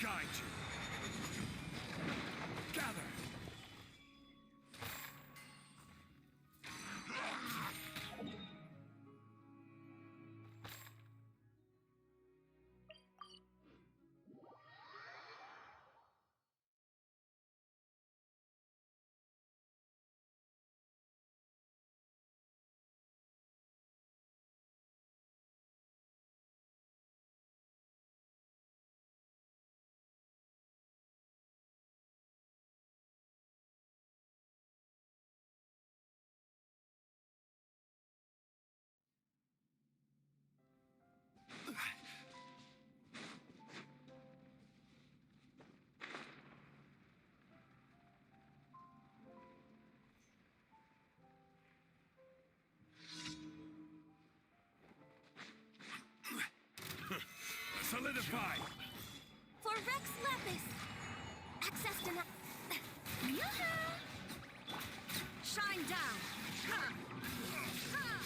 guide you. Gather. Solidify! For Rex Lapis! Access denied. Yoo-hoo! Shine down! Ha! Ha!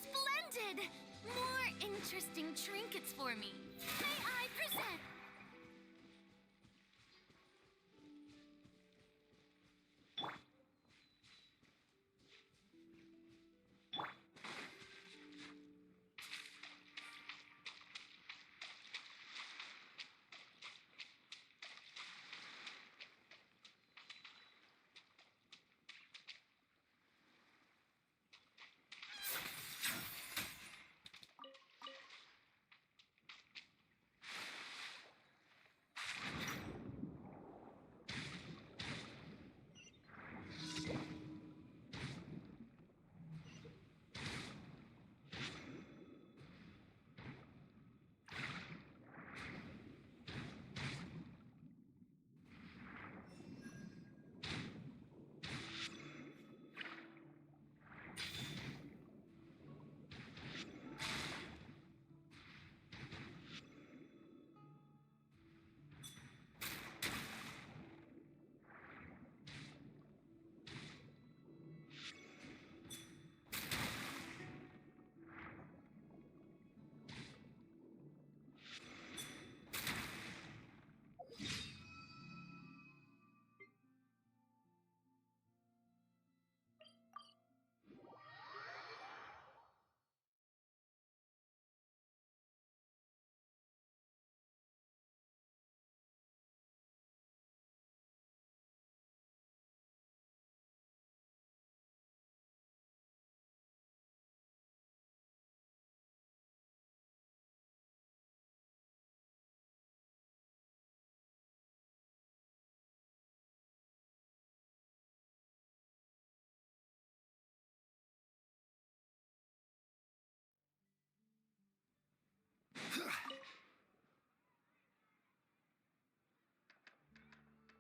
Splendid! More interesting trinkets for me. May I present?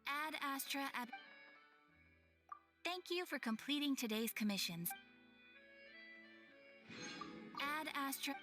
Ad Astra Ab... Thank you for completing today's commissions. Ad Astra...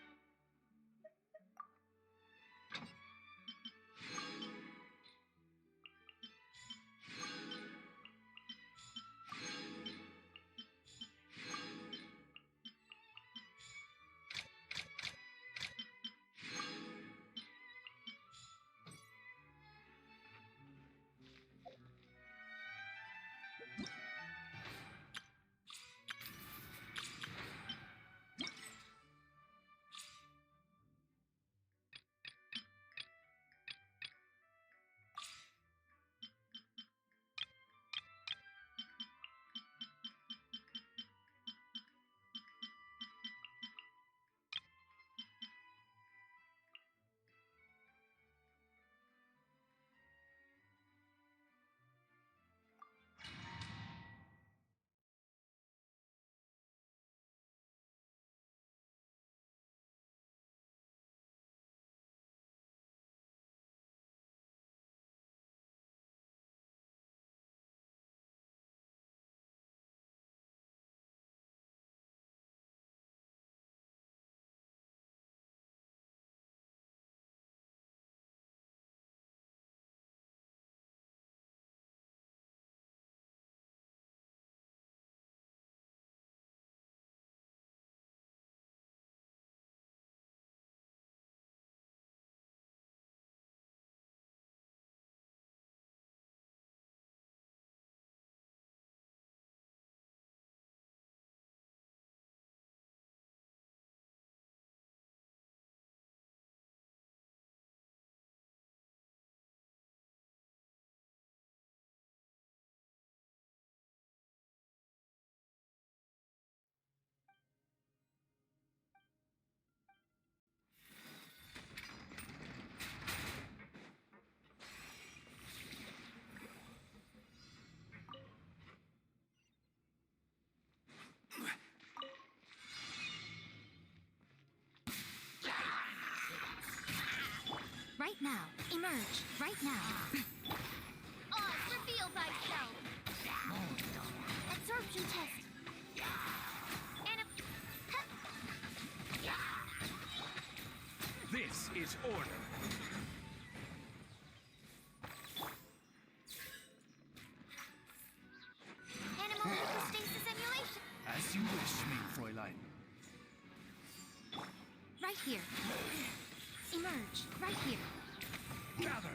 Right now. Emerge. Right now. Oz, reveal thyself. Absorption test. This is order. Animal hypostasis emulation. As you wish, Fräulein. Right here. Emerge. Right here. Gather.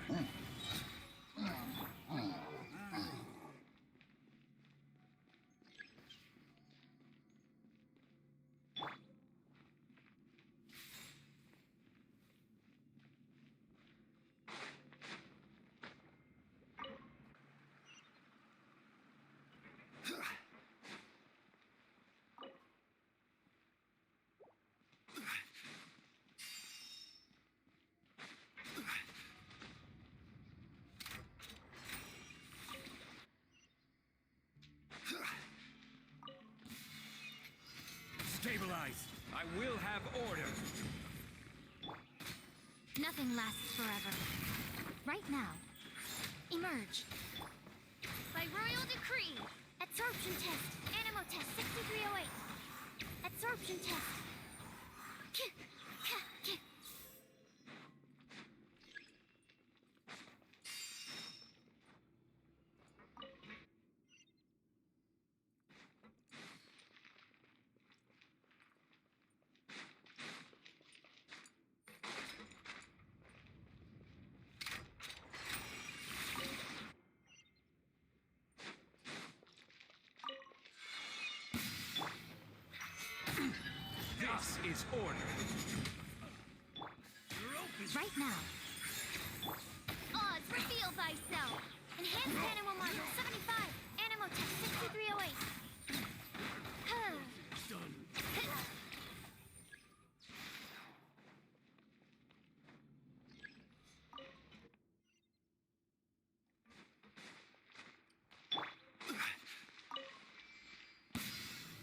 Stabilize. I will have order. Nothing lasts forever. Right now. Emerge. By royal decree. Absorption test. Animo test 6308. Absorption test. This is order. Right now. Oz, reveal thyself. Enhanced animal module 75. Animo test 6308. Done.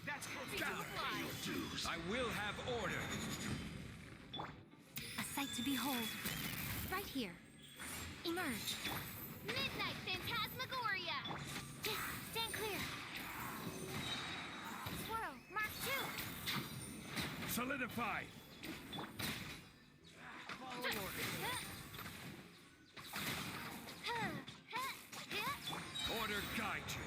That's gather. I will have order. sight to behold. Right here. Emerge. Midnight Phantasmagoria! Stand clear. Swirl. Mark 2. Solidify! Follow orders. Order guide you.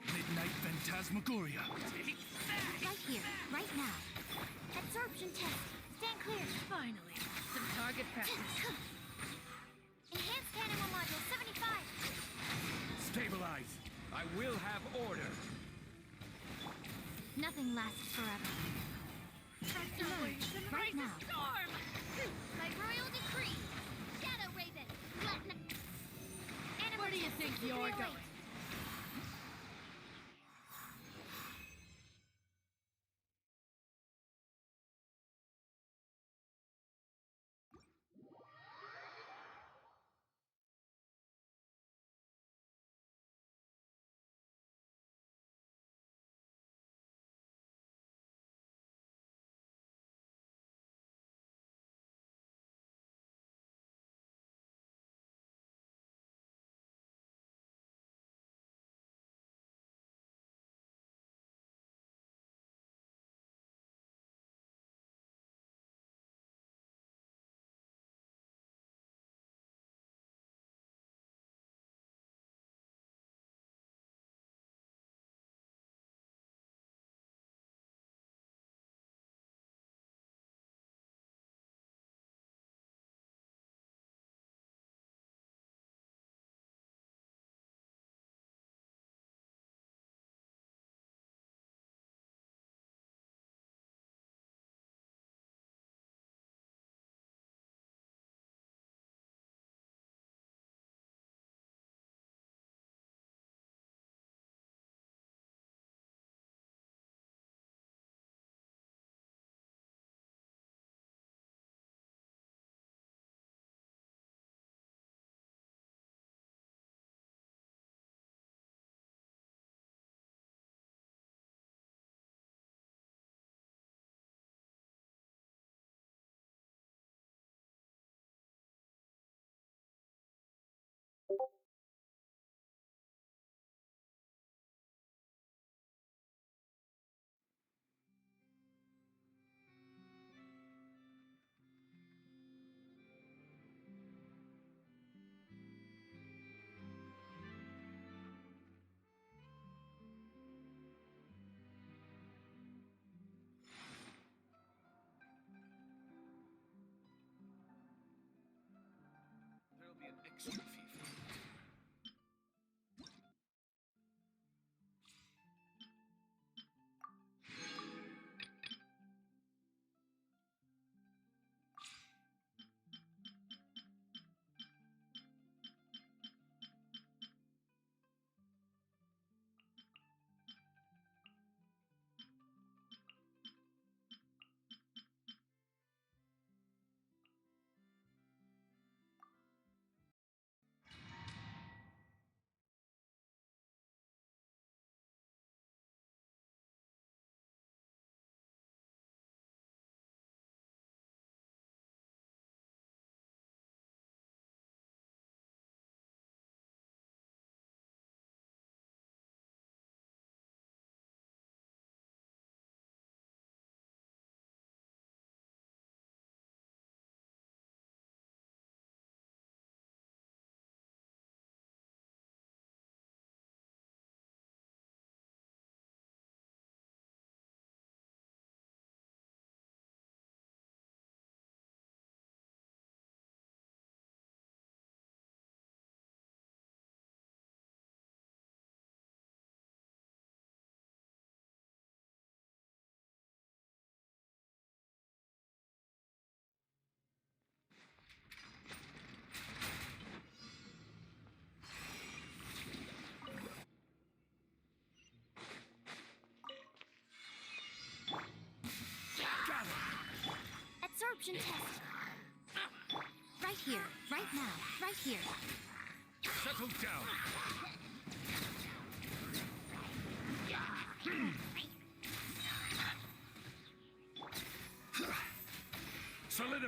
Midnight Phantasmagoria. Right here. Right now. Absorption test. Stand clear. Finally, some target practice. Enhanced animal module 75. Stabilize. I will have order. Nothing lasts forever. Emerge. Right now. Storm! By royal decree, Shadow Raven, Where do you think you're going? There'll be an extra fee for it. Absorption test. Right here, right now, right here. Settle down.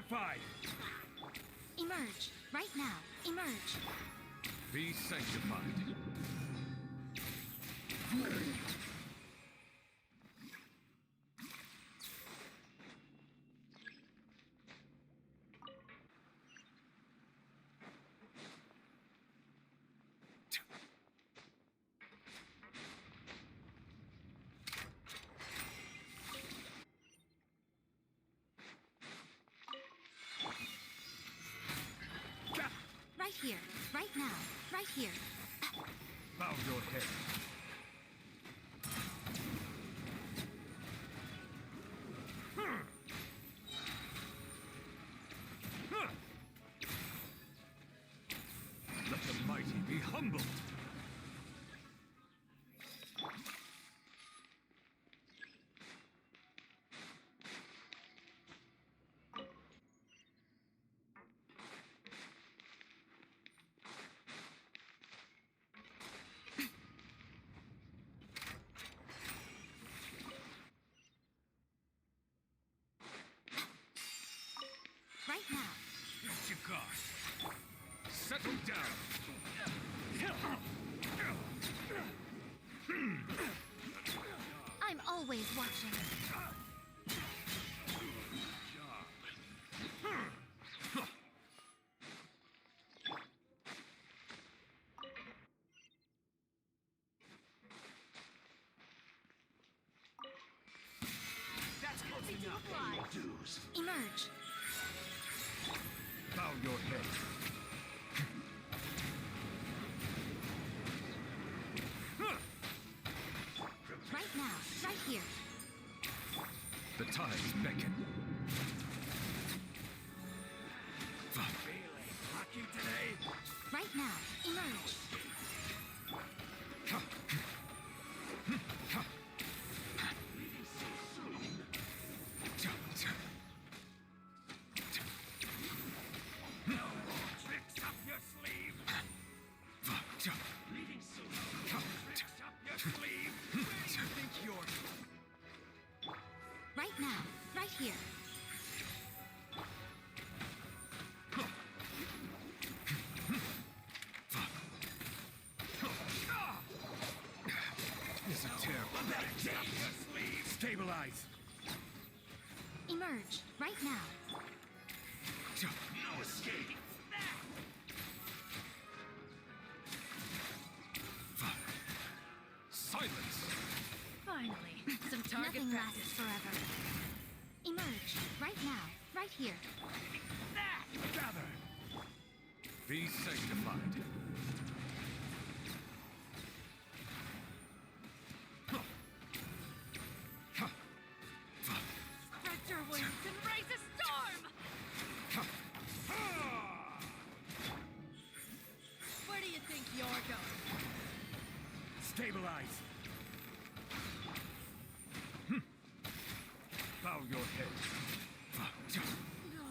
sanctified! Emerge. Right now. Emerge. Be sanctified. Right here. Right now. Right here. Bow your head. Let the mighty be humbled. Right now. Let your guard. Settle down. I'm always watching. That's close enough. Emerge. Bow your head. Right now. Right here. The tides beckon. Feeling lucky today? Right now. Emerge. Tricks up your sleeve. Leaving soon. Tricks up your sleeve. Where do you think you're? Right now. Right here. It's a terrible Tricks up your sleeve. Stabilize. Emerge. Right now. No escape. Silence. Finally, some target Nothing practice. lasts forever. Emerge. Right now. Right here. Gather. Be sanctified. Spread your wings and raise a storm! Where do you think you're going? Stabilize. Bow your head. No.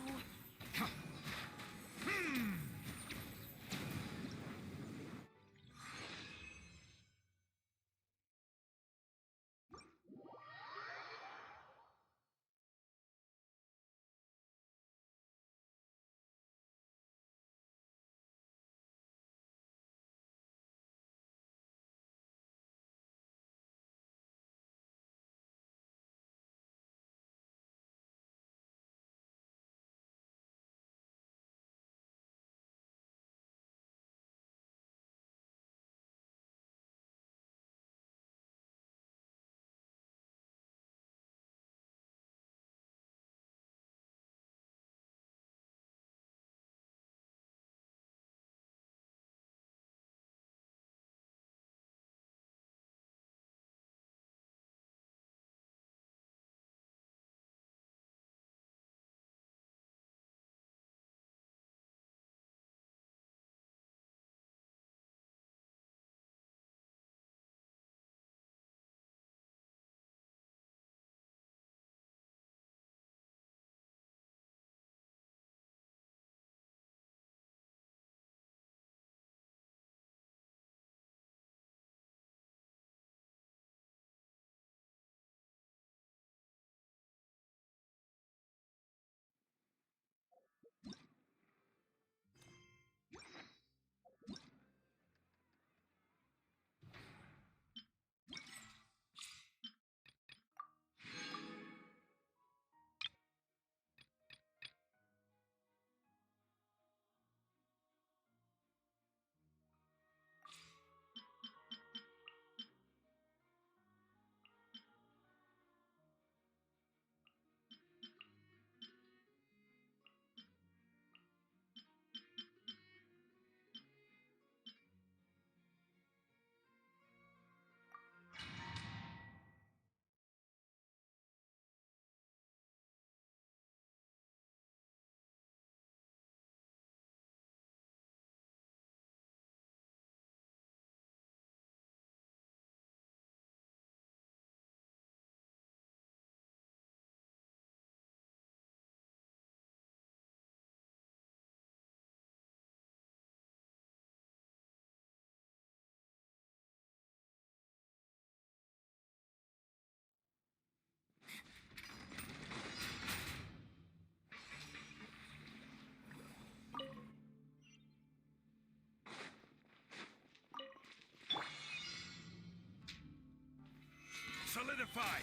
Solidify!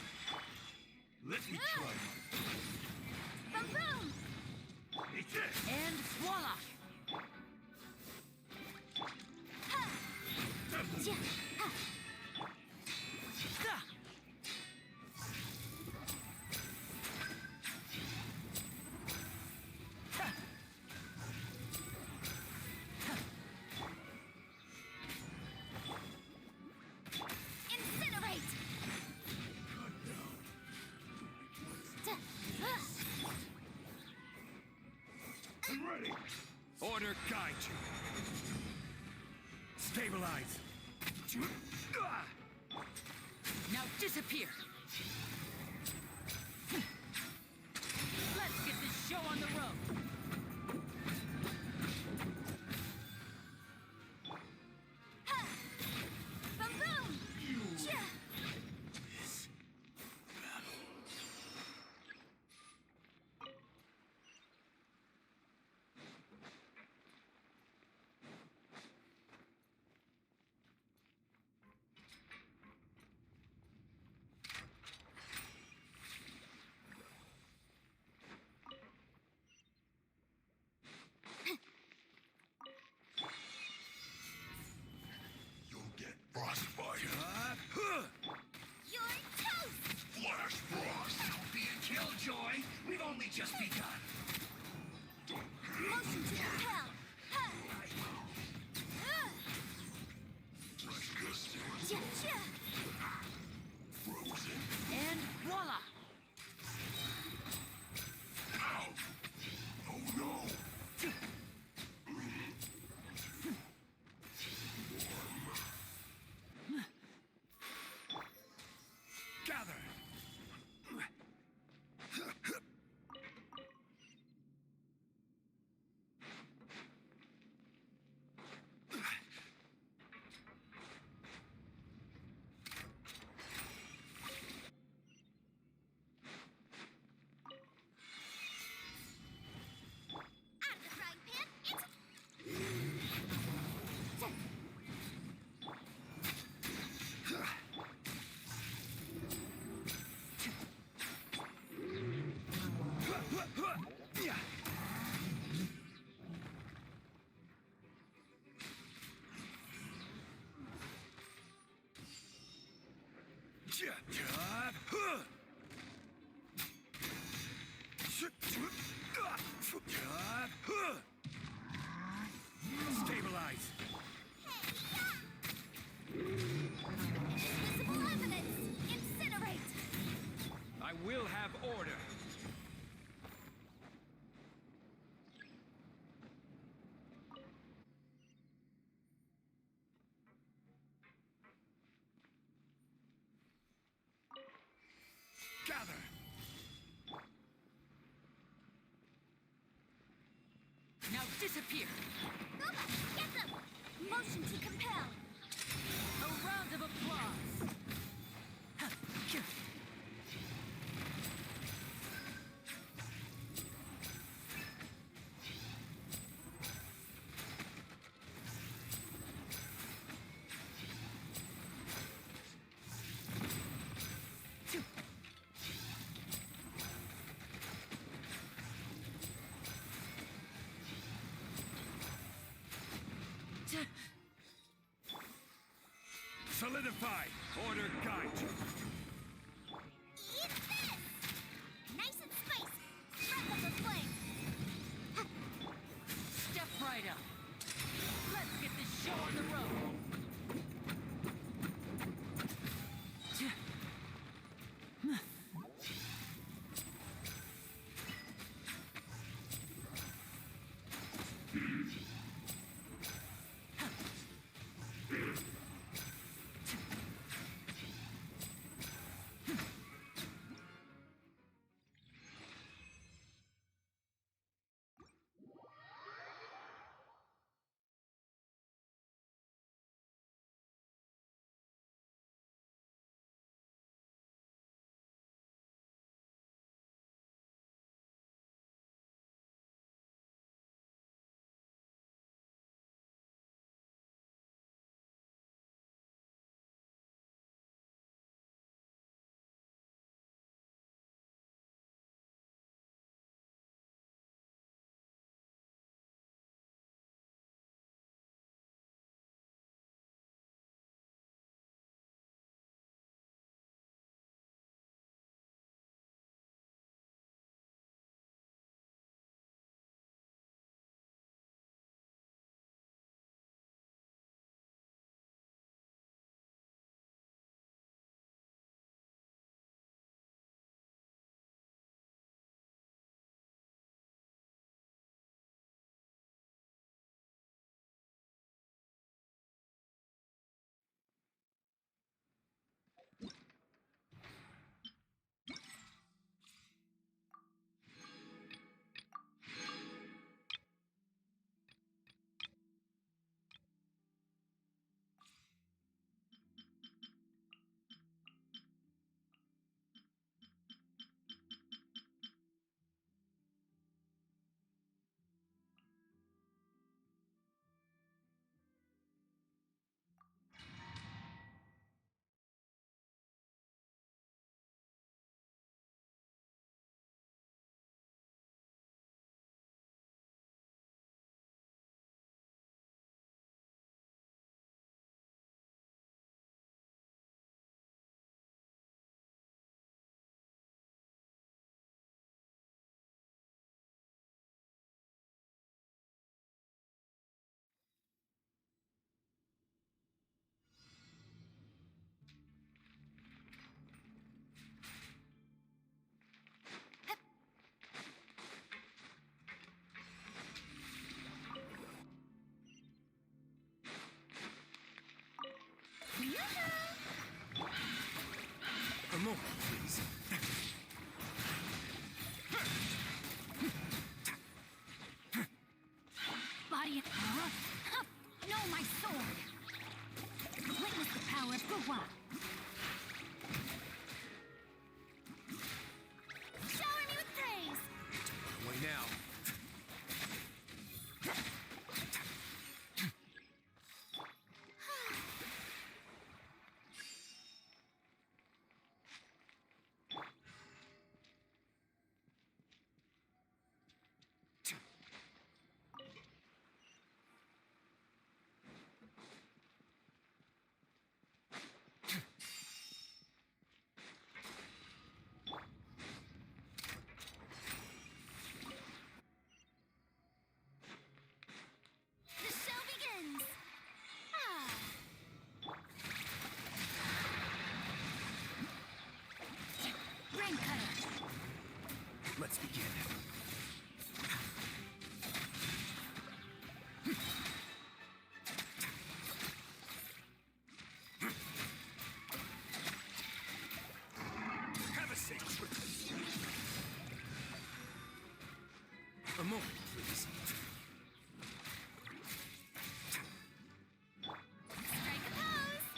Let me try. Boom boom! It's it! And voila! Yeah. Incinerate! I'm ready! Order guide you. Stabilize. Now disappear! Let's get this show on the road! Boom boom! Yeah. You'll get frostbite. You're toast! Flash frost. Don't be a killjoy. We've only just begun. Motion to compel! Ha! Fresh Yeah, yeah. frozen. And voila! Ow! Oh no! Gather! Out of the frying pan, Stabilize! Invisible evidence! Incinerate! I will have order. Gather! Now disappear! Booba, get them! Motion to compel! A round of applause! Solidify! Order guide you. Eat this! Nice and spicy! Breath of the flame! Step right up! Let's get this show on the road! A moment, please. Body. Huh? Huh. No, my sword. Witness the power of Gugwa. Shower me with praise. Away now. The show begins. Ah. Brain cutter. Let's begin. Have a seat. A moment, please. Strike a pose.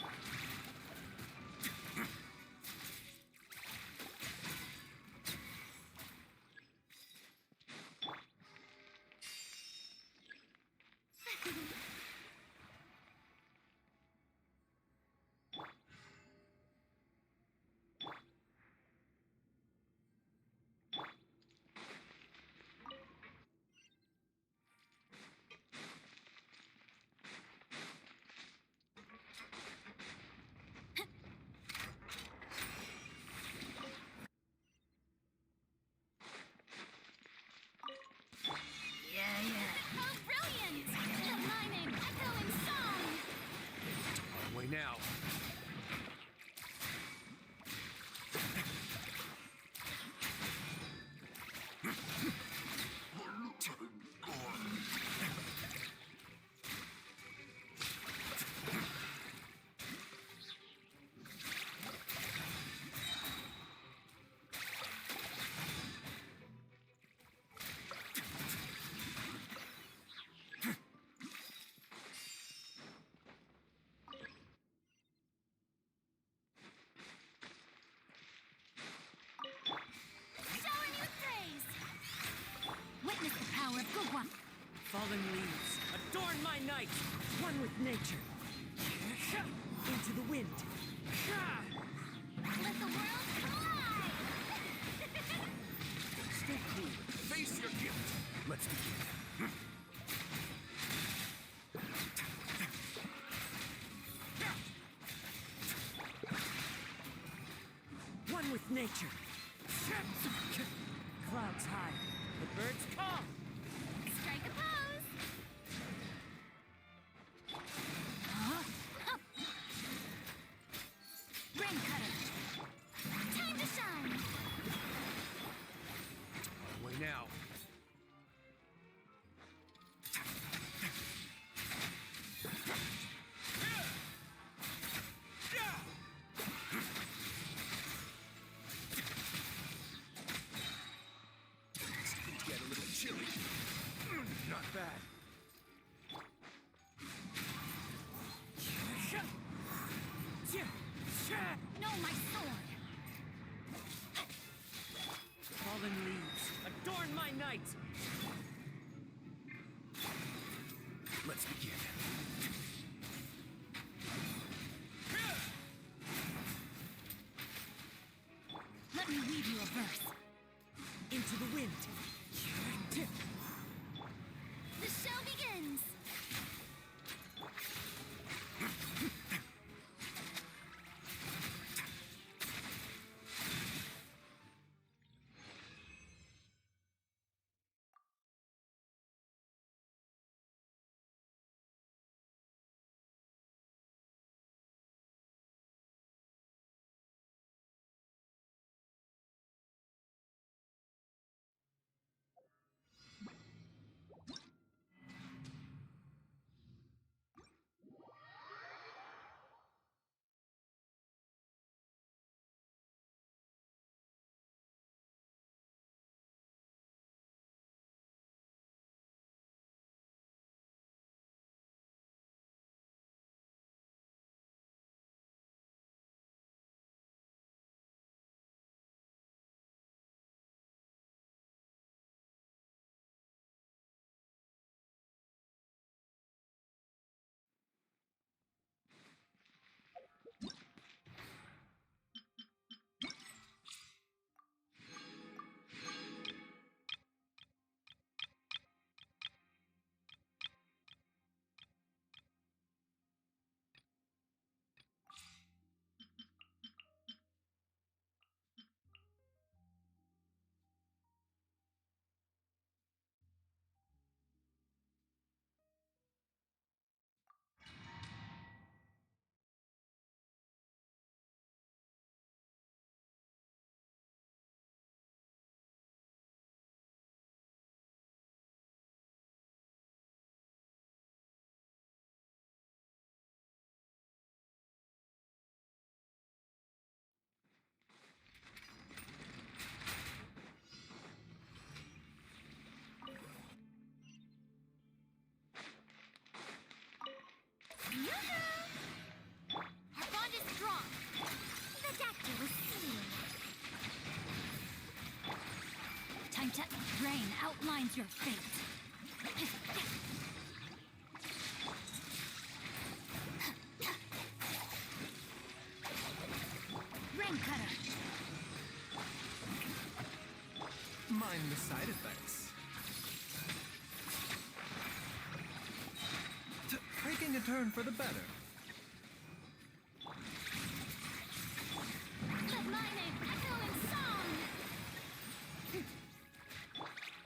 Oh, brilliant! The my name echo in song. Away now. Shower me with praise. Witness the power of Gugwa. Fallen leaves, adorn my night, one with nature. Into the wind. Let the world collide. Stay cool. Face your gift. Let's begin. One with nature. Clouds high, the birds call. Strike a pose. Brain cutter. Time to shine. Away now. This could get a little chilly. Not bad. No, my sword. Fallen leaves, adorn my night. Let's begin. Let me weave you a verse. Into the wind. The show begins. Rain outlines your fate. Rain cutter. Mind the side effects. Taking a turn for the better. Let my name echo in song.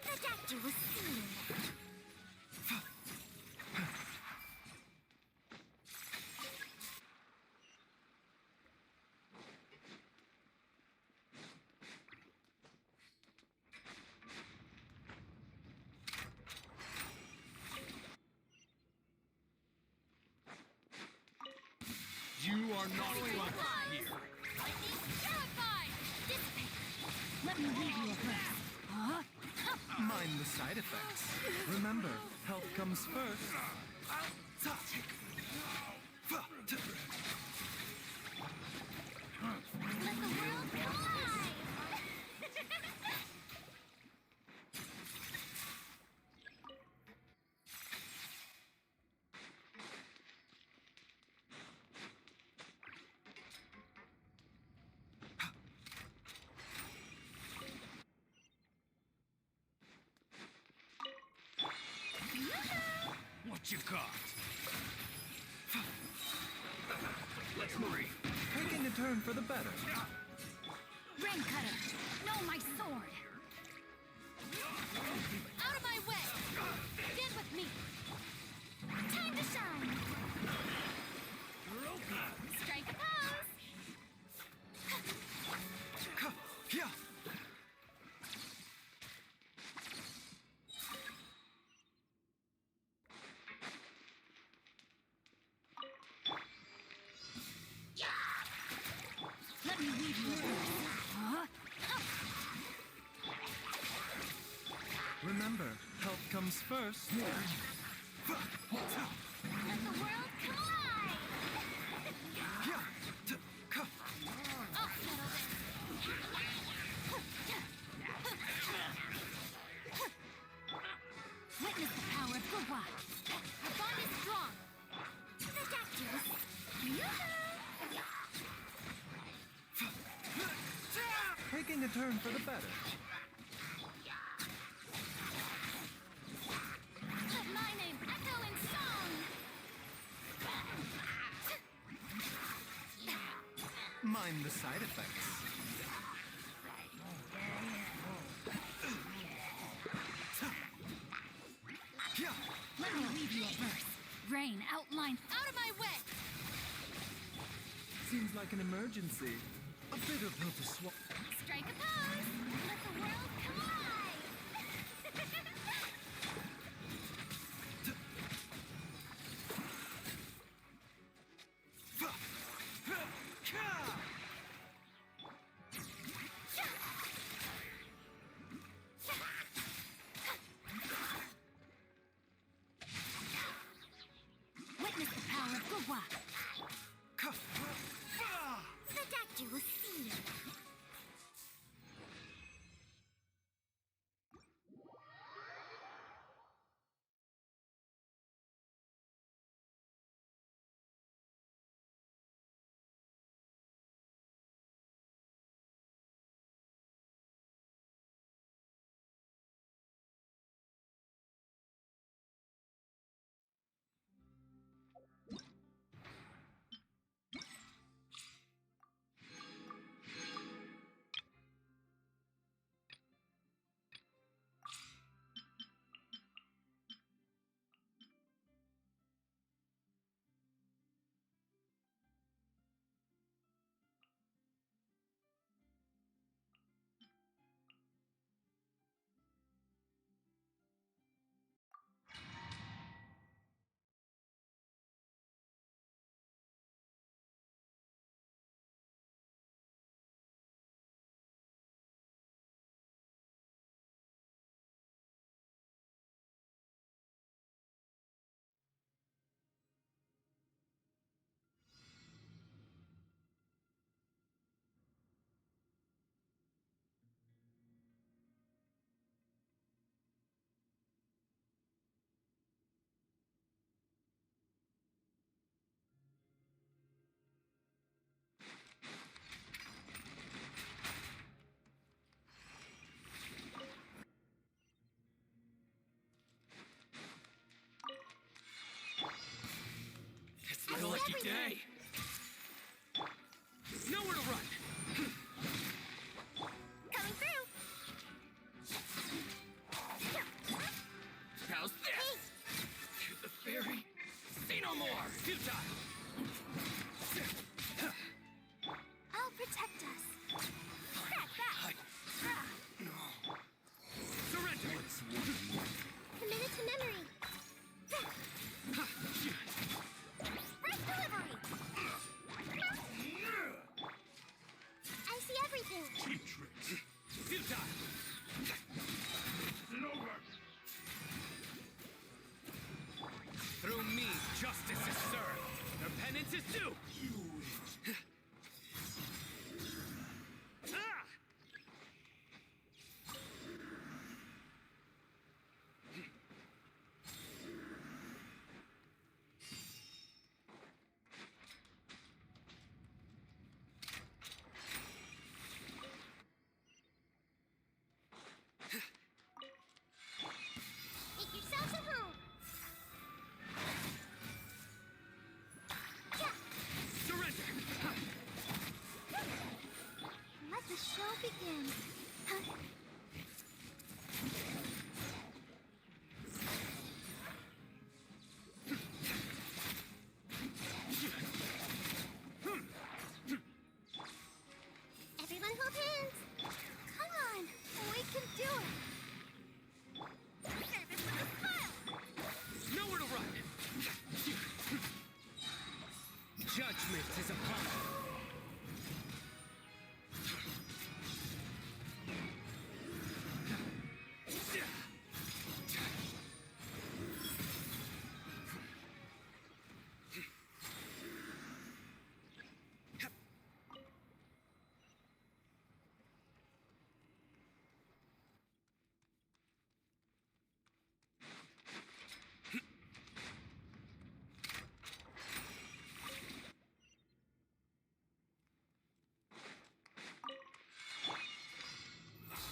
The doctor will see you now. You are not welcome here. Lightning purified. Dissipate. Let me lead you a breath. Huh? Mind the side effects. Remember, health comes first. Let the world collide. What you got? Let's hurry. Taking a turn for the better. Rain cutter. No, my sword. Out of my way. Stand with me. Time to shine. Strike a pose. Yeah. Let me lead you a breath. Huh? Remember, health comes first. Let the world collide. I'll settle this. Witness the power of Gurwa. Our bond is strong. The doctor will see you. Taking a turn for the better. Let my name echo in song. Mind the side effects. Let me lead you a verse. Rain outlines. Out of my way. Seems like an emergency. A bitter pill to swallow. Strike a pose. Let the world collide. Witness the power of Gurwa. The doctor will see you. everything. Cheap tricks. Futile! It's over. Through me, justice is served. Their penance is due! Ah! Make yourselves at home. Yeah. Surrender! Let the show begin. Huh? Everyone hold hands. Come on, we can do it. Service with a smile. Nowhere to run! Judgment is upon us.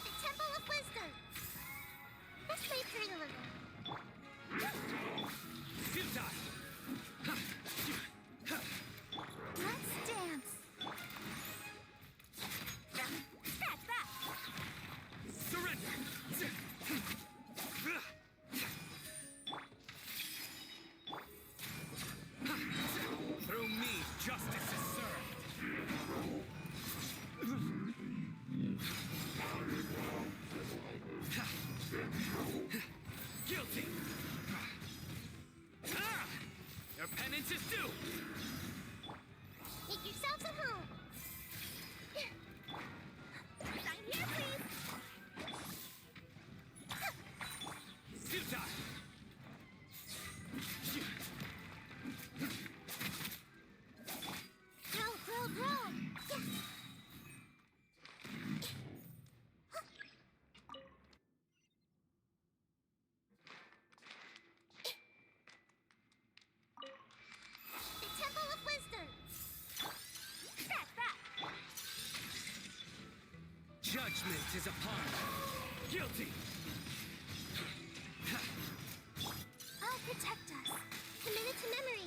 The Temple of Wisdom. Let's play pretty a little. Futile! Let's dance. Scratch that. Surrender! Through me, justice is served. Guilty! Ah! Your penance is due! Make yourselves at home. Sign here, please. Futile! Grow. Yes. The Temple of Wisdom. Scratch that. Judgment is upon us. Guilty! I'll protect us. Committed to memory.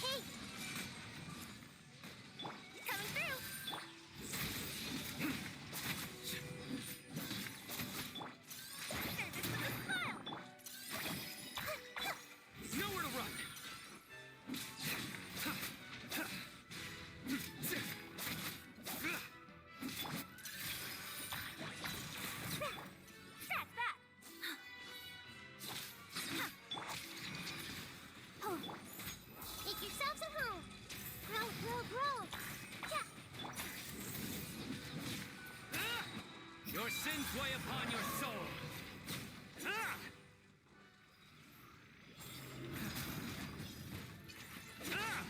Hey! Coming through! Service with a smile! Nowhere to run! Scratch that! Oh. Make yourselves at home! Grow! Yeah! Ah! Your sins weigh upon your soul! Ah! Ah!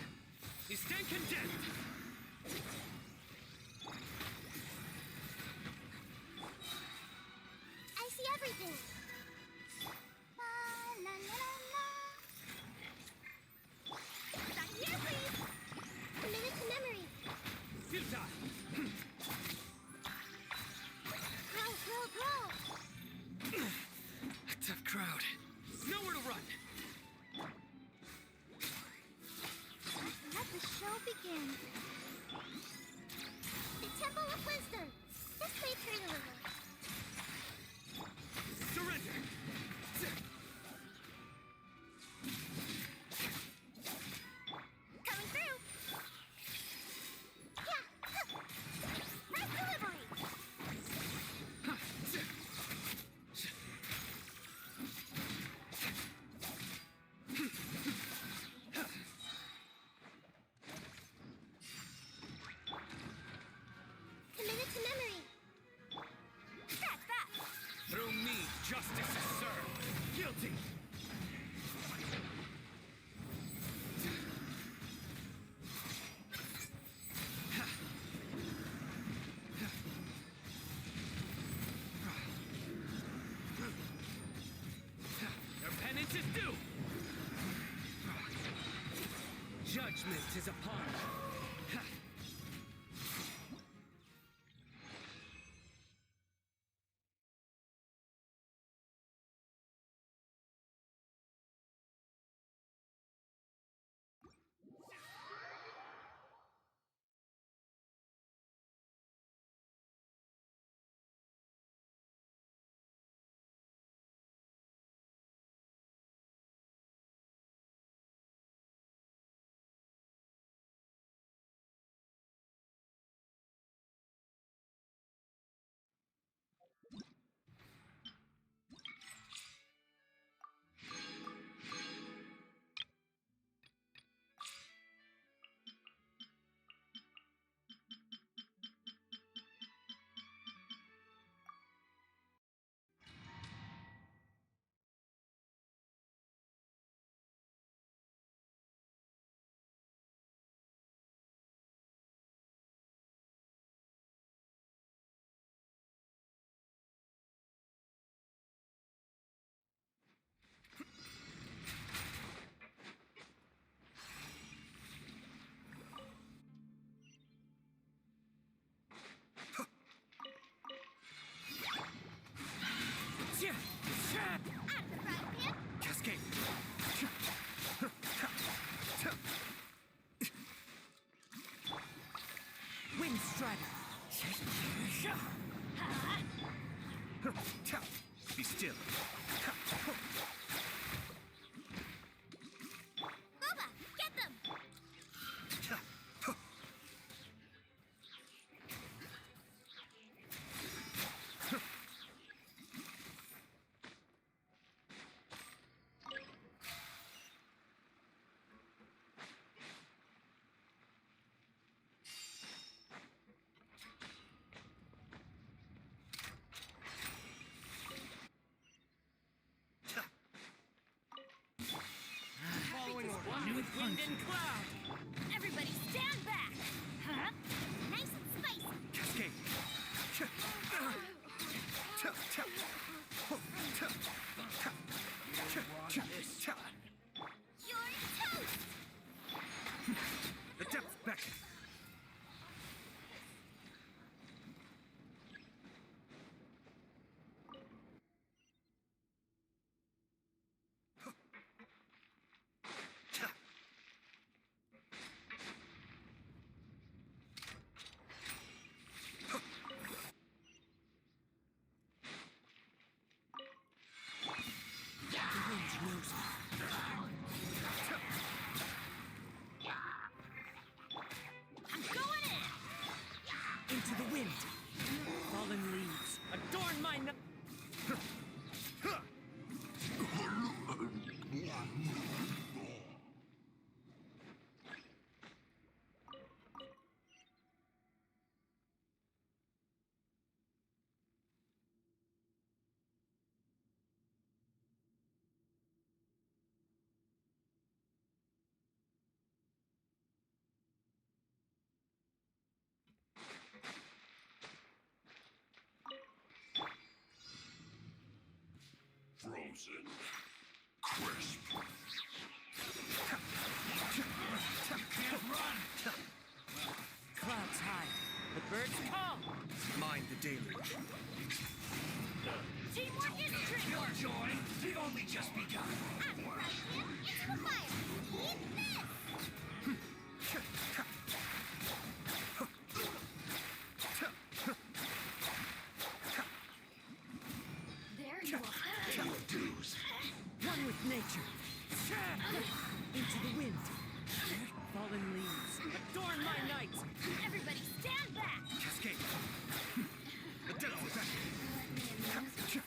You stand condemned! I see everything! La la la la la! Sign here, please! Committed to memory! Futile! Grow! A tough crowd. Nowhere to run! Let the show begin. Judgment is upon you. Ha! Cascade! Wind Strider! Be still. Booba, get them! Following order. One with wind and cloud. Everybody stand back! Huh? Nice and spicy. Cascade! You're toast! The depth beckon. The wind knows me. I'm going in! Into the wind! Fallen leaves, adorn my night! Frozen. Crisp. Can't run! Clouds high, the birds call! Mind the deluge. Teamwork is trick! Your joy, we've only just begun. I'm right here. Into the fire. Eat this! There you are. Dues. One with nature! Into the wind! Fallen leaves, adorn my night! Everybody stand back! Cascade! The depth beckon.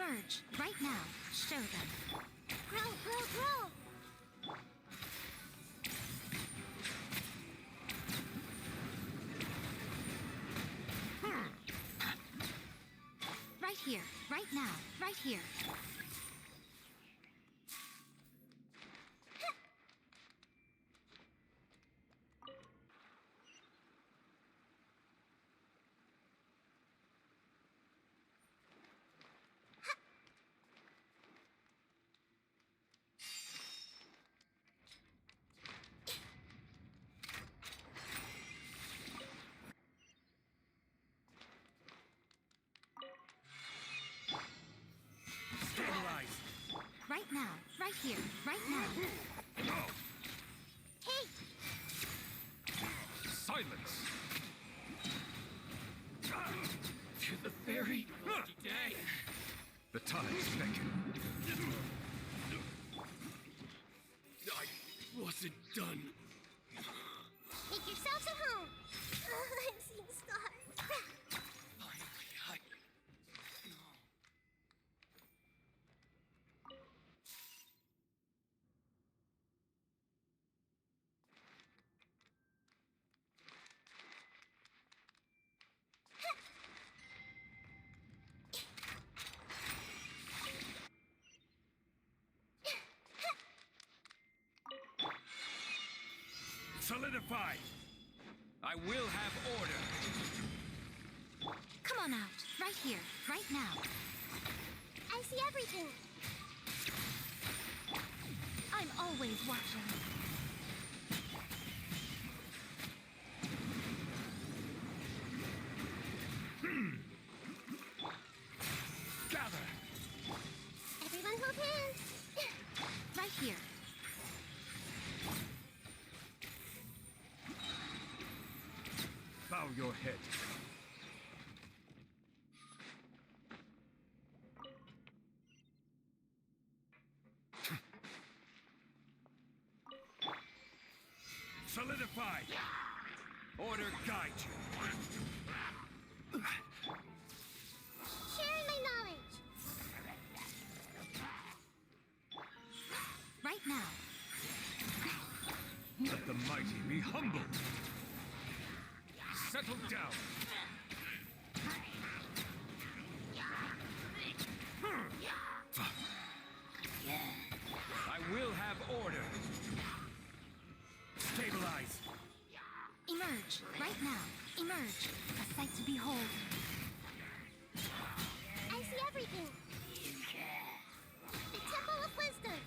Emerge, right now. Show them. Grow, grow, grow! Right here, right now, right here. Stabilize. Right now, right here, right now. Hey! Silence! To the very day. The tides beckon. I wasn't done. Make yourselves at home! I'm seeing stars. Finally, I... Solidify! I will have order. Come on out, right here, right now. I see everything. I'm always watching. Gather! Everyone hold hands. Right here. Bow your head. Solidify! Order guide you. Sharing my knowledge. Right now. Let the mighty be humbled. Settle down. I will have order. Stabilize. Emerge, right now. Emerge. A sight to behold. I see everything. The Temple of Wisdom.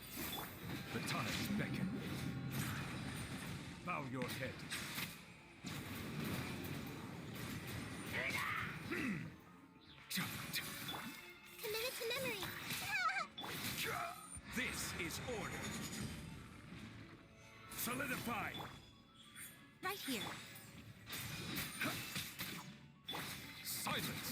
The tides beckon. Bow your head. Committed to memory. This is order. Solidify. Right here. Silence.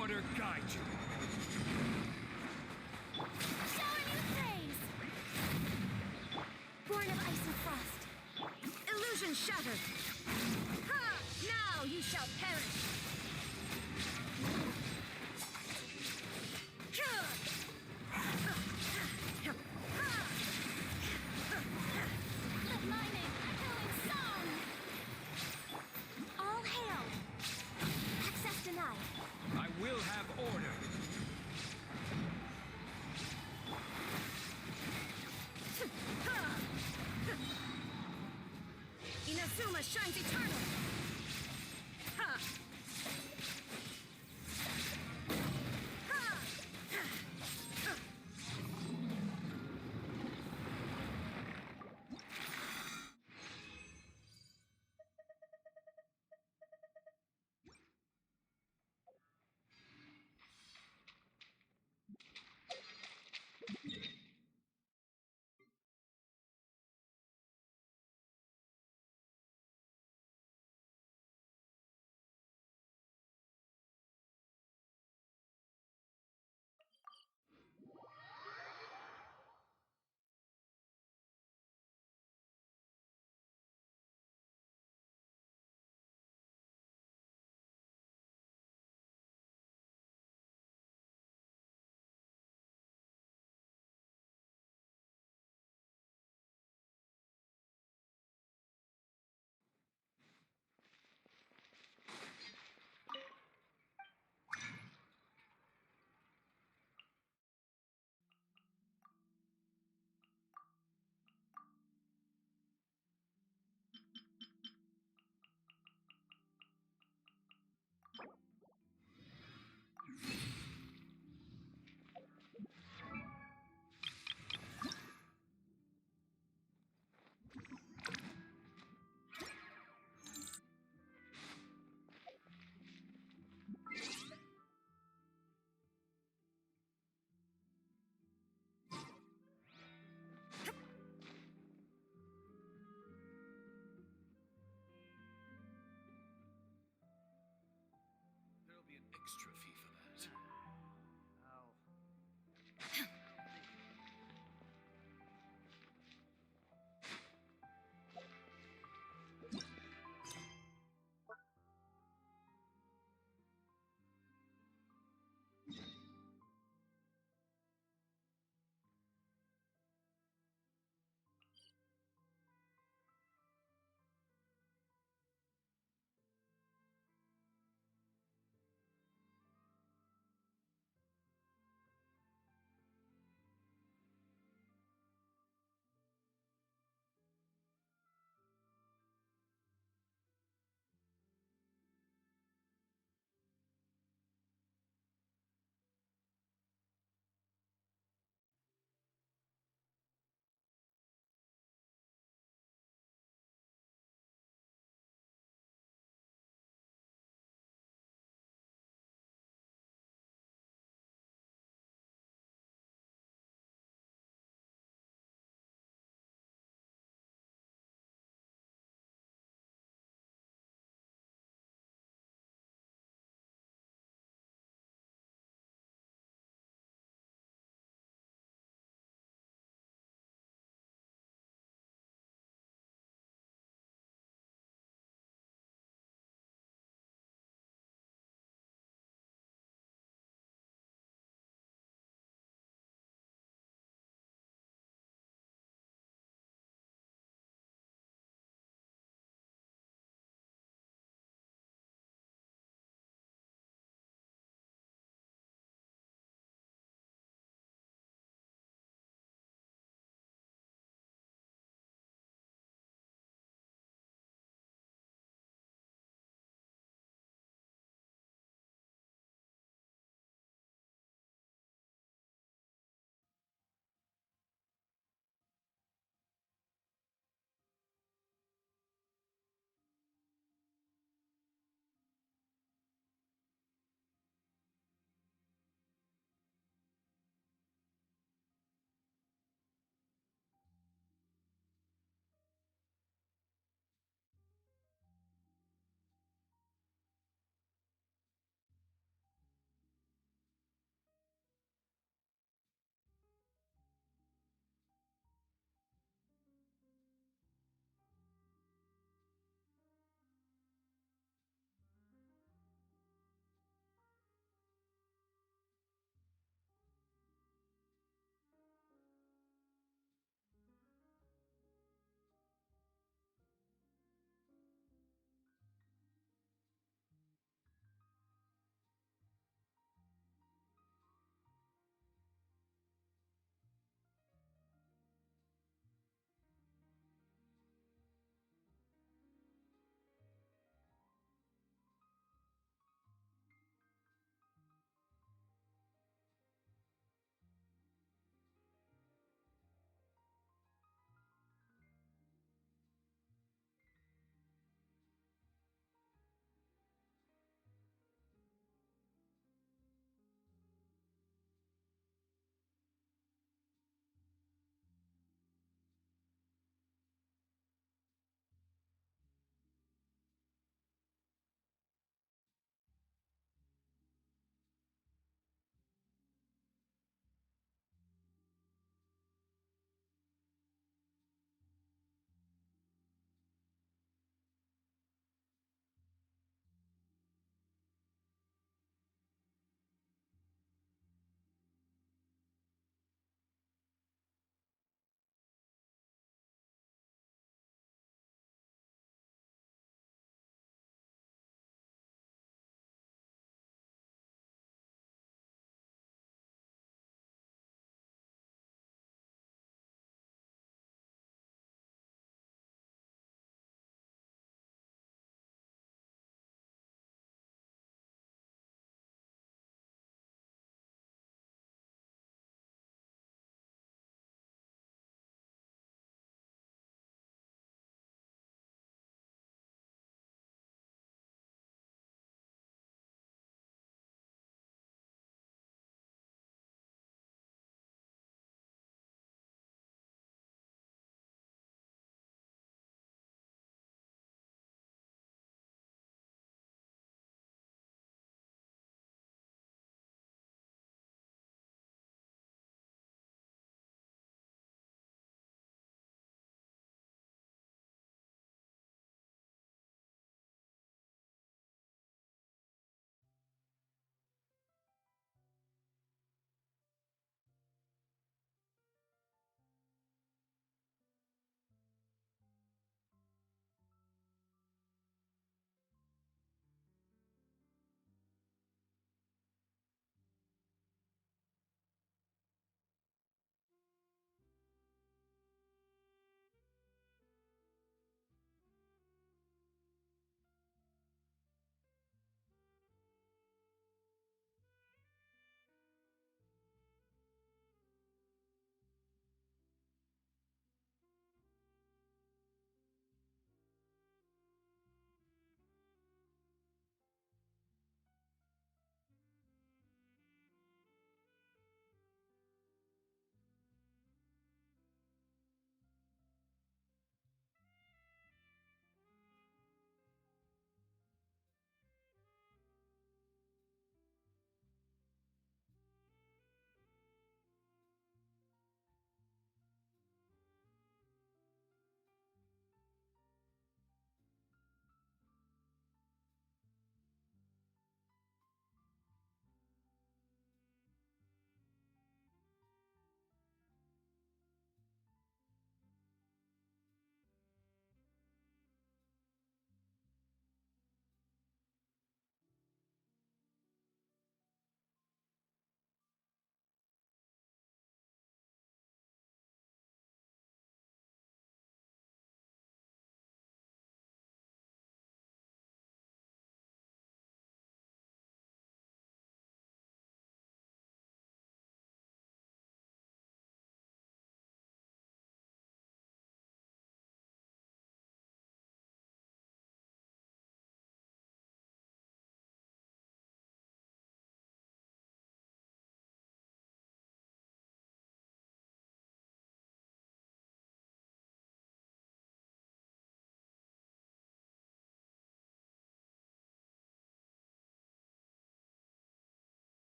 order guide you. Showing you praise! Born of ice and frost. Illusion shattered! Ha! Now you shall perish! Let my name echo in song! All hail! Access denied. I will have order.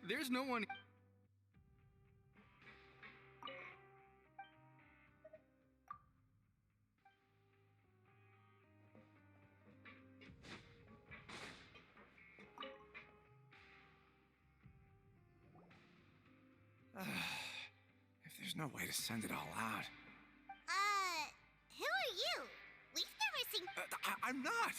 There's no one. If there's no way to send it all out. Who are you? We've never seen. I'm not.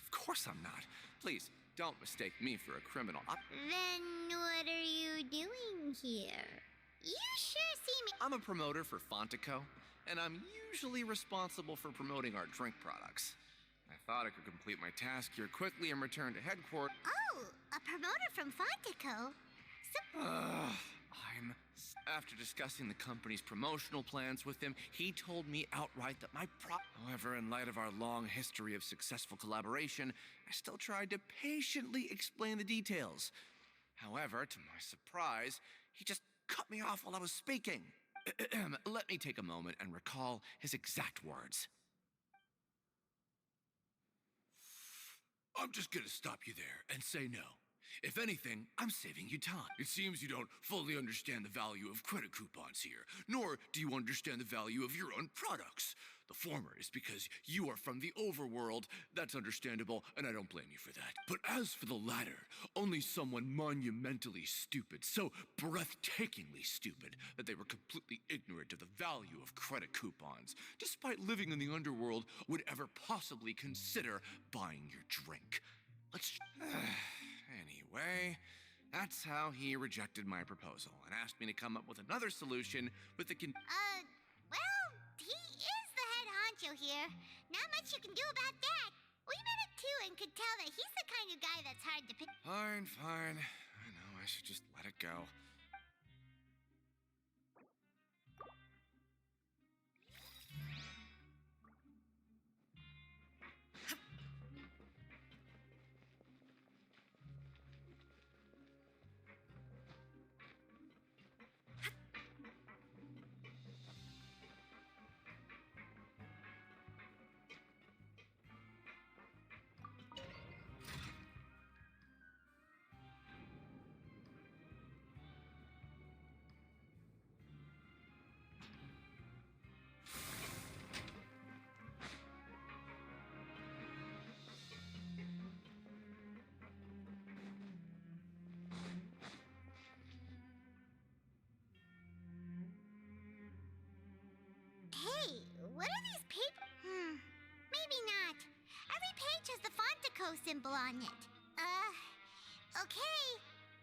Of course I'm not. Please, don't mistake me for a criminal. Then what are you doing here? You sure seem. I'm a promoter for Fontico, and I'm usually responsible for promoting our drink products. I thought I could complete my task here quickly and return to headquarters. Oh, a promoter from Fontico. After discussing the company's promotional plans with him, he told me outright that However, in light of our long history of successful collaboration, I still tried to patiently explain the details. However, to my surprise, he just cut me off while I was speaking. Let me take a moment and recall his exact words. I'm just gonna stop you there and say no. If anything, I'm saving you time. It seems you don't fully understand the value of credit coupons here, nor do you understand the value of your own products. The former is because you are from the overworld. That's understandable, and I don't blame you for that. But as for the latter, only someone monumentally stupid, so breathtakingly stupid, that they were completely ignorant of the value of credit coupons, despite living in the underworld, would ever possibly consider buying your drink. Anyway, that's how he rejected my proposal and asked me to come up with another solution with the Well, he is the head honcho here. Not much you can do about that. We met it too and could tell that he's the kind of guy that's hard to pick. Fine. I know, I should just let it go. Hey, what are these papers? Maybe not. Every page has the Fontico symbol on it. Okay.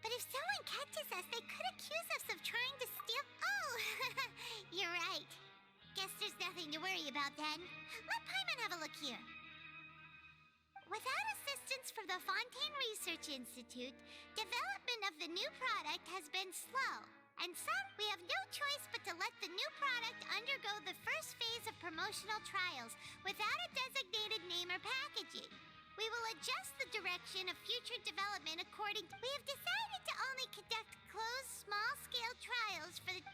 But if someone catches us, they could accuse us of trying to steal. Oh, you're right. Guess there's nothing to worry about then. Let Paimon have a look here. Without assistance from the Fontaine Research Institute, development of the new product has been slow. And so, we have no choice but to let the new product undergo the first phase of promotional trials without a designated name or packaging. We will adjust the direction of future development according to... We have decided to only conduct closed, small-scale trials for the...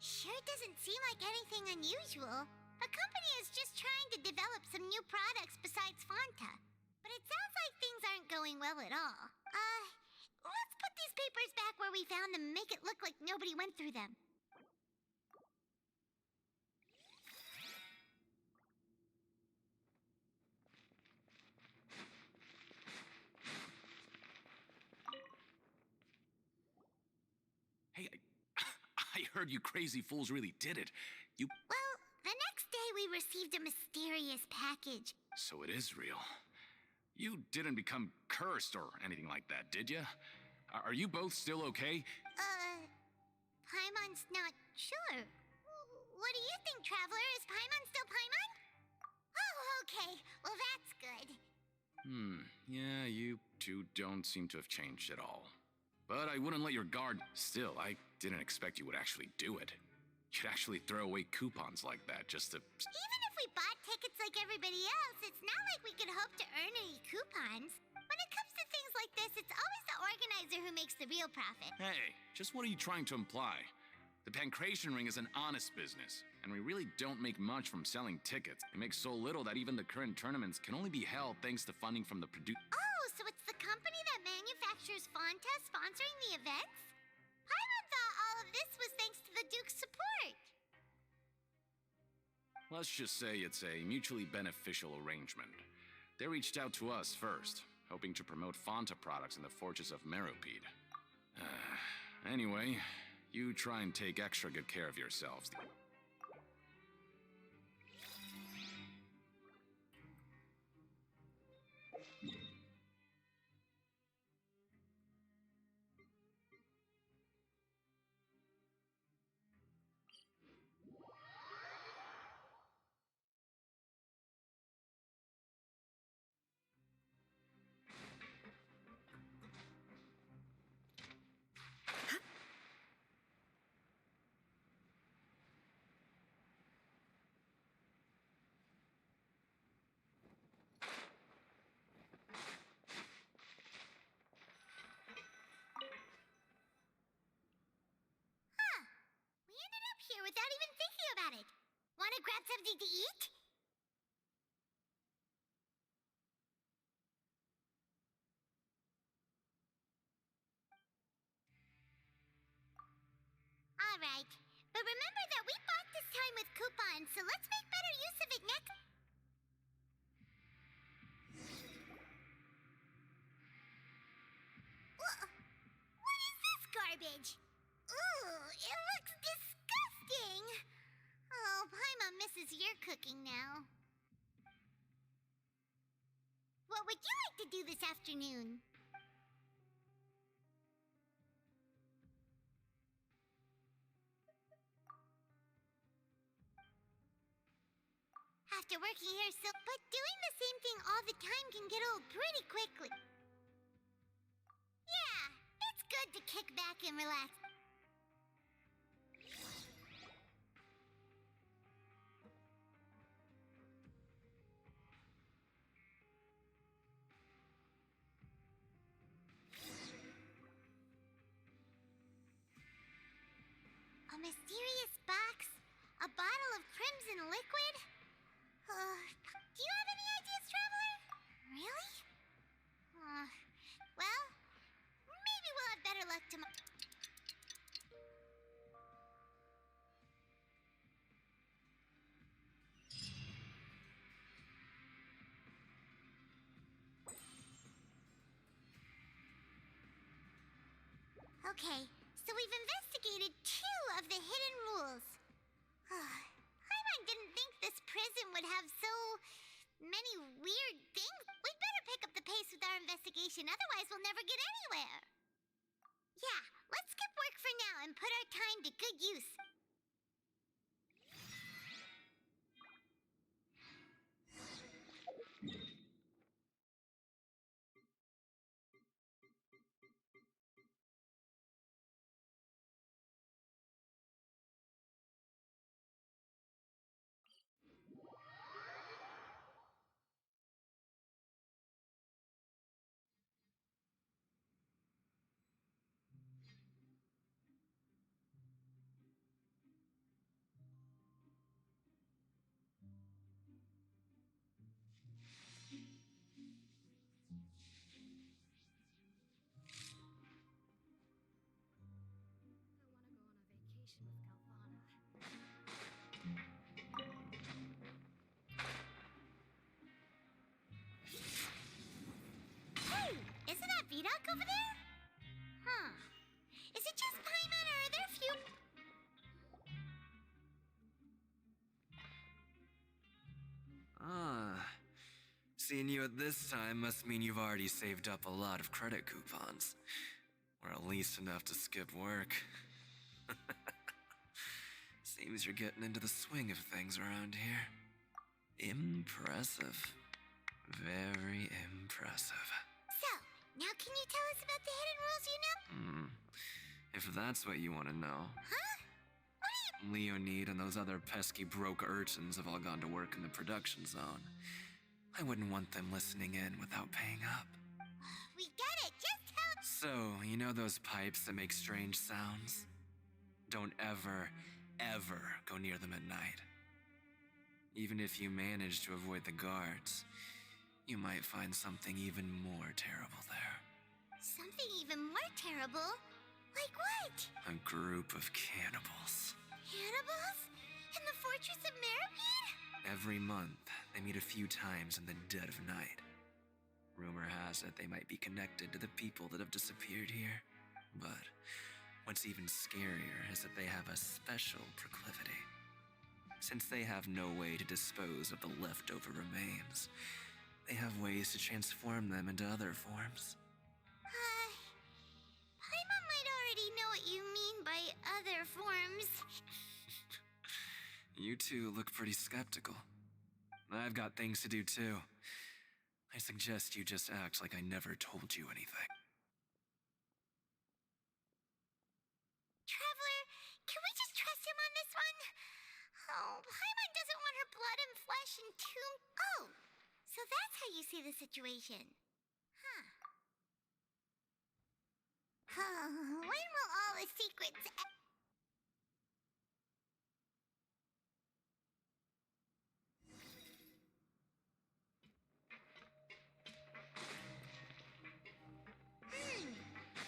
Sure doesn't seem like anything unusual. The company is just trying to develop some new products besides Fanta. But it sounds like things aren't going well at all. Let's put these papers back where we found them and make it look like nobody went through them. Hey, I heard you crazy fools really did it. Well, the next day we received a mysterious package. So it is real. You didn't become cursed or anything like that, did you? Are you both still okay? Paimon's not sure. What do you think, Traveler? Is Paimon still Paimon? Oh, okay. Well, that's good. Yeah, you two don't seem to have changed at all. But I wouldn't let your guard... Still, I didn't expect you would actually do it. You'd actually throw away coupons like that just to... Even if we bought tickets like everybody else, it's not like we could hope to earn any coupons. When it comes to things like this, it's always the organizer who makes the real profit. Hey, just what are you trying to imply? The Pancration Ring is an honest business, and we really don't make much from selling tickets. We make so little that even the current tournaments can only be held thanks to funding from the Oh, so it's the company that manufactures manufacturers Fanta sponsoring the events? Paimon thought all of this was thanks to the Duke's support. Let's just say it's a mutually beneficial arrangement. They reached out to us first, hoping to promote Fanta products in the fortress of Meropide. Anyway, you try and take extra good care of yourselves. We ended up here without even thinking about it. Want to grab something to eat? All right. But remember that we bought this time with coupons, so let's make better use of it next. What is this garbage? Ooh, it looks disgusting. Oh, Paimon misses your cooking now. What would you like to do this afternoon? After working here so... But doing the same thing all the time can get old pretty quickly. Yeah, it's good to kick back and relax. A mysterious box? A bottle of crimson liquid? Do you have any ideas, Traveler? Really? Well, maybe we'll have better luck tomorrow. Okay, so we've investigated 2 of the hidden rules. Paimon didn't think this prison would have so many weird things. We'd better pick up the pace with our investigation, otherwise we'll never get anywhere. Yeah, let's skip work for now and put our time to good use. Isn't that Vidoc over there? Huh. Is it just Paimon or are there a few... Seeing you at this time must mean you've already saved up a lot of credit coupons. Or at least enough to skip work. Seems you're getting into the swing of things around here. Impressive. Very impressive. So, now can you tell us about the hidden rules you know? If that's what you want to know. Huh? What do you... Leonid and those other pesky broke urchins have all gone to work in the production zone. I wouldn't want them listening in without paying up. We get it, just tell... So, you know those pipes that make strange sounds? Don't ever, ever go near them at night. Even if you manage to avoid the guards, you might find something even more terrible there. Something even more terrible? Like what? A group of cannibals. Cannibals? In the Fortress of Meripede? Every month, they meet a few times in the dead of night. Rumor has it they might be connected to the people that have disappeared here. But what's even scarier is that they have a special proclivity. Since they have no way to dispose of the leftover remains, they have ways to transform them into other forms. Paimon might already know what you mean by other forms. You two look pretty skeptical. I've got things to do too. I suggest you just act like I never told you anything. Traveler, can we just trust him on this one? Oh, Paimon doesn't want her blood and flesh entombed. Oh, so that's how you see the situation. Huh. When will all the secrets...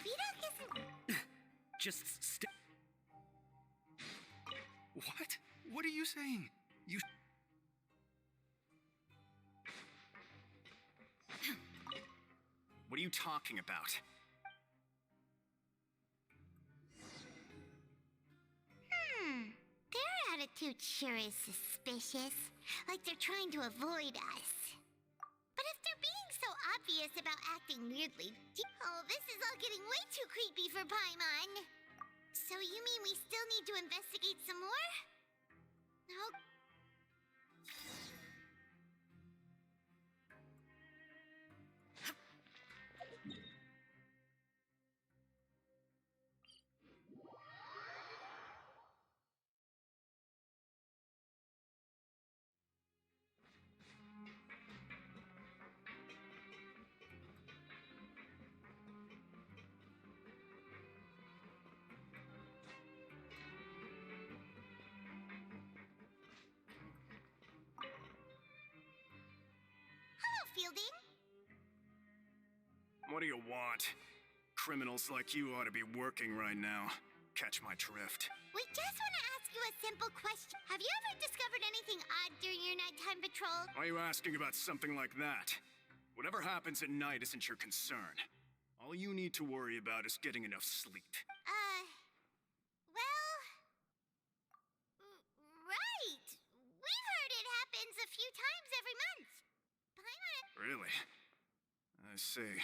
Vidok isn't... Just stay. What? What are you saying? You. What are you talking about? Their attitude sure is suspicious. Like they're trying to avoid us. But if they're being so obvious about acting weirdly... Oh, this is all getting way too creepy for Paimon. So you mean we still need to investigate some more? No. Hello, Fielding. What do you want? Criminals like you ought to be working right now. Catch my drift. We just want to ask you a simple question. Have you ever discovered anything odd during your nighttime patrol? Why are you asking about something like that? Whatever happens at night isn't your concern. All you need to worry about is getting enough sleep. Well... Right. We've heard it happens a few times every month. Paimon... Really? I see.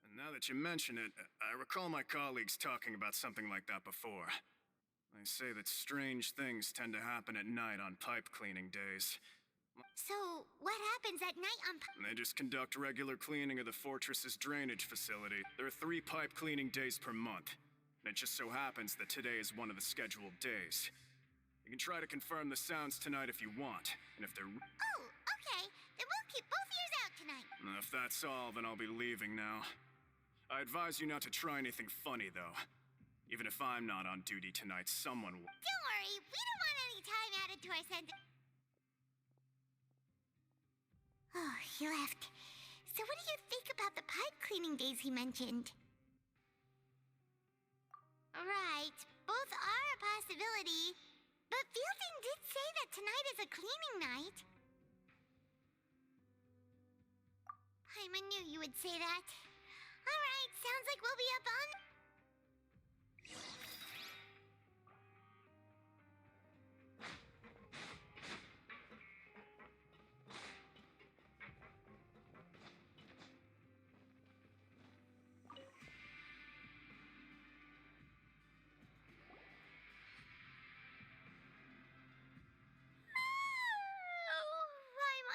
And now that you mention it, I recall my colleagues talking about something like that before. They say that strange things tend to happen at night on pipe cleaning days. So, what happens at night on... They just conduct regular cleaning of the fortress's drainage facility. There are 3 pipe cleaning days per month. And it just so happens that today is one of the scheduled days. You can try to confirm the sounds tonight if you want, and if they're... Oh, okay. Then we'll keep both ears out tonight. If that's all, then I'll be leaving now. I advise you not to try anything funny, though. Even if I'm not on duty tonight, someone will... Don't worry. We don't want any time added to our sentence. Oh, he left. So what do you think about the pipe cleaning days he mentioned? Right. Both are a possibility. But Fielding did say that tonight is a cleaning night. Paimon knew you would say that. Alright, sounds like we'll be up on...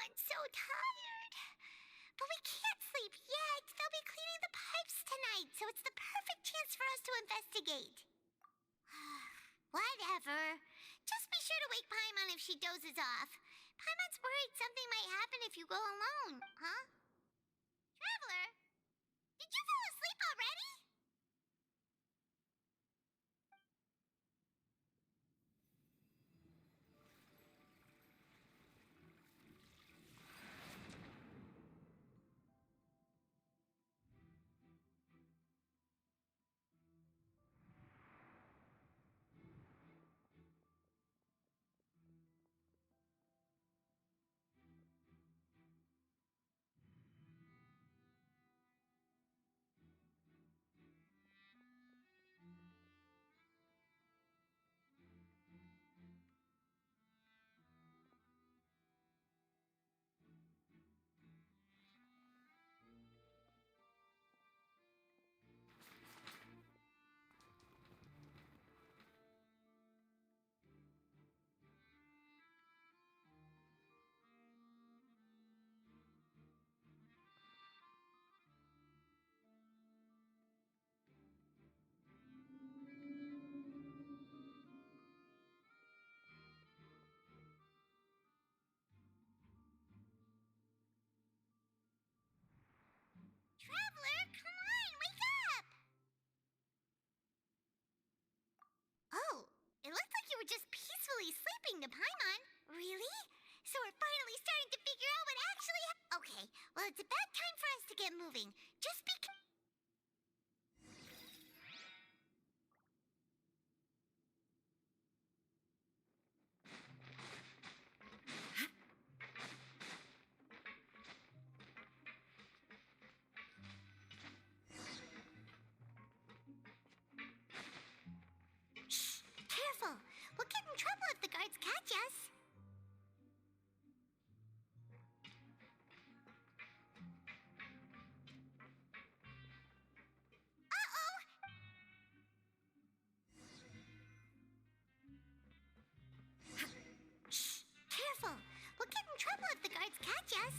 I'm so tired. But we can't sleep yet. They'll be cleaning the pipes tonight, so it's the perfect chance for us to investigate. Whatever. Just be sure to wake Paimon if she dozes off. Paimon's worried something might happen if you go alone, huh? Traveler, did you fall asleep already? actually sleeping to Paimon. Really? So we're finally starting to figure out what actually Okay, well, it's about time for us to get moving. Just be... Shh! Careful! We'll get in trouble if the guards catch us. Uh-oh! Shh! Careful! We'll get in trouble if the guards catch us.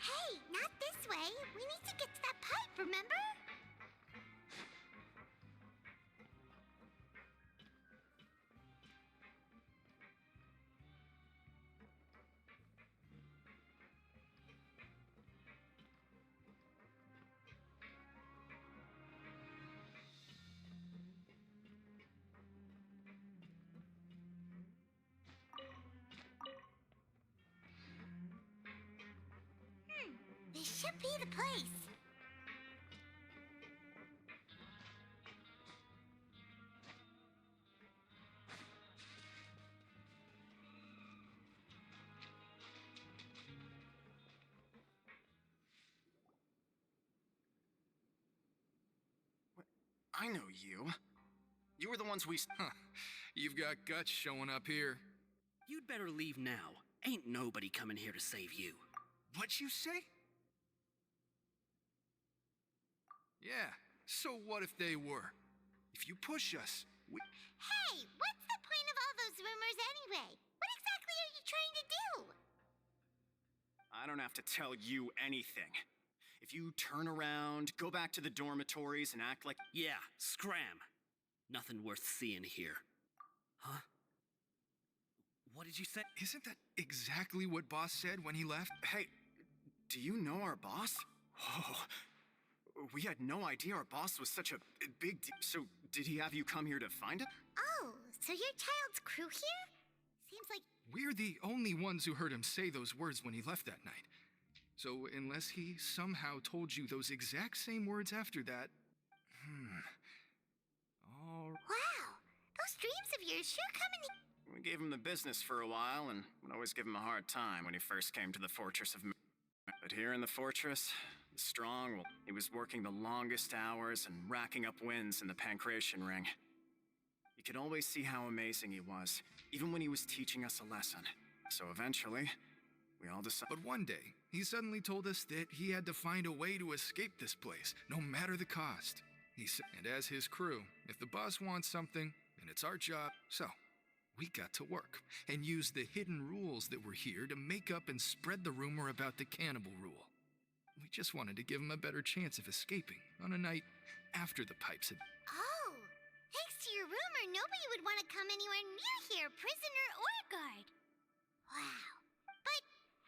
Hey, not this way. We need to get to that pipe, remember? This should be the place. I know you. You were the ones we... Huh. You've got guts showing up here. You'd better leave now. Ain't nobody coming here to save you. What'd you say? Yeah, so what if they were? If you push us, we... Hey, what's the point of all those rumors anyway? What exactly are you trying to do? I don't have to tell you anything. If you turn around, go back to the dormitories and act like... Yeah, scram. Nothing worth seeing here. Huh? What did you say? Isn't that exactly what Boss said when he left? Hey, do you know our boss? Oh, we had no idea our boss was such a big deal. So, did he have you come here to find it? Oh, so your child's crew here? Seems like... We're the only ones who heard him say those words when he left that night. So, unless he somehow told you those exact same words after that... All right. Wow, those dreams of yours sure come in... We gave him the business for a while and would always give him a hard time when he first came to the Fortress of... But here in the fortress, the strong, well, he was working the longest hours and racking up wins in the Pancration Ring. You could always see how amazing he was, even when he was teaching us a lesson. So eventually, we all decided... But one day, he suddenly told us that he had to find a way to escape this place, no matter the cost. He said, and as his crew, if the boss wants something, then it's our job. So, we got to work and used the hidden rules that were here to make up and spread the rumor about the cannibal rule. We just wanted to give him a better chance of escaping on a night after the pipes had... Oh, thanks to your rumor, nobody would want to come anywhere near here, prisoner or guard. Wow. But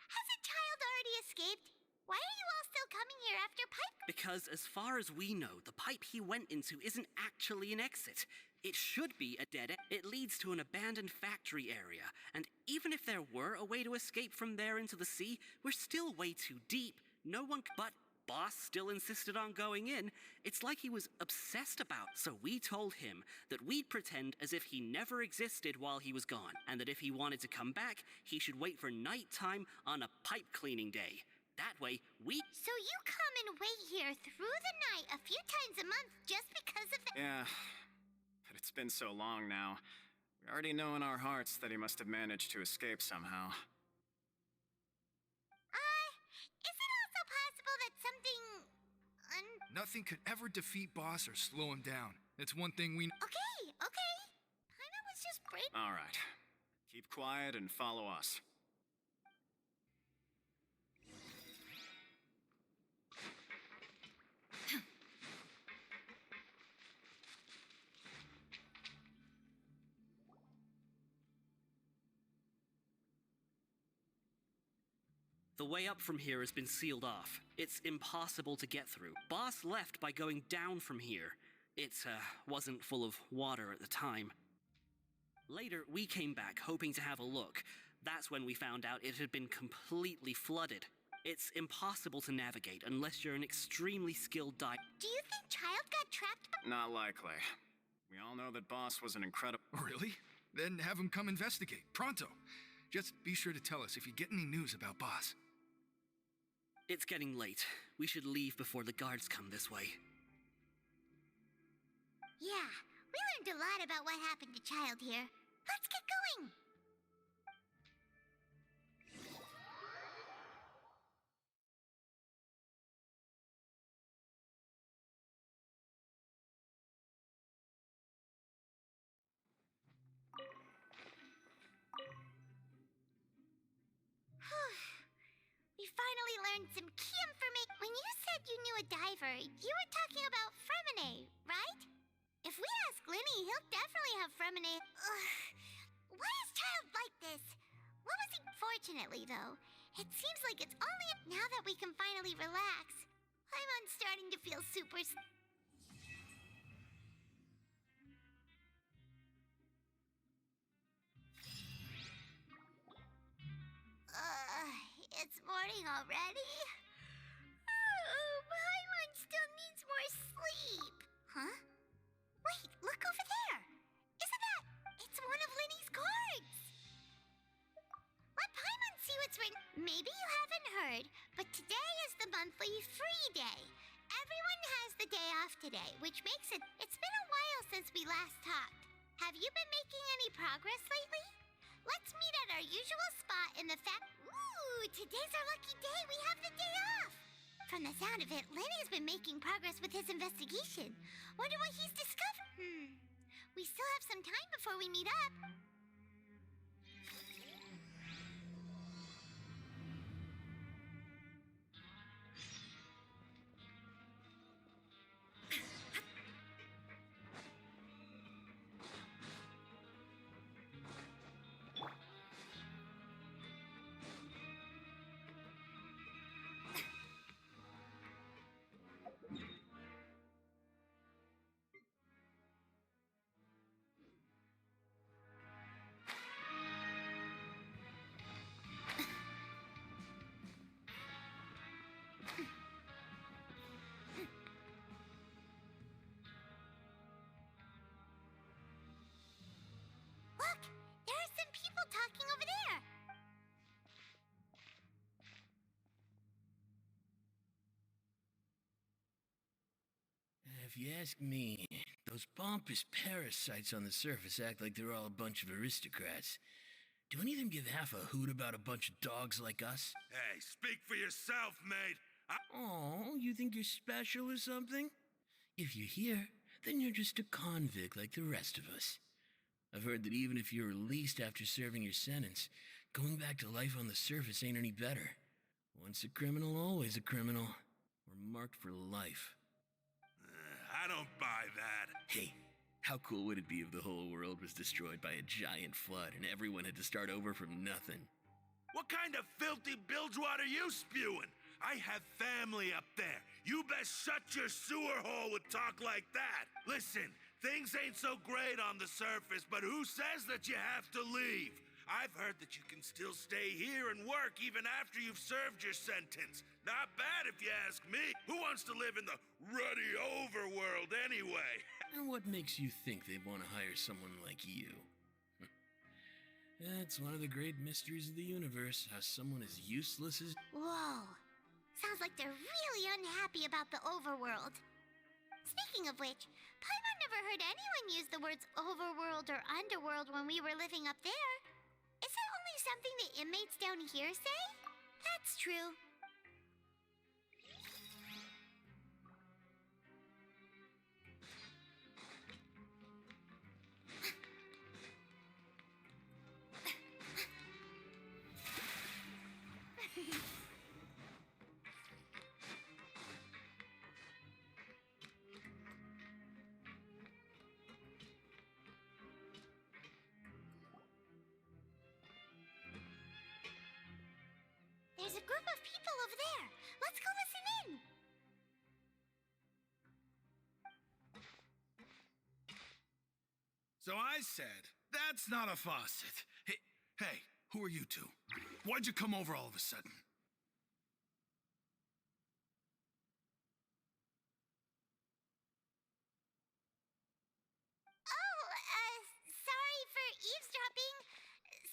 has a child already escaped? Why are you all still coming here after pipe... Because as far as we know, the pipe he went into isn't actually an exit. It should be a dead end. It leads to an abandoned factory area, and even if there were a way to escape from there into the sea, we're still way too deep. No one but Boss still insisted on going in. It's like he was obsessed about. So we told him that we'd pretend as if he never existed while he was gone, and that if he wanted to come back, he should wait for nighttime on a pipe cleaning day. That way, we... So you come and wait here through the night a few times a month just because of the... Yeah, but it's been so long now. We already know in our hearts that he must have managed to escape somehow. Is it also possible that something... Nothing could ever defeat Boss or slow him down. It's one thing we... Okay. Paimon was just break... All right. Keep quiet and follow us. The way up from here has been sealed off. It's impossible to get through. Boss left by going down from here. It wasn't full of water at the time. Later, we came back hoping to have a look. That's when we found out it had been completely flooded. It's impossible to navigate unless you're an extremely skilled diver. Do you think Child got trapped? Not likely. We all know that Boss was an incredible. Really? Then have him come investigate. Pronto. Just be sure to tell us if you get any news about Boss. It's getting late. We should leave before the guards come this way. Yeah, we learned a lot about what happened to Child here. Let's get going! We finally learned some key information. When you said you knew a diver, you were talking about Fremine, right? If we ask Linny, he'll definitely have Fremine. Ugh. Why is Child like this? What was he? Fortunately, though, it seems like it's only now that we can finally relax. I'm starting to feel super. It's morning already? Oh, Paimon still needs more sleep. Huh? Wait, look over there. Isn't that? It's one of Linny's cards. Let Paimon see what's written. Maybe you haven't heard, but today is the monthly free day. Everyone has the day off today, which makes it. It's been a while since we last talked. Have you been making any progress lately? Let's meet at our usual spot in the Ooh, today's our lucky day. We have the day off. From the sound of it, Lenny's been making progress with his investigation. Wonder what he's discovered. We still have some time before we meet up. Look, there are some people talking over there. If you ask me, those pompous parasites on the surface act like they're all a bunch of aristocrats. Do any of them give half a hoot about a bunch of dogs like us? Hey, speak for yourself, mate. Oh, you think you're special or something? If you're here, then you're just a convict like the rest of us. I've heard that even if you're released after serving your sentence, going back to life on the surface ain't any better. Once a criminal, always a criminal. We're marked for life. I don't buy that. Hey, how cool would it be if the whole world was destroyed by a giant flood and everyone had to start over from nothing? What kind of filthy bilgewater are you spewing? I have family up there. You best shut your sewer hole with talk like that. Listen, things ain't so great on the surface, but who says that you have to leave? I've heard that you can still stay here and work even after you've served your sentence. Not bad if you ask me. Who wants to live in the ruddy overworld anyway? And what makes you think they'd want to hire someone like you? That's one of the great mysteries of the universe, how someone as useless as... Whoa. Sounds like they're really unhappy about the overworld. Speaking of which, Paimon never heard anyone use the words overworld or underworld when we were living up there. Is that only something the inmates down here say? That's true. There's a group there. Let's go listen in. So I said, that's not a faucet. Hey, who are you two? Why'd you come over all of a sudden? Oh, sorry for eavesdropping.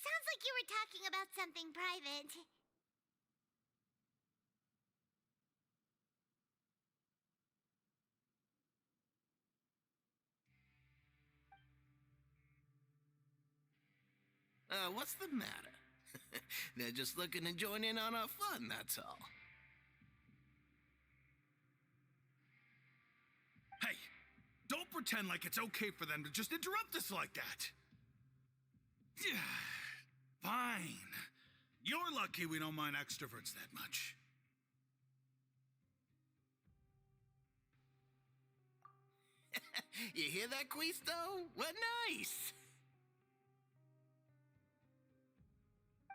Sounds like you were talking about something private. What's the matter? They're just looking to join in on our fun, that's all. Hey, don't pretend like it's okay for them to just interrupt us like that. Yeah, fine. You're lucky we don't mind extroverts that much. You hear that, Quisto? What nice!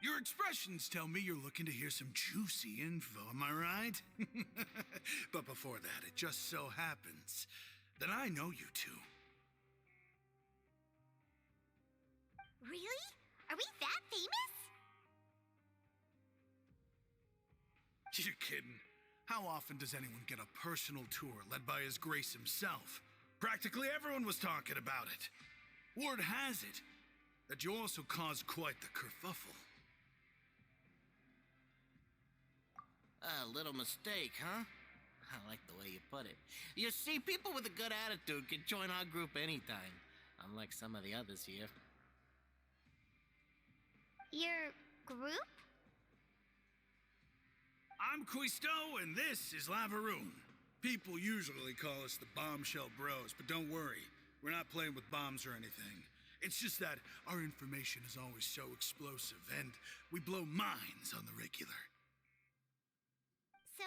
Your expressions tell me you're looking to hear some juicy info, am I right? But before that, it just so happens that I know you two. Really? Are we that famous? You're kidding. How often does anyone get a personal tour led by His Grace himself? Practically everyone was talking about it. Word has it that you also caused quite the kerfuffle. A little mistake, huh? I like the way you put it. You see, people with a good attitude can join our group anytime, unlike some of the others here. Your group? I'm Quisto, and this is Lavaroon. People usually call us the Bombshell Bros, but don't worry. We're not playing with bombs or anything. It's just that our information is always so explosive, and we blow minds on the regular. So,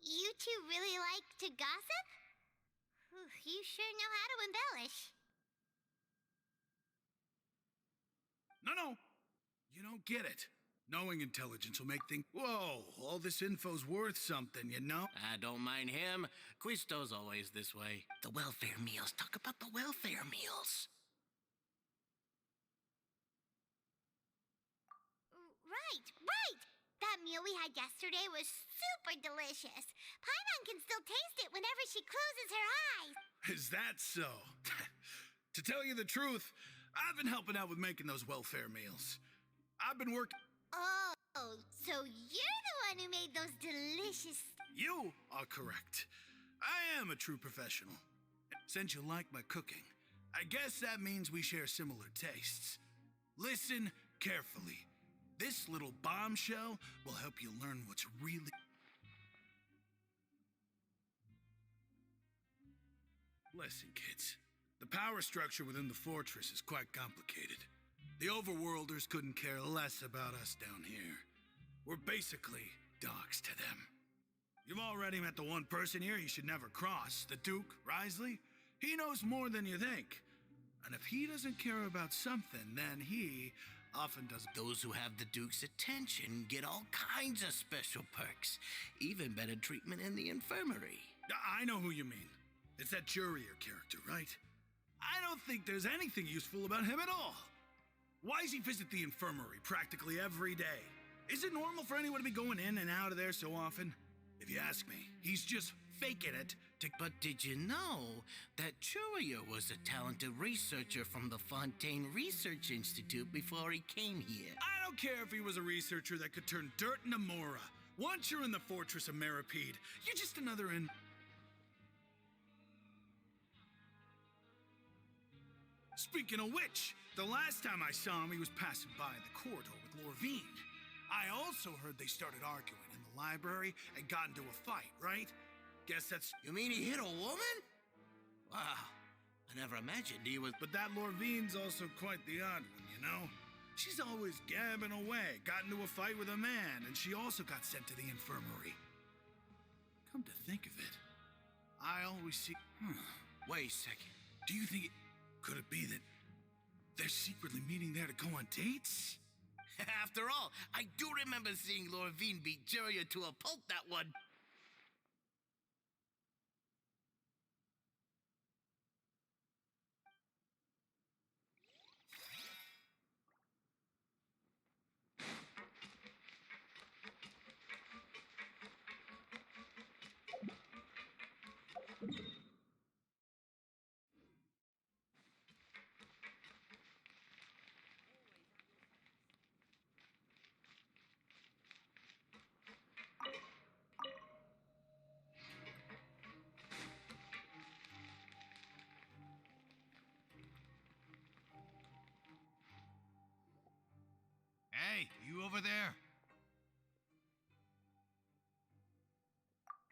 you two really like to gossip? You sure know how to embellish. No. You don't get it. Knowing intelligence will make things... Whoa, all this info's worth something, you know? I don't mind him. Quisto's always this way. The welfare meals. Talk about the welfare meals. Right! That meal we had yesterday was super delicious. Paimon can still taste it whenever she closes her eyes. Is that so? To tell you the truth, I've been helping out with making those welfare meals. I've been working... Oh, so you're the one who made those delicious... You are correct. I am a true professional. Since you like my cooking, I guess that means we share similar tastes. Listen carefully. This little bombshell will help you learn what's really... Listen, kids. The power structure within the fortress is quite complicated. The overworlders couldn't care less about us down here. We're basically dogs to them. You've already met the one person here you should never cross, the Duke, Risley. He knows more than you think. And if he doesn't care about something, then he often does. Those who have the Duke's attention get all kinds of special perks. Even better treatment in the infirmary. I know who you mean. It's that Jurier character, right? I don't think there's anything useful about him at all. Why does he visit the infirmary practically every day? Is it normal for anyone to be going in and out of there so often? If you ask me, he's just faking it to... But did you know that Jurier was a talented researcher from the Fontaine Research Institute before he came here? I don't care if he was a researcher that could turn dirt into Mora. Once you're in the fortress of Meripede, you're just another in... Speaking of which, the last time I saw him, he was passing by the corridor with Lorvine. I also heard they started arguing in the library and got into a fight, right? Guess that's... You mean he hit a woman? Wow, I never imagined he was... But that Lorvine's also quite the odd one, you know? She's always gabbing away, got into a fight with a man, and she also got sent to the infirmary. Come to think of it, I always see... Wait a second. Do you think it... Could it be that they're secretly meeting there to go on dates? After all, I do remember seeing Lorvine beat Juria to a pulp that one. Hey, you over there?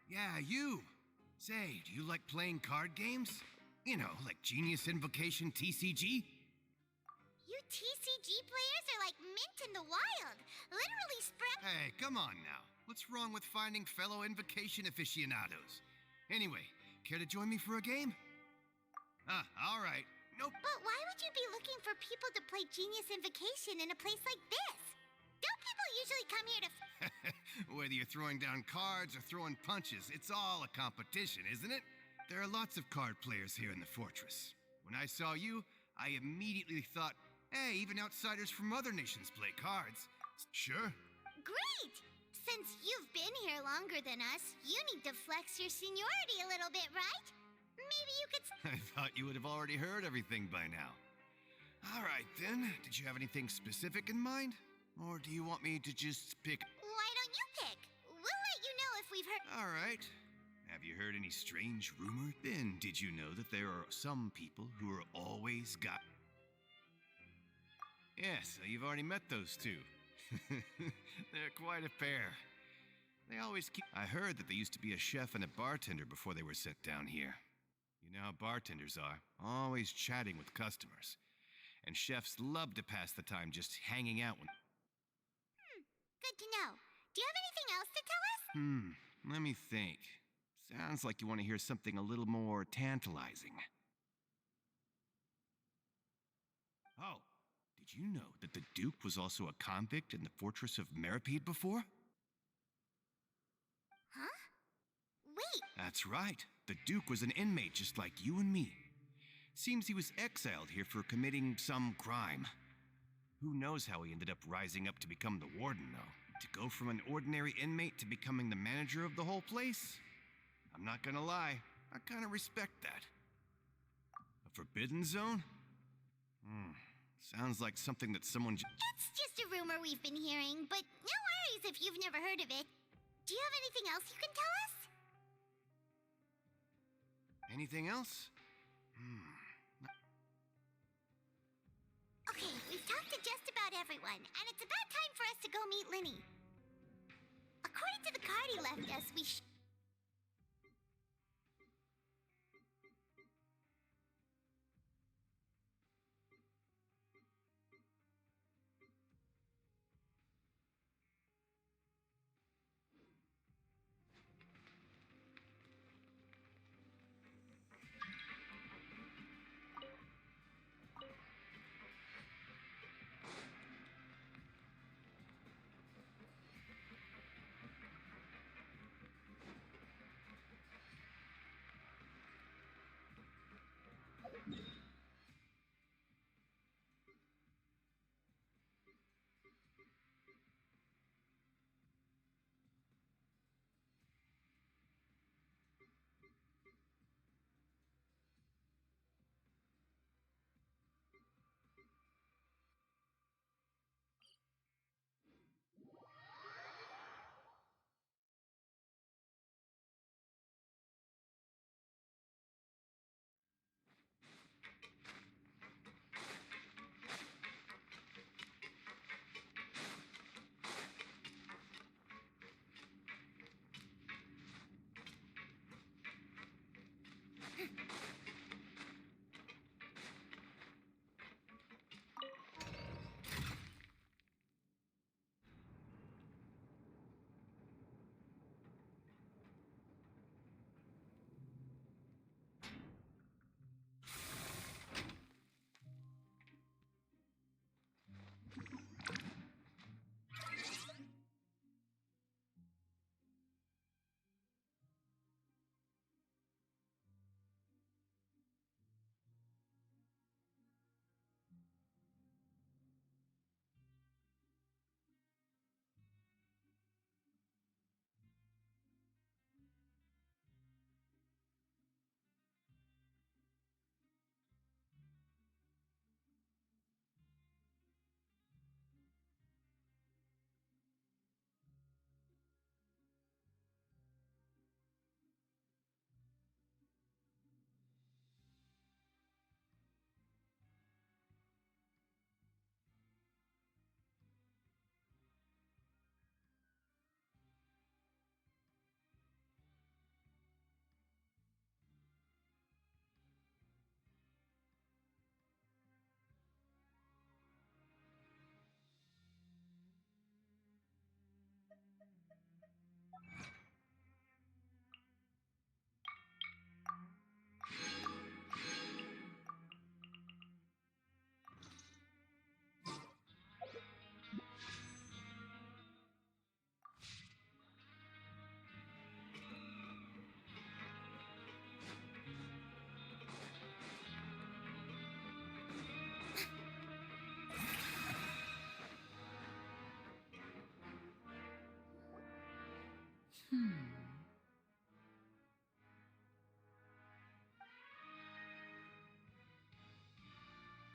Yeah, you. Say, do you like playing card games? You know, like Genius Invocation TCG? You TCG players are like mint in the wild. Literally sprout. Hey, come on now. What's wrong with finding fellow Invocation aficionados? Anyway, care to join me for a game? All right. Nope. But why would you be looking for people to play Genius Invocation in a place like this? Don't people usually come here to Whether you're throwing down cards or throwing punches, it's all a competition, isn't it? There are lots of card players here in the fortress. When I saw you, I immediately thought, hey, even outsiders from other nations play cards. Sure. Great! Since you've been here longer than us, you need to flex your seniority a little bit, right? Maybe you could... I thought you would have already heard everything by now. All right, then. Did you have anything specific in mind? Or do you want me to just pick... Why don't you pick? We'll let you know if we've heard... All right. Have you heard any strange rumors? Then did you know that there are some people who are always got... Yes, you've already met those two. They're quite a pair. They always keep... I heard that they used to be a chef and a bartender before they were sent down here. You know how bartenders are, always chatting with customers. And chefs love to pass the time just hanging out when... Good to know. Do you have anything else to tell us? Let me think. Sounds like you want to hear something a little more tantalizing. Oh, did you know that the Duke was also a convict in the fortress of Meripede before? Huh? Wait. That's right. The Duke was an inmate just like you and me. Seems he was exiled here for committing some crime. Who knows how he ended up rising up to become the warden, though? To go from an ordinary inmate to becoming the manager of the whole place? I'm not gonna lie, I kinda respect that. A forbidden zone? Sounds like something that someone It's just a rumor we've been hearing, but no worries if you've never heard of it. Do you have anything else you can tell us? Anything else? Okay, we've talked to just about everyone, and it's about time for us to go meet Linny. According to the card he left us, we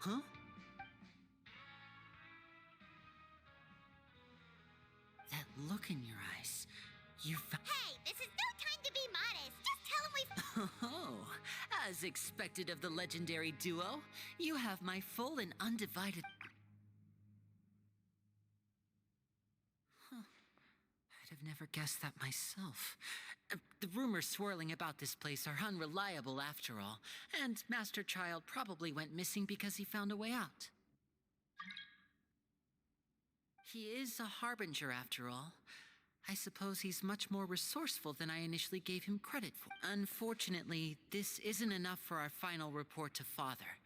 Huh? That look in your eyes. Hey, this is no time to be modest. Just tell him we've... Oh, as expected of the legendary duo, you have my full and undivided... Huh. I'd have never guessed that myself. The rumors swirling about this place are unreliable after all, and Master Child probably went missing because he found a way out. He is a harbinger after all. I suppose he's much more resourceful than I initially gave him credit for. Unfortunately, this isn't enough for our final report to Father.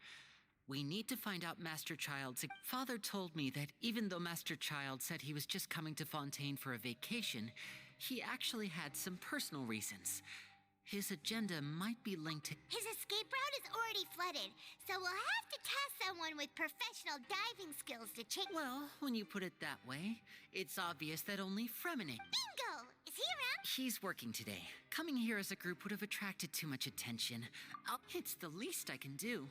We need to find out Master Child's... Father told me that even though Master Child said he was just coming to Fontaine for a vacation, he actually had some personal reasons. His agenda might be linked to... His escape route is already flooded, so we'll have to task someone with professional diving skills to check... Well, when you put it that way, it's obvious that only Fremine... Bingo! Is he around? He's working today. Coming here as a group would have attracted too much attention. It's the least I can do.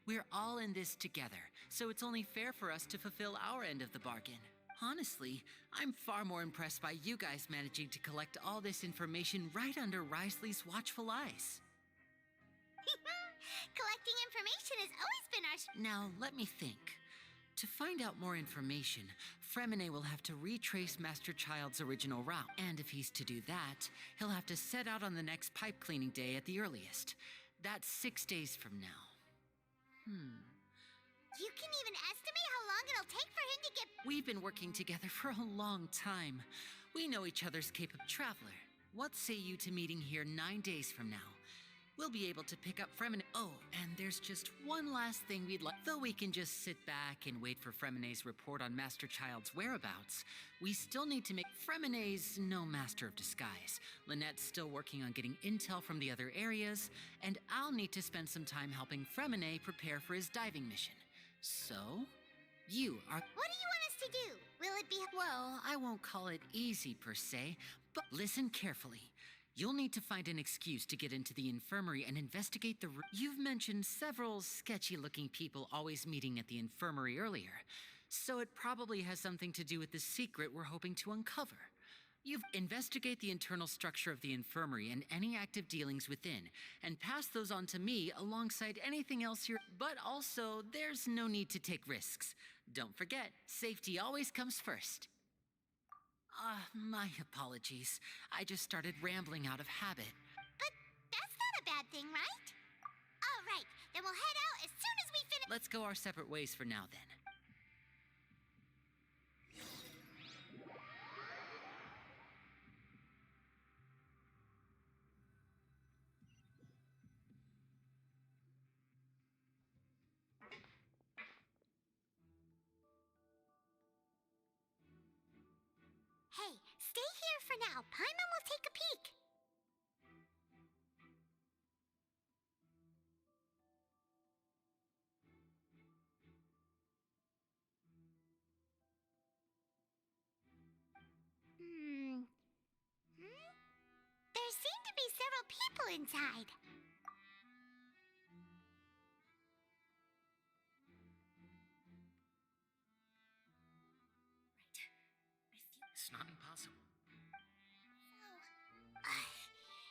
We're all in this together, so it's only fair for us to fulfill our end of the bargain. Honestly, I'm far more impressed by you guys managing to collect all this information right under Risley's watchful eyes. Collecting information has always been our... Now, let me think. To find out more information, Fremine will have to retrace Master Child's original route. And if he's to do that, he'll have to set out on the next pipe cleaning day at the earliest. That's 6 days from now. You can even estimate how long it'll take for him to get... We've been working together for a long time. We know each other's capable traveler. What say you to meeting here 9 days from now? We'll be able to pick up Fremine... Oh, and there's just one last thing we'd like... Though we can just sit back and wait for Fremine's report on Master Child's whereabouts, we still need to make... Fremine's no master of disguise. Lynette's still working on getting intel from the other areas, and I'll need to spend some time helping Fremine prepare for his diving mission. So, you are... What do you want us to do? Will it be... Well, I won't call it easy per se, but listen carefully. You'll need to find an excuse to get into the infirmary and investigate the... You've mentioned several sketchy-looking people always meeting at the infirmary earlier, so it probably has something to do with the secret we're hoping to uncover. You've investigate the internal structure of the infirmary and any active dealings within, and pass those on to me alongside anything else you're... But also, there's no need to take risks. Don't forget, safety always comes first. My apologies. I just started rambling out of habit. But that's not a bad thing, right? All right, then we'll head out as soon as we finish... Let's go our separate ways for now, then. Hey, stay here for now. Paimon will take a peek. There seem to be several people inside. It's not impossible.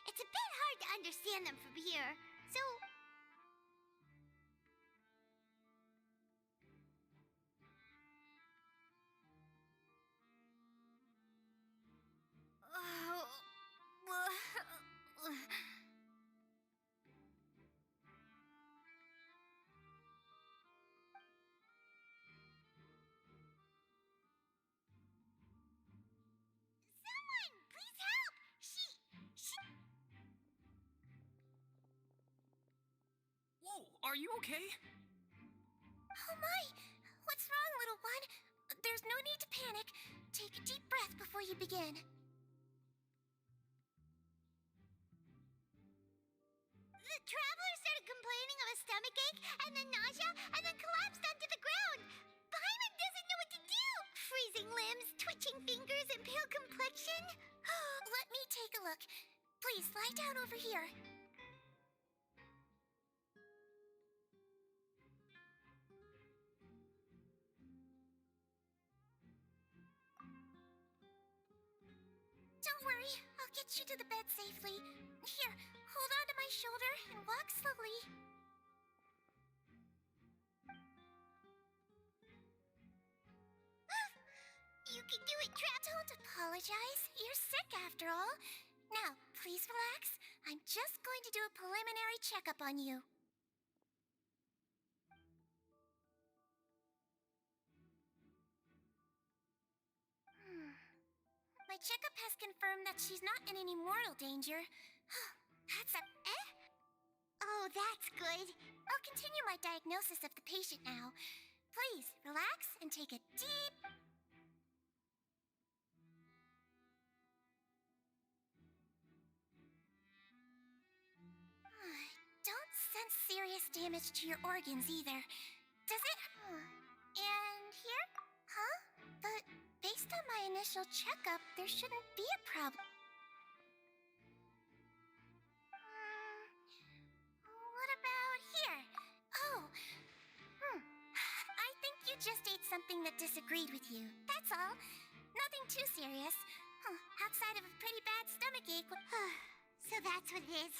It's a bit hard to understand them from here, so... Someone, please help! She... Whoa, are you okay? Oh my! What's wrong, little one? There's no need to panic. Take a deep breath before you begin. The traveler started complaining of a stomachache, and then nausea, and then collapsed onto the ground. Paimon doesn't know what to do. Freezing limbs, twitching fingers, and pale complexion. Let me take a look. Please, lie down over here. Don't worry, I'll get you to the bed safely. Here, hold on to my shoulder and walk slowly. You can do it, Trap. Don't apologize. You're sick after all. Now, please relax. I'm just going to do a preliminary checkup on you. My checkup has confirmed that she's not in any mortal danger. That's a... Eh? Oh, that's good. I'll continue my diagnosis of the patient now. Please, relax and take a deep... Don't sense serious damage to your organs either. Does it? And here? Huh? But based on my initial checkup, there shouldn't be a problem. What about here? Oh. I think you just ate something that disagreed with you. That's all. Nothing too serious. Outside of a pretty bad stomachache. So that's what it is.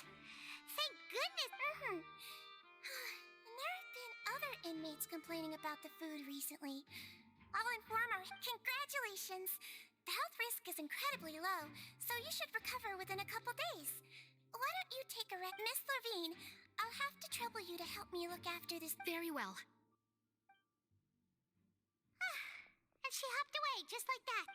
Thank goodness! And there have been other inmates complaining about the food recently. I'll inform her. Congratulations! The health risk is incredibly low, so you should recover within a couple days. Why don't you take a rest? Miss Levine, I'll have to trouble you to help me look after this. Very well. And she hopped away just like that.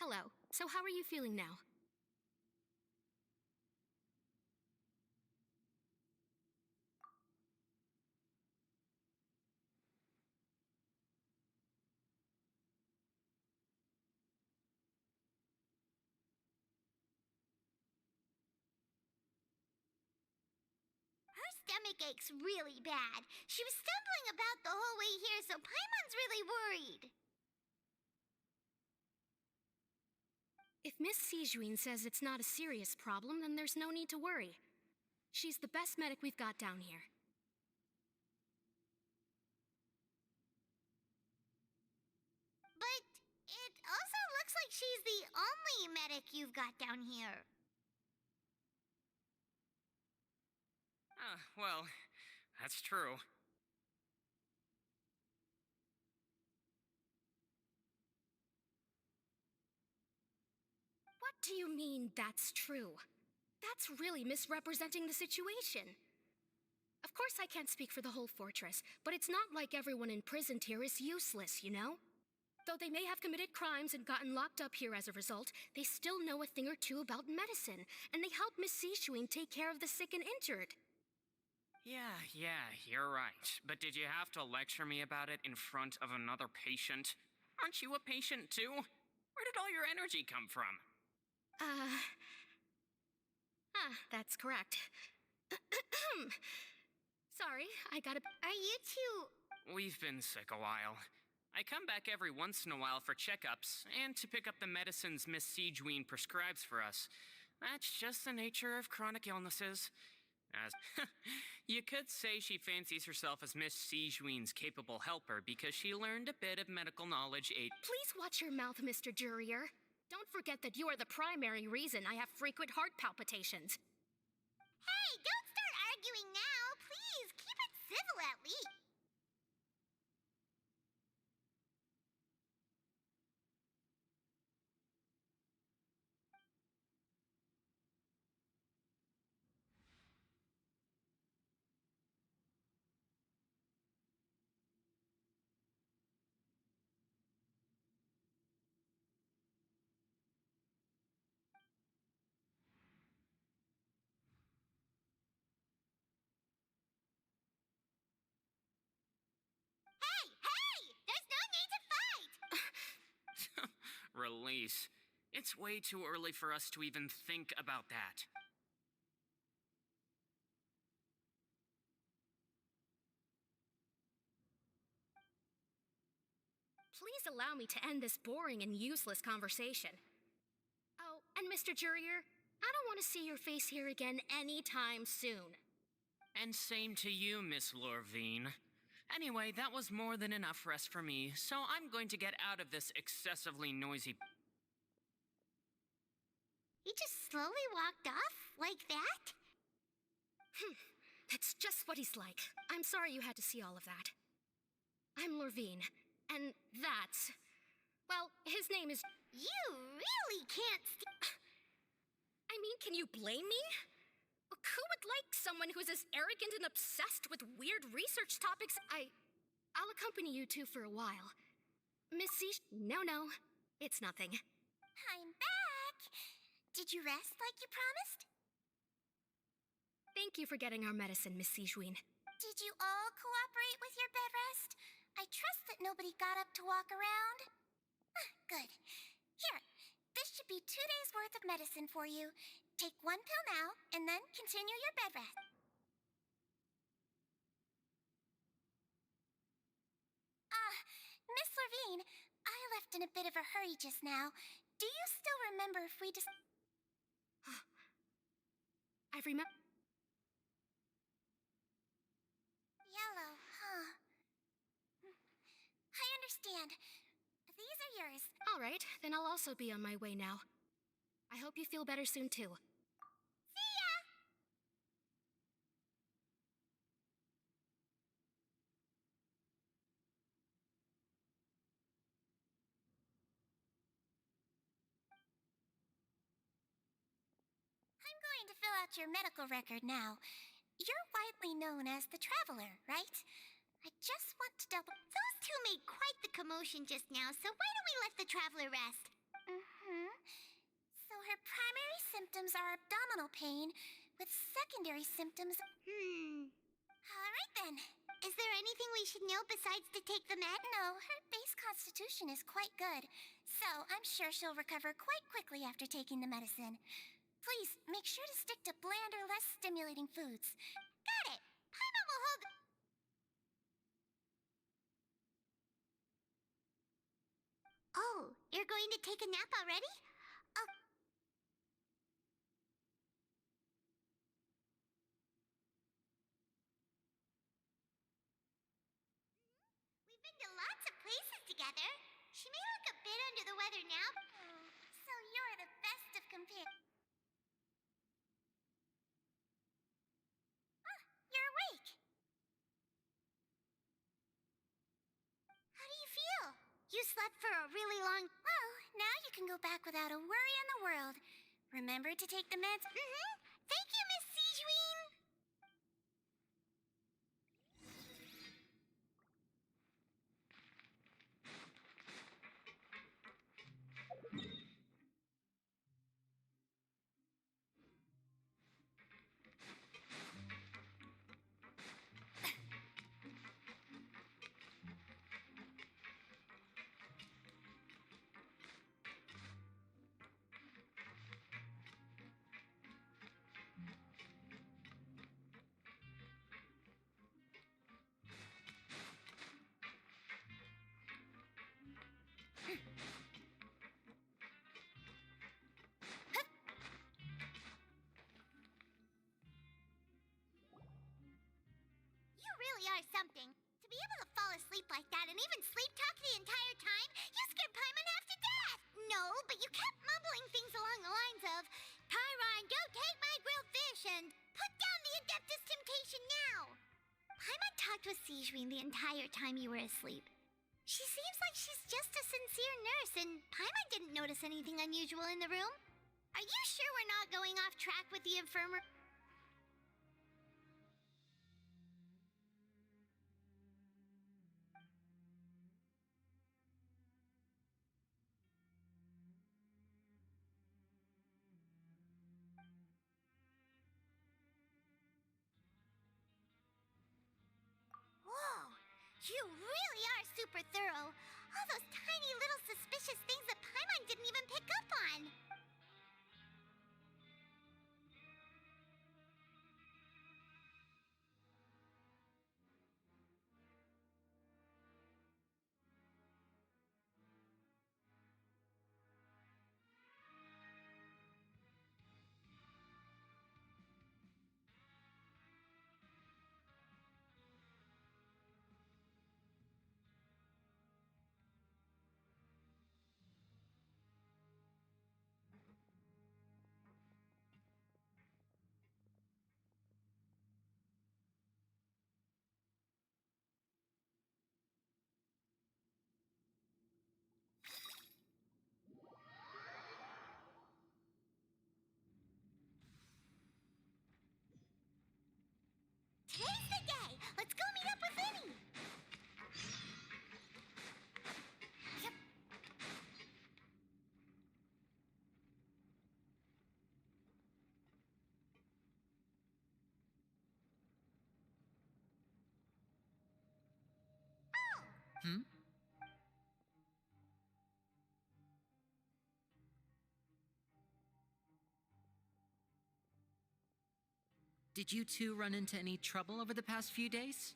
Hello. So how are you feeling now? Her stomach aches really bad. She was stumbling about the whole way here, so Paimon's really worried. If Miss Sijuin says it's not a serious problem, then there's no need to worry. She's the best medic we've got down here. But it also looks like she's the only medic you've got down here. Well, that's true. What do you mean, that's true? That's really misrepresenting the situation. Of course I can't speak for the whole fortress, but it's not like everyone imprisoned here is useless, you know? Though they may have committed crimes and gotten locked up here as a result, they still know a thing or two about medicine, and they help Miss Sishuin take care of the sick and injured. Yeah, you're right. But did you have to lecture me about it in front of another patient? Aren't you a patient too? Where did all your energy come from? That's correct. Sorry, I gotta... Are you two... We've been sick a while. I come back every once in a while for checkups, and to pick up the medicines Miss Sijuin prescribes for us. That's just the nature of chronic illnesses. As you could say she fancies herself as Miss Sijuin's capable helper because she learned a bit of medical knowledge Please watch your mouth, Mr. Jurier. Don't forget that you are the primary reason I have frequent heart palpitations. Hey, don't start arguing now. Please, keep it civil at least. Hey! There's no need to fight! Release. It's way too early for us to even think about that. Please allow me to end this boring and useless conversation. Oh, and Mr. Jurier, I don't want to see your face here again anytime soon. And same to you, Miss Lorvine. Anyway, that was more than enough rest for me, so I'm going to get out of this excessively noisy... He just slowly walked off like that? That's just what he's like. I'm sorry you had to see all of that. I'm Lorvine, and that's... Well, his name is... You really can't I mean, can you blame me? Who would like someone who's as arrogant and obsessed with weird research topics? I'll accompany you two for a while. Missy... No, it's nothing. I'm back! Did you rest like you promised? Thank you for getting our medicine, Miss Sijouin. Did you all cooperate with your bed rest? I trust that nobody got up to walk around. Good. Here, this should be 2 days' worth of medicine for you. Take 1 pill now, and then continue your bed rest. Miss Lorvine, I left in a bit of a hurry just now. Do you still remember if we just... I remember... Yellow, huh? I understand. These are yours. All right, then I'll also be on my way now. I hope you feel better soon, too. See ya! I'm going to fill out your medical record now. You're widely known as the Traveler, right? I just want to double... Those two made quite the commotion just now, so why don't we let the Traveler rest? So her primary symptoms are abdominal pain, with secondary symptoms... Alright then. Is there anything we should know besides to take the med? No, her base constitution is quite good, so I'm sure she'll recover quite quickly after taking the medicine. Please, make sure to stick to bland or less stimulating foods. Got it! Paimon will hold... Oh, you're going to take a nap already? Oh. We've been to lots of places together. She may look a bit under the weather now. So you're the best of compares. You're awake. How do you feel? You slept for a really long... Well, now you can go back without a worry in the world. Remember to take the meds? Thank you, Miss Sijouin. You really are something. To be able to fall asleep like that and even sleep talk the entire time, you scared Paimon half to death! No, but you kept mumbling things along the lines of, Pyron, go take my grilled fish and put down the Adeptus Temptation now! Paimon talked with Sijouin the entire time you were asleep. She seems like she's just a sincere nurse, and Paimon didn't notice anything unusual in the room. Are you sure we're not going off track with the infirmary? Whoa! You really are super thorough. All those tiny little suspicious things that Paimon didn't even pick up on. Hmm? Did you two run into any trouble over the past few days?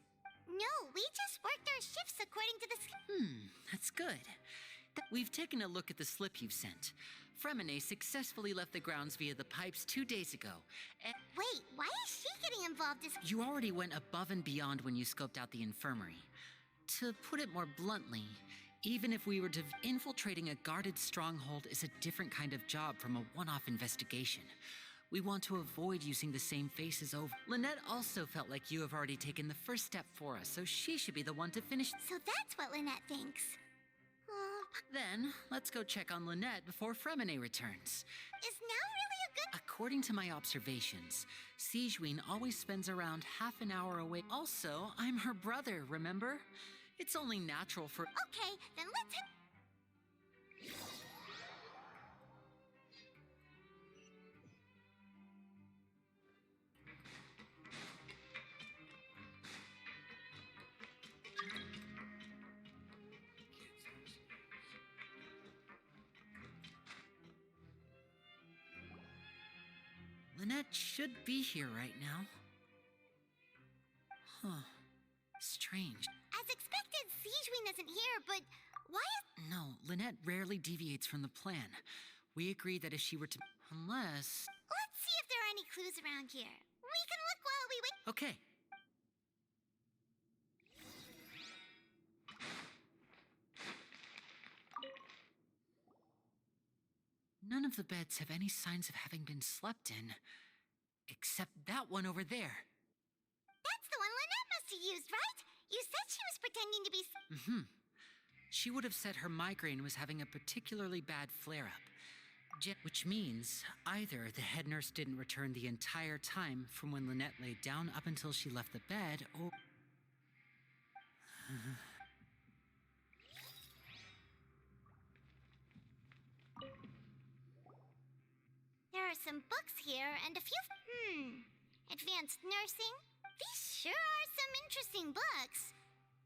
No, we just worked our shifts according to the That's good. We've taken a look at the slip you've sent. Fremine successfully left the grounds via the pipes 2 days ago. And Wait, why is she getting involved? you already went above and beyond when you scoped out the infirmary. To put it more bluntly, even if we were to infiltrating a guarded stronghold is a different kind of job from a one-off investigation. We want to avoid using the same faces over. Lynette also felt like you have already taken the first step for us, so she should be the one to finish. So that's what Lynette thinks. Then, let's go check on Lynette before Fremine returns. Is now really a good... According to my observations, Sigewinne always spends around half an hour away. Also, I'm her brother, remember? It's only natural for... Okay, then let's... Lynette should be here right now. Huh. Strange. As expected, Sigewinne isn't here, but why is... No, Lynette rarely deviates from the plan. We agreed that if she were to... Unless... Let's see if there are any clues around here. We can look while we wait. Okay. None of the beds have any signs of having been slept in. Except that one over there. That's the one Lynette must have used, right? You said she was pretending to be... She would have said her migraine was having a particularly bad flare-up. Which means either the head nurse didn't return the entire time from when Lynette laid down up until she left the bed, or... There are some books here and a few... Advanced nursing? These sure are some interesting books.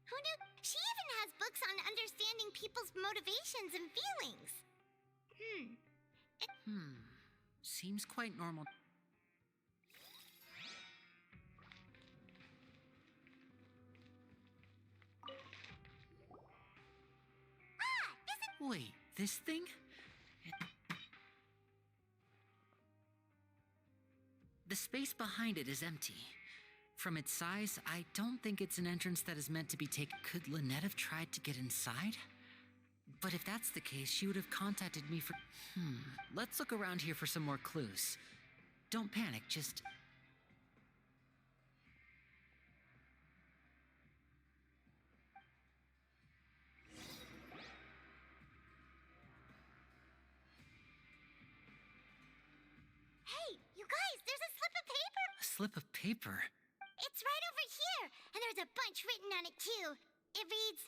Who knew? She even has books on understanding people's motivations and feelings. Seems quite normal. Wait, this thing? The space behind it is empty. From its size, I don't think it's an entrance that is meant to be taken. Could Lynette have tried to get inside? But if that's the case, she would have contacted me for... Let's look around here for some more clues. Don't panic, just... Hey, you guys, there's a slip of paper! A slip of paper? It's right over here, and there's a bunch written on it too. It reads,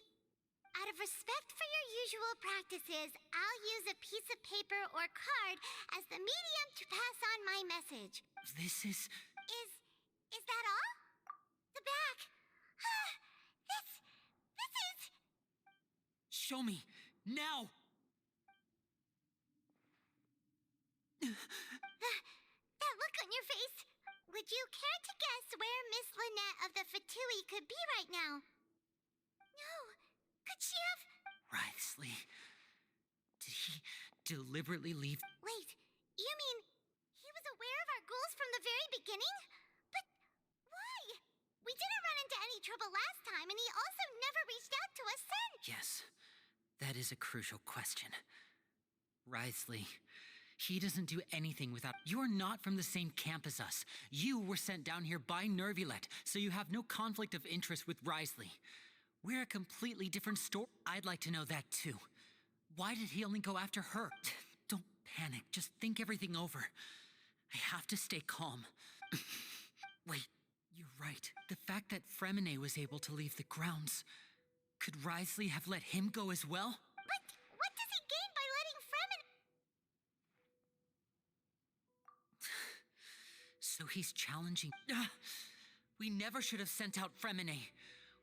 out of respect for your usual practices, I'll use a piece of paper or card as the medium to pass on my message. This is... Is that all? The back. This is... Show me! Now! That look on your face. Would you care to guess where Miss Lynette of the Fatui could be right now? No. Could she have... Wriothesley. Did he deliberately leave... Wait, you mean he was aware of our goals from the very beginning? But why? We didn't run into any trouble last time, and he also never reached out to us since. Yes, that is a crucial question. Wriothesley, he doesn't do anything without... You're not from the same camp as us. You were sent down here by Nervulette, so you have no conflict of interest with Wriothesley. We're a completely different story. I'd like to know that too. Why did he only go after her? Don't panic, just think everything over. I have to stay calm. Wait, you're right. The fact that Fremine was able to leave the grounds... Could Wriothesley have let him go as well? But what does he gain by letting Fremine... So he's challenging... We never should have sent out Fremine.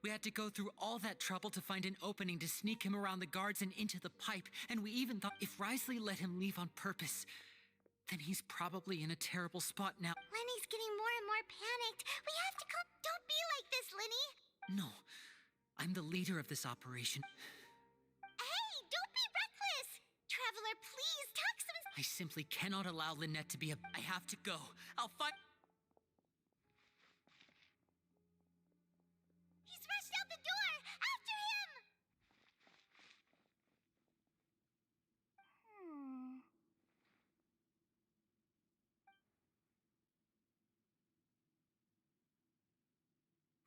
We had to go through all that trouble to find an opening to sneak him around the guards and into the pipe, and we even thought if Risley let him leave on purpose, then he's probably in a terrible spot now. Lenny's getting more and more panicked. We have to come. Don't be like this, Lenny. No, I'm the leader of this operation. Hey, don't be reckless. Traveler, please, talk some... I simply cannot allow Lynette to be a... I have to go. I'll find... He's rushed out the door. After him.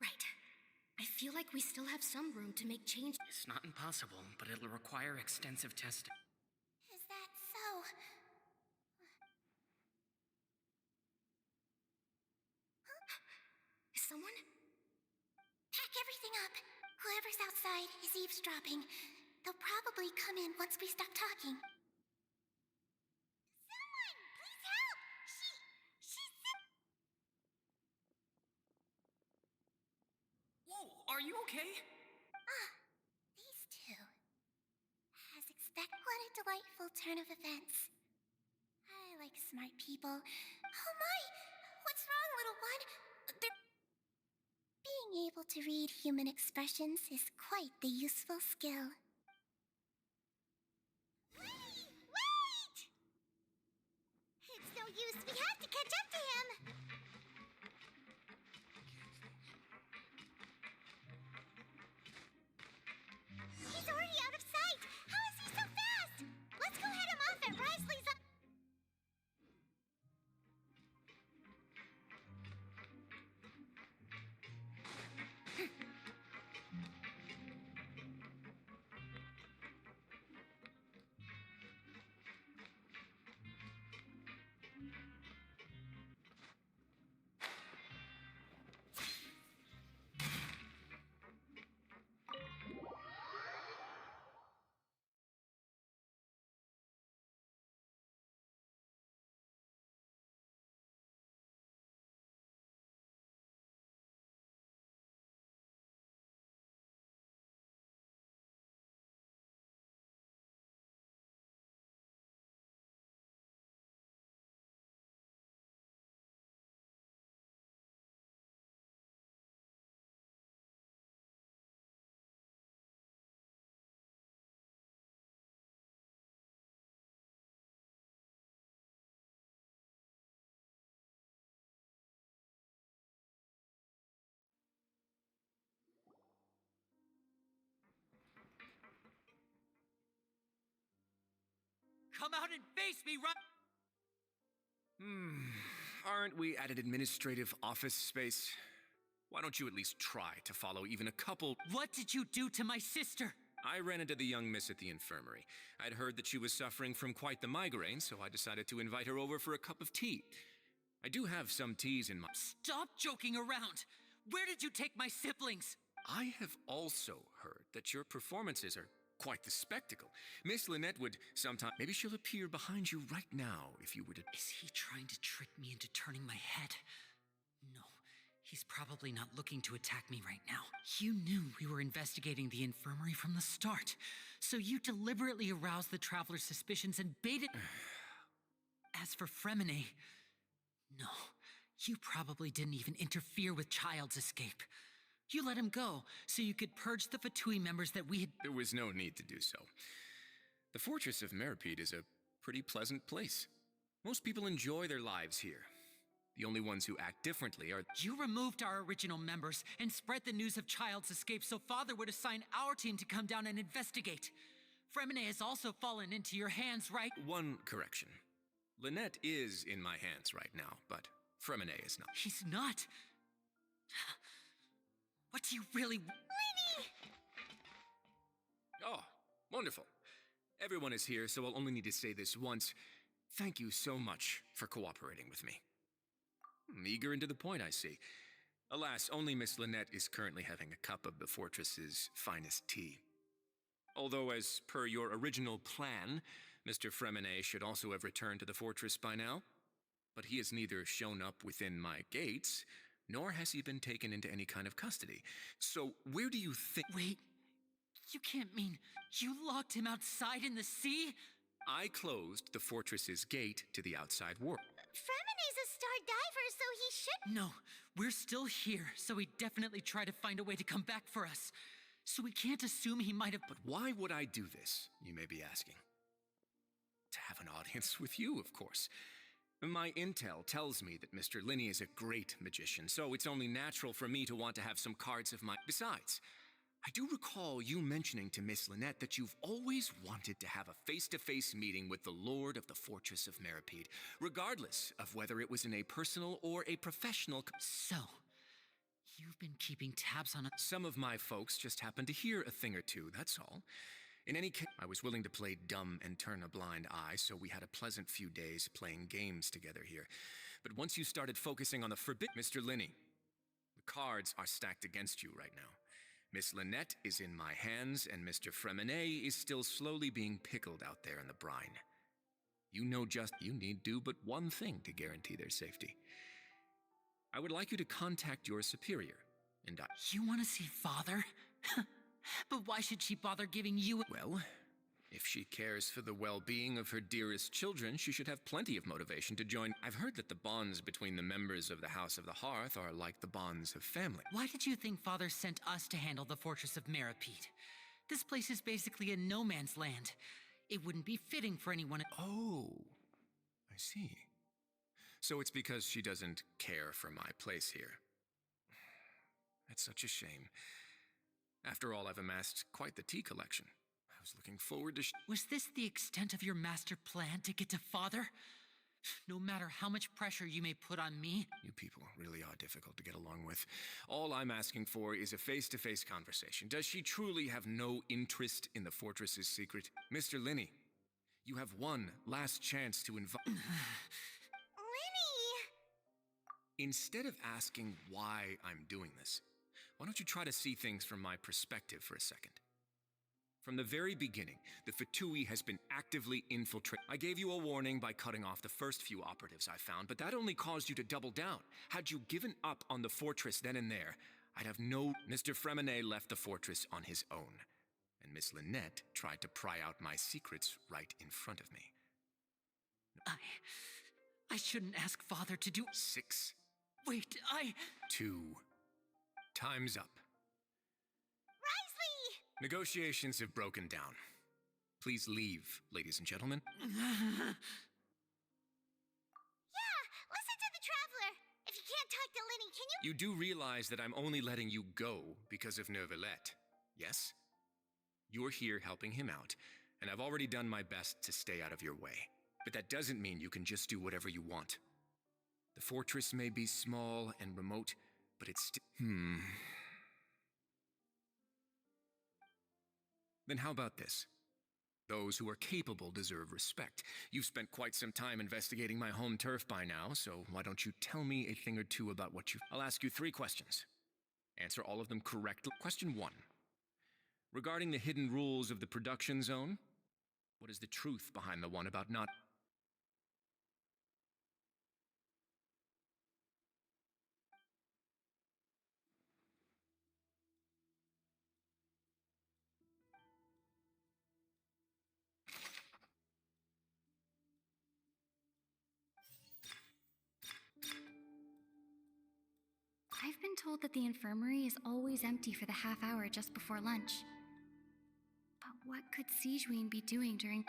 Right. I feel like we still have some room to make change. It's not impossible, but it'll require extensive testing. Is that so? Is someone? Pack everything up. Whoever's outside is eavesdropping. They'll probably come in once we stop talking. Someone, please help! She's sick. Whoa, are you okay? These two. As expected, what a delightful turn of events. I like smart people. Oh my! What's wrong, little one? Being able to read human expressions is quite the useful skill. Wait! It's no use. We have to catch up to him. He's already out of sight. How is he so fast? Let's go head him off at Risley's. Come out and face me, Aren't we at an administrative office space? Why don't you at least try to follow even a couple... What did you do to my sister? I ran into the young miss at the infirmary. I'd heard that she was suffering from quite the migraine, so I decided to invite her over for a cup of tea. I do have some teas in my... Stop joking around! Where did you take my siblings? I have also heard that your performances are quite the spectacle. Miss Lynette would sometime... Maybe she'll appear behind you right now if you were to... Is he trying to trick me into turning my head? No, he's probably not looking to attack me right now. You knew we were investigating the infirmary from the start, so you deliberately aroused the traveler's suspicions and baited... As for Fremine, no, you probably didn't even interfere with Child's escape. You let him go, so you could purge the Fatui members that we had... There was no need to do so. The fortress of Meripede is a pretty pleasant place. Most people enjoy their lives here. The only ones who act differently are... You removed our original members and spread the news of Child's escape so Father would assign our team to come down and investigate. Fremine has also fallen into your hands, right? One correction. Lynette is in my hands right now, but Fremine is not. He's not. What do you really... Lenny! Oh, wonderful. Everyone is here, so I'll only need to say this once. Thank you so much for cooperating with me. Eager and to the point, I see. Alas, only Miss Lynette is currently having a cup of the fortress's finest tea. Although, as per your original plan, Mr. Fremine should also have returned to the fortress by now. But he has neither shown up within my gates, nor has he been taken into any kind of custody. So, where do you think— Wait, you can't mean you locked him outside in the sea? I closed the fortress's gate to the outside world. Fremene's a star diver, so he should— No, we're still here, so he definitely tried to find a way to come back for us. So we can't assume he might have— But why would I do this, you may be asking? To have an audience with you, of course. My intel tells me that Mr. Linney is a great magician, so it's only natural for me to want to have some cards of my— Besides, I do recall you mentioning to Miss Lynette that you've always wanted to have a face-to-face meeting with the Lord of the Fortress of Meripede, regardless of whether it was in a personal or a professional— So, you've been keeping tabs on us? Some of my folks just happened to hear a thing or two, that's all. In any case, I was willing to play dumb and turn a blind eye, so we had a pleasant few days playing games together here. But once you started focusing on the Mr. Linney, the cards are stacked against you right now. Miss Lynette is in my hands, and Mr. Fremene is still slowly being pickled out there in the brine. You need do but one thing to guarantee their safety. I would like you to contact your superior, and You want to see Father? But why should she bother giving you— Well, if she cares for the well-being of her dearest children, she should have plenty of motivation to join. I've heard that the bonds between the members of the House of the Hearth are like the bonds of family. Why did you think Father sent us to handle the Fortress of Meripede? This place is basically a no-man's land. It wouldn't be fitting for anyone— Oh, I see. So it's because she doesn't care for my place here. That's such a shame. After all, I've amassed quite the tea collection. I was looking forward to— Was this the extent of your master plan to get to Father? No matter how much pressure you may put on me— You people really are difficult to get along with. All I'm asking for is a face-to-face conversation. Does she truly have no interest in the fortress's secret? Mr. Linney, you have one last chance to invite— Linney! Instead of asking why I'm doing this, why don't you try to see things from my perspective for a second? From the very beginning, the Fatui has been actively infiltrating. I gave you a warning by cutting off the first few operatives I found, but that only caused you to double down. Had you given up on the fortress then and there, I'd have no— Mr. Fremene left the fortress on his own, and Miss Lynette tried to pry out my secrets right in front of me. I shouldn't ask Father to do— 6. Wait, 2. Time's up. Risley! Negotiations have broken down. Please leave, ladies and gentlemen. Yeah, listen to the Traveler. If you can't talk to Linney, can you— You do realize that I'm only letting you go because of Neuvillette, yes? You're here helping him out, and I've already done my best to stay out of your way. But that doesn't mean you can just do whatever you want. The fortress may be small and remote, but it's Then how about this? Those who are capable deserve respect. You've spent quite some time investigating my home turf by now, so why don't you tell me a thing or two about what you— I'll ask you 3 questions. Answer all of them correctly. Question 1. Regarding the hidden rules of the production zone, what is the truth behind the one about not— I've been told that the infirmary is always empty for the half hour just before lunch. But what could Sigewinne be doing during—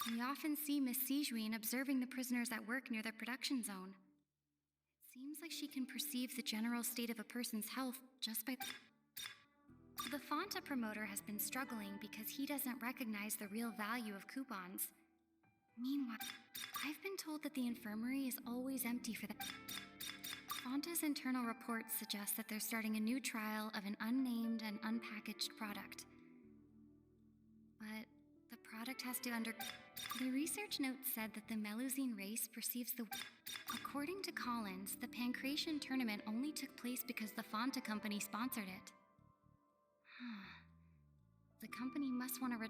We often see Miss Sigewinne observing the prisoners at work near the production zone. It Seems like she can perceive the general state of a person's health just by... The Fanta promoter has been struggling because he doesn't recognize the real value of coupons. Meanwhile, I've been told that the infirmary is always empty for the... Fanta's internal reports suggest that they're starting a new trial of an unnamed and unpackaged product. But the product has to The research note said that the Melusine race perceives the... According to Collins, the Pancration tournament only took place because the Fanta company sponsored it. The company must want to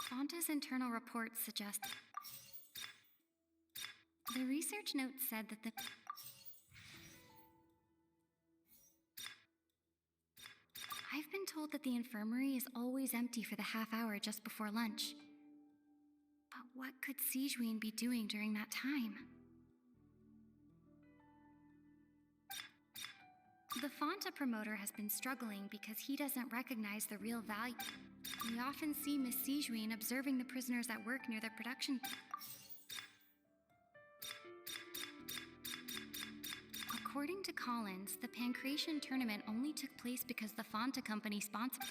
Fanta's internal reports suggest... The research note said that the... I've been told that the infirmary is always empty for the half hour just before lunch. But what could Sijuin be doing during that time? The Fanta promoter has been struggling because he doesn't recognize the real value. We often see Miss Sijuin observing the prisoners at work near the production. According to Collins, the Pancration tournament only took place because the Fanta company sponsored.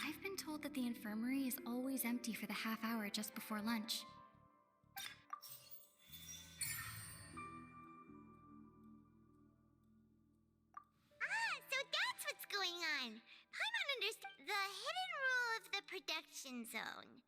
I've been told that the infirmary is always empty for the half hour just before lunch. So that's what's going on. Paimon understands the hidden rule of the production zone.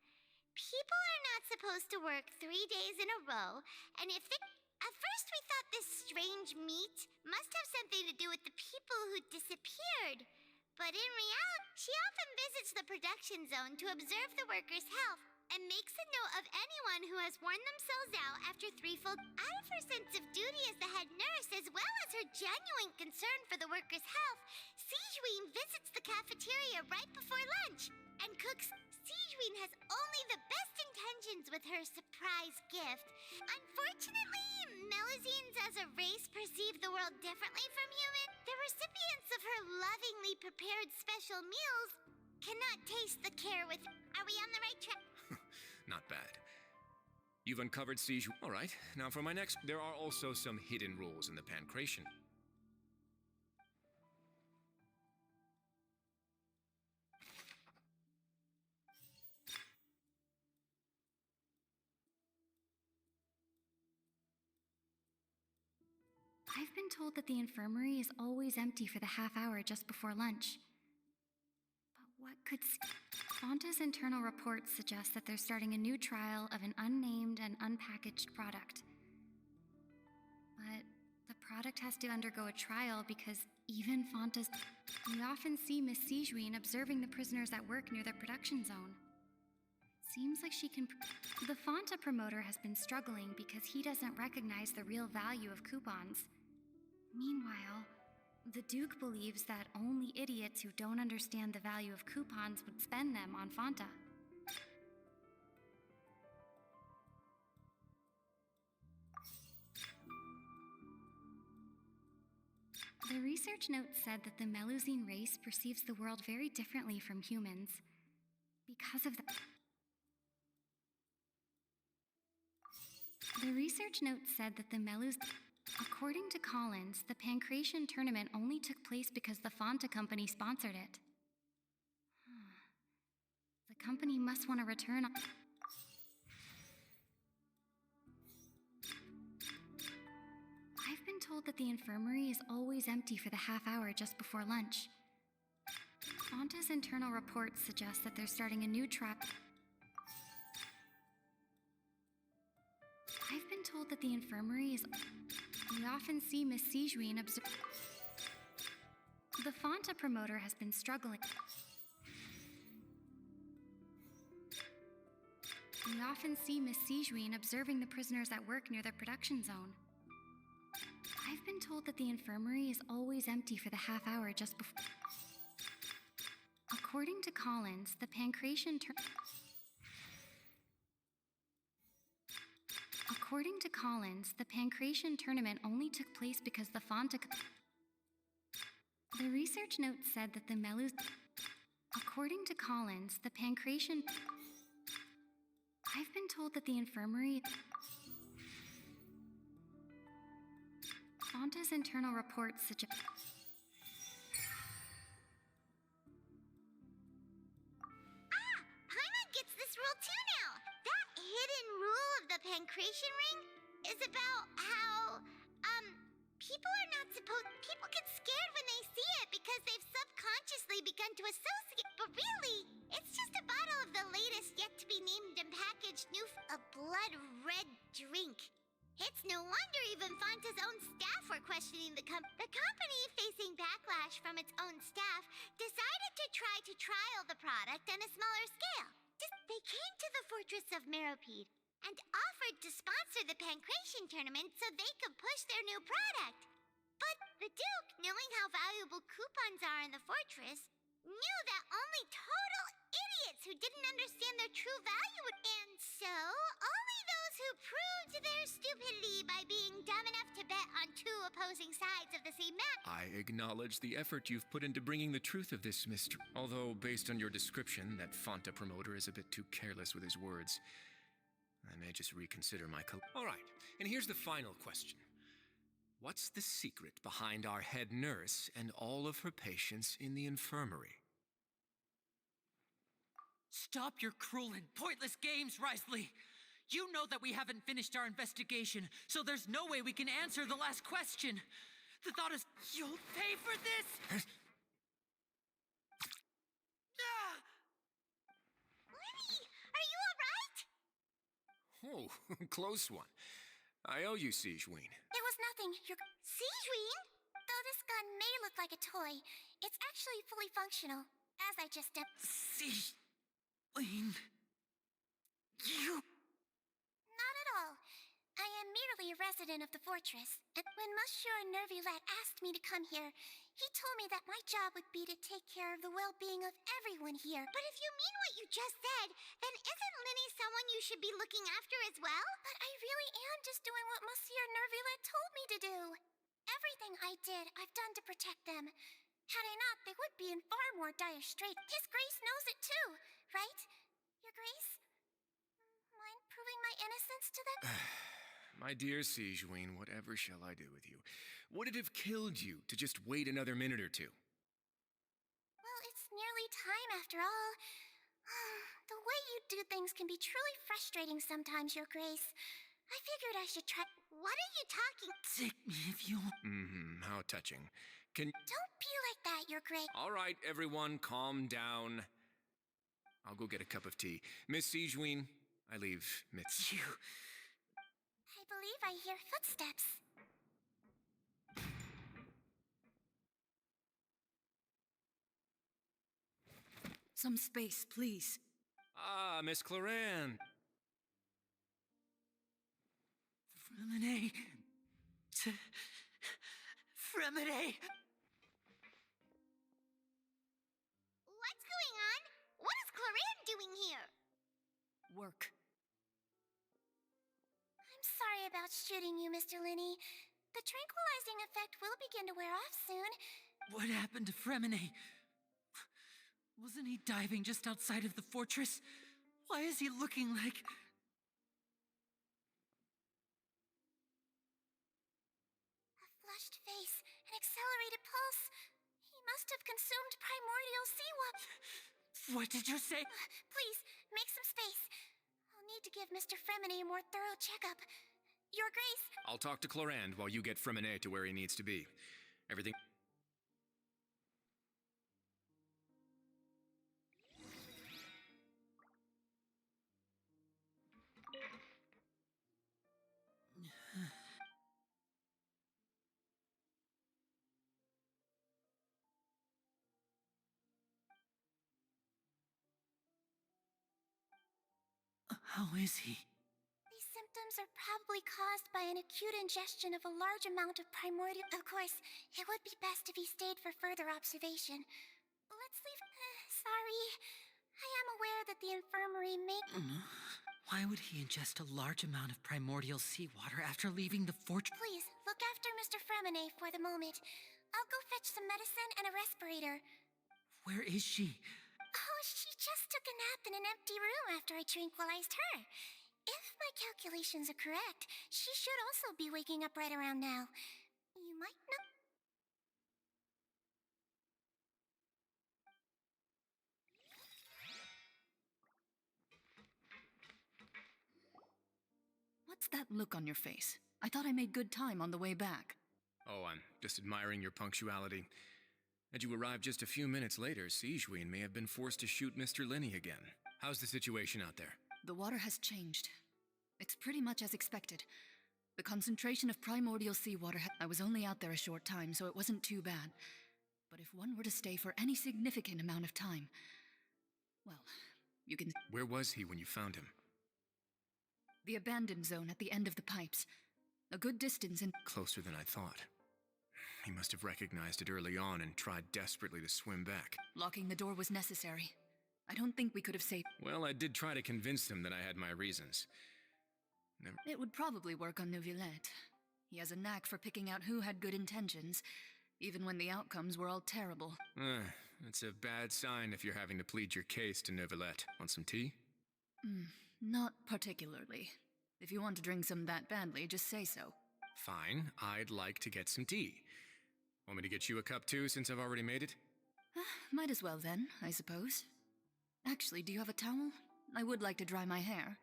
People are not supposed to work 3 days in a row, and if they... At first we thought this strange meat must have something to do with the people who disappeared. But in reality, she often visits the production zone to observe the workers' health and makes a note of anyone who has worn themselves out after 3 full... Out of her sense of duty as the head nurse, as well as her genuine concern for the workers' health, Sijuin visits the cafeteria right before lunch and cooks. Sijuin has only the best intentions with her surprise gift. Unfortunately, Melusines as a race perceive the world differently from human. The recipients of her lovingly prepared special meals cannot taste the care with... Are we on the right track? Not bad. You've uncovered Siege. All right, now for my next... There are also some hidden rules in the Pancration. I've been told that the infirmary is always empty for the half hour just before lunch. But what could... Fanta's internal reports suggest that they're starting a new trial of an unnamed and unpackaged product. But the product has to undergo a trial because even Fanta's... We often see Miss Sijuin observing the prisoners at work near the production zone. Seems like she can... The Fanta promoter has been struggling because he doesn't recognize the real value of coupons. Meanwhile, the Duke believes that only idiots who don't understand the value of coupons would spend them on Fanta. The research note said that the Melusine race perceives the world very differently from humans. Because of the research note said that the According to Collins, the Pancration tournament only took place because the Fanta company sponsored it. The company must want to return... I've been told that the infirmary is always empty for the half hour just before lunch. Fanta's internal reports suggest that they're starting a new trial... I've been told that the infirmary is... We often see Miss Sijuin observe... The Fanta promoter has been struggling... We often see Miss Sijuin observing the prisoners at work near the production zone. I've been told that the infirmary is always empty for the half hour just before... According to Collins, the Pancration... According to Collins, the Pancration tournament only took place because the Fanta... The research note said that the According to Collins, the pancreation... I've been told that the infirmary... Fonta's internal reports suggest... Paimon gets this rule too now. That hidden rule of the pancreation ring is about how, people get scared when they see it because they've subconsciously begun to associate, but really, it's just a bottle of the latest yet-to-be-named and packaged a blood red drink. It's no wonder even Fonta's own staff were questioning the company, facing backlash from its own staff, decided to try to trial the product on a smaller scale. They came to the Fortress of Meropide and offered to sponsor the Pancration tournament so they could push their new product. But the Duke, knowing how valuable coupons are in the fortress, knew that only total idiots who didn't understand their true value would... And so, only those who proved their stupidity by being dumb enough to bet on two opposing sides of the same map... I acknowledge the effort you've put into bringing the truth of this mystery. Although, based on your description, that Fonta promoter is a bit too careless with his words. I may just reconsider my... All right, and here's the final question. What's the secret behind our head nurse and all of her patients in the infirmary? Stop your cruel and pointless games, Risley! You know that we haven't finished our investigation, so there's no way we can answer the last question. The thought is, you'll pay for this! Lenny, are you alright? Oh, close one. I owe you, Sigeween. It was nothing. Sigeween? Though this gun may look like a toy, it's actually fully functional, as I just Sigeween... You... Not at all. I am merely a resident of the fortress, and when Monsieur Nervulet asked me to come here, he told me that my job would be to take care of the well-being of everyone here. But if you mean what you just said, then isn't Linny someone you should be looking after as well? But I really am just doing what Monsieur Nervulet told me to do. Everything I did, I've done to protect them. Had I not, they would be in far more dire straits. His Grace knows it too, right? Your Grace? Mind proving my innocence to them? My dear Sigeween, whatever shall I do with you? Would it have killed you to just wait another minute or two? Well, it's nearly time after all. The way you do things can be truly frustrating sometimes, Your Grace. I figured I should try... What are you talking... Take me if you... How touching. Can... Don't be like that, Your Grace. All right, everyone, calm down. I'll go get a cup of tea. Miss Sigeween, I leave Mitz. You... I believe I hear footsteps. Some space, please. Ah, Miss Cloran. Fremine... Fremine... What's going on? What is Cloran doing here? Work. I'm sorry about shooting you, Mr. Linny. The tranquilizing effect will begin to wear off soon. What happened to Fremine? Wasn't he diving just outside of the fortress? Why is he looking like... A flushed face, an accelerated pulse. He must have consumed primordial seawater. What did you say? Please, make some space. I'll need to give Mr. Fremine a more thorough checkup. Your Grace. I'll talk to Clorand while you get Fremine to where he needs to be. Everything... How is he? These symptoms are probably caused by an acute ingestion of a large amount of primordial... Of course, it would be best if he stayed for further observation. Let's leave... sorry. I am aware that the infirmary may... Why would he ingest a large amount of primordial seawater after leaving the fortress? Please, look after Mr. Fremine for the moment. I'll go fetch some medicine and a respirator. Where is she? took a nap in an empty room after I tranquilized her. If my calculations are correct, she should also be waking up right around now. You might not. What's that look on your face? I thought I made good time on the way back. Oh, I'm just admiring your punctuality. Had you arrived just a few minutes later, Sijuin may have been forced to shoot Mr. Lenny again. How's the situation out there? The water has changed. It's pretty much as expected. The concentration of primordial seawater I was only out there a short time, so it wasn't too bad. But if one were to stay for any significant amount of time, well, you can... Where was he when you found him? The abandoned zone at the end of the pipes. A good distance in... Closer than I thought. He must have recognized it early on and tried desperately to swim back. Locking the door was necessary. I don't think we could have saved... Well, I did try to convince him that I had my reasons. Never... It would probably work on Neuvillette. He has a knack for picking out who had good intentions, even when the outcomes were all terrible. That's a bad sign if you're having to plead your case to Neuvillette. Want some tea? Not particularly. If you want to drink some that badly, just say so. Fine, I'd like to get some tea. Want me to get you a cup too, since I've already made it? Might as well then, I suppose. Actually, do you have a towel? I would like to dry my hair.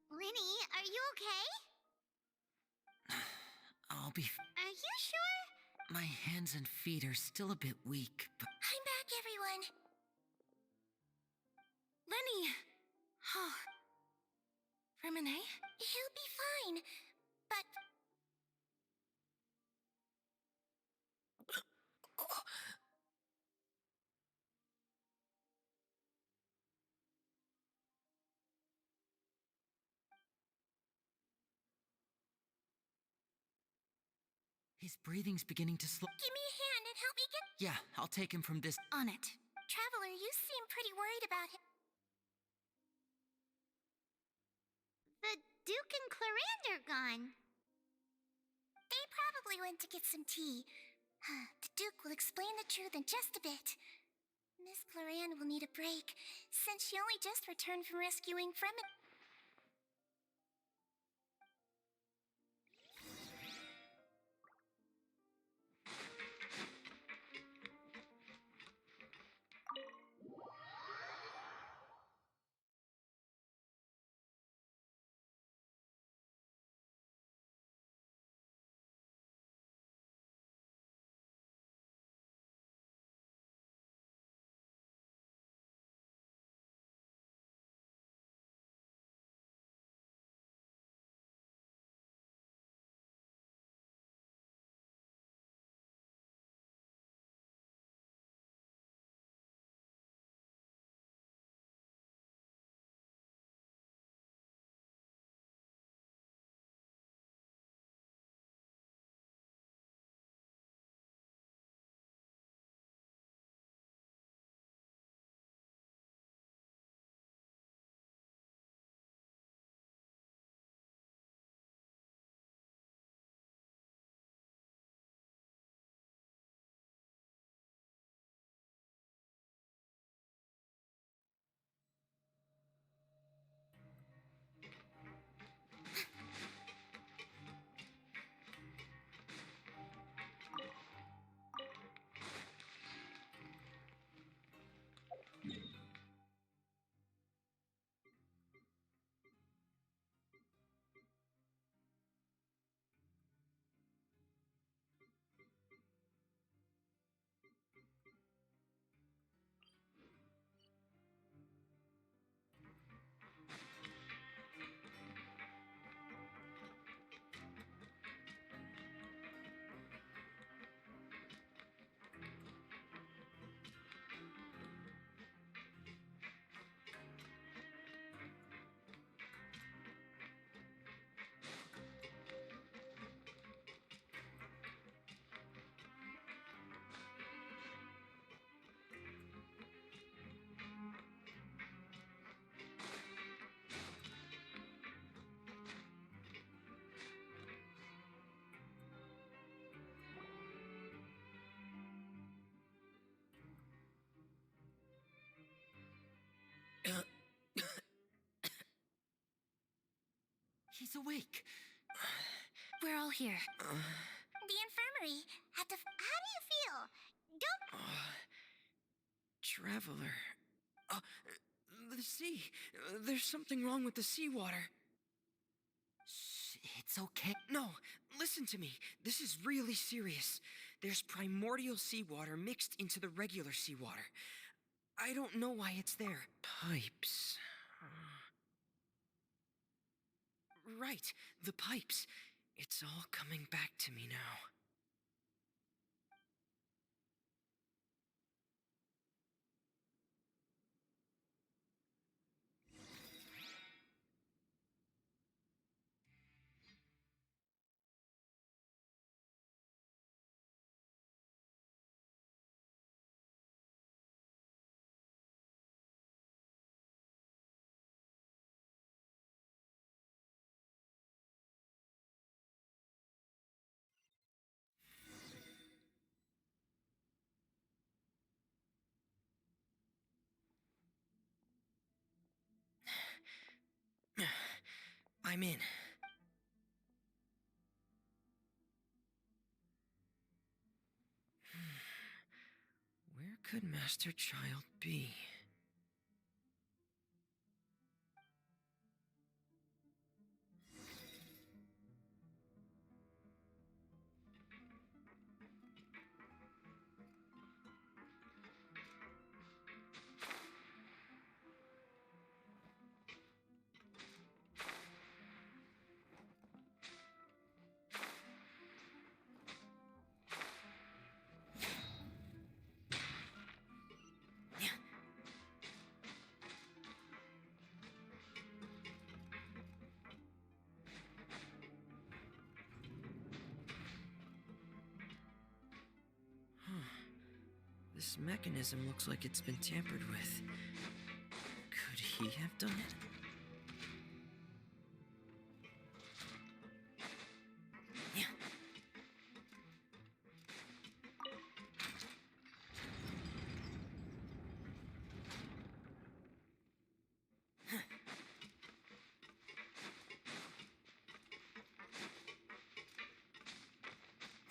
Lenny, are you okay? I'll be... Are you sure? My hands and feet are still a bit weak, but... I'm back, everyone. Lenny! Oh. Remine? He'll be fine, but... His breathing's beginning to slow... Give me a hand and help me get... Yeah, I'll take him from this... On it. Traveler, you seem pretty worried about him. The Duke and Clarande are gone. They probably went to get some tea. The Duke will explain the truth in just a bit. Miss Clarande will need a break, since she only just returned from rescuing from it. Everybody's awake. We're all here. The infirmary. How do you feel? Don't. Traveler. The sea. There's something wrong with the seawater. Shh, it's okay. No, listen to me. This is really serious. There's primordial seawater mixed into the regular seawater. I don't know why it's there. Pipes. Right, the pipes. It's all coming back to me now. I'm in. Where could Master Child be? This mechanism looks like it's been tampered with. Could he have done it? Yeah.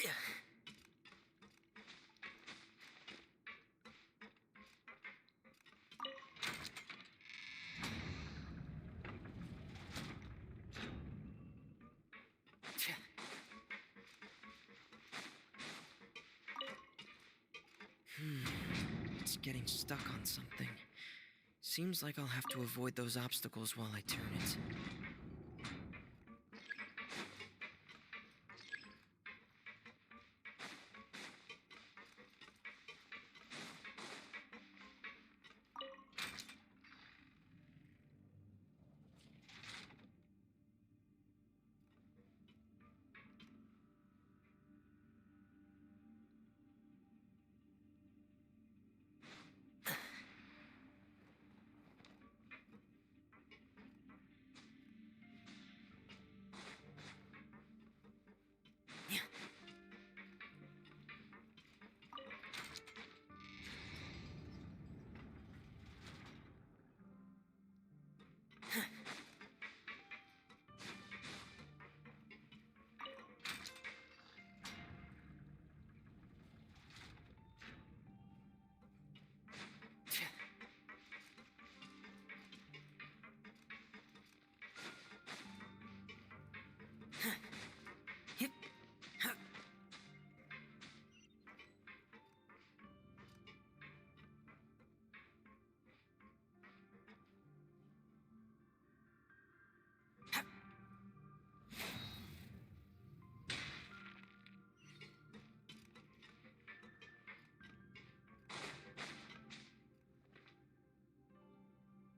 Yeah. It's getting stuck on something. Seems like I'll have to avoid those obstacles while I turn it.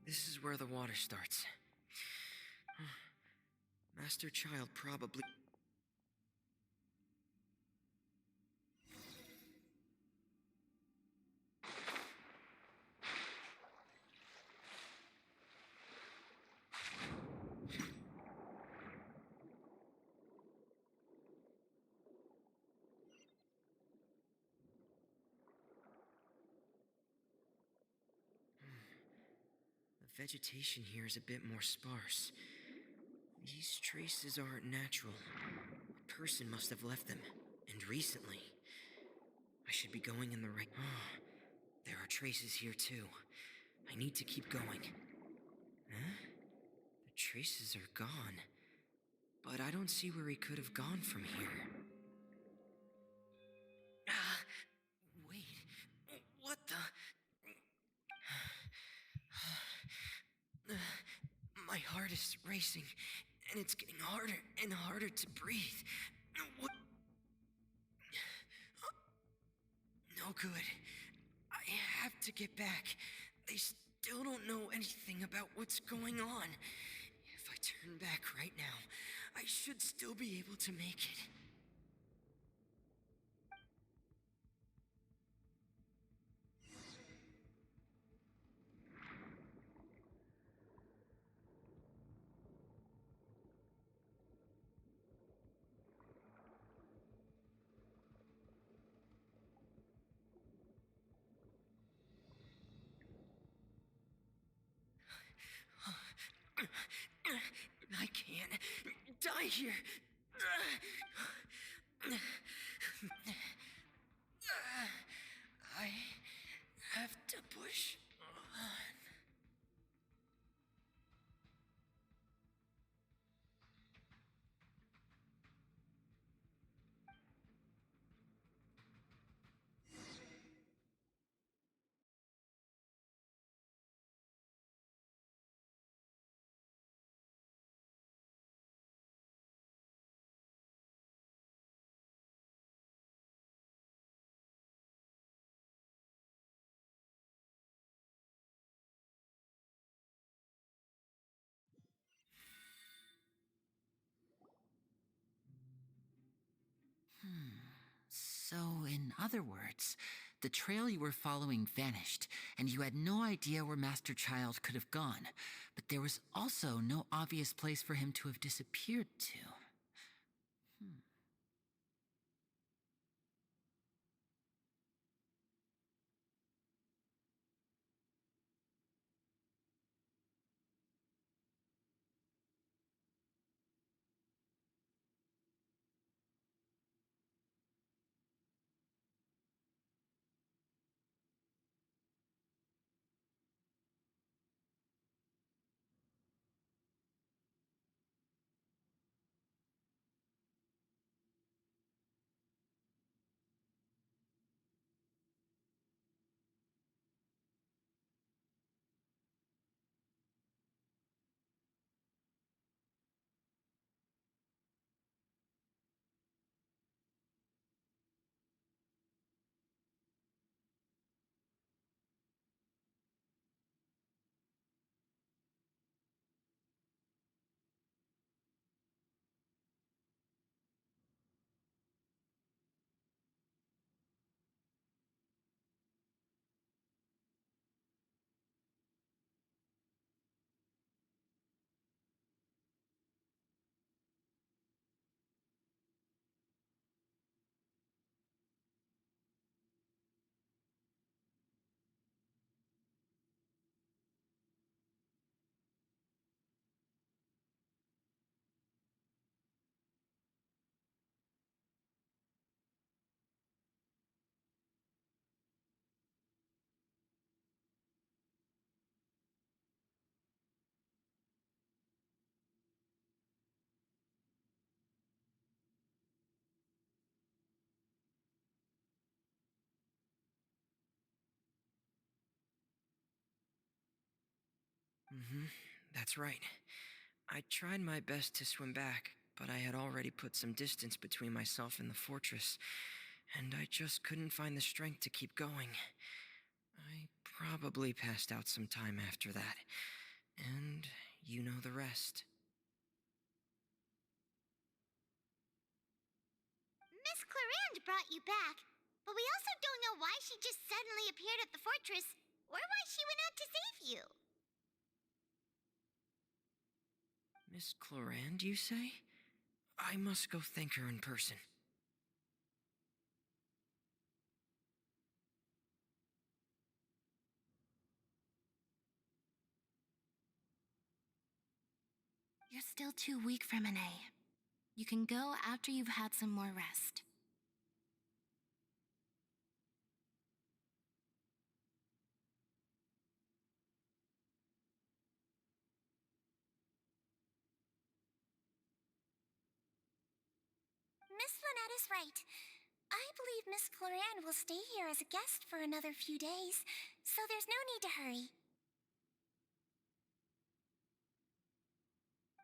This is where the water starts. Master Child probably... The vegetation here is a bit more sparse. These traces aren't natural. A person must have left them, and recently. I should be going in the right. Oh, there are traces here too. I need to keep going. Huh? The traces are gone. But I don't see where he could have gone from here. Wait. What the? My heart is racing, and it's getting harder and harder to breathe. What? No good. I have to get back. They still don't know anything about what's going on. If I turn back right now, I should still be able to make it. I can't die here. I have to push on. So, in other words, the trail you were following vanished, and you had no idea where Master Child could have gone, but there was also no obvious place for him to have disappeared to. That's right. I tried my best to swim back, but I had already put some distance between myself and the fortress, and I just couldn't find the strength to keep going. I probably passed out some time after that, and you know the rest. Miss Clarande brought you back, but we also don't know why she just suddenly appeared at the fortress, or why she went out to save you. Miss Clarande, you say? I must go thank her in person. You're Still too weak from an A. You can go after you've had some more rest. Miss Lynette is right. I believe Miss Cloran will stay here as a guest for another few days, so there's no need to hurry.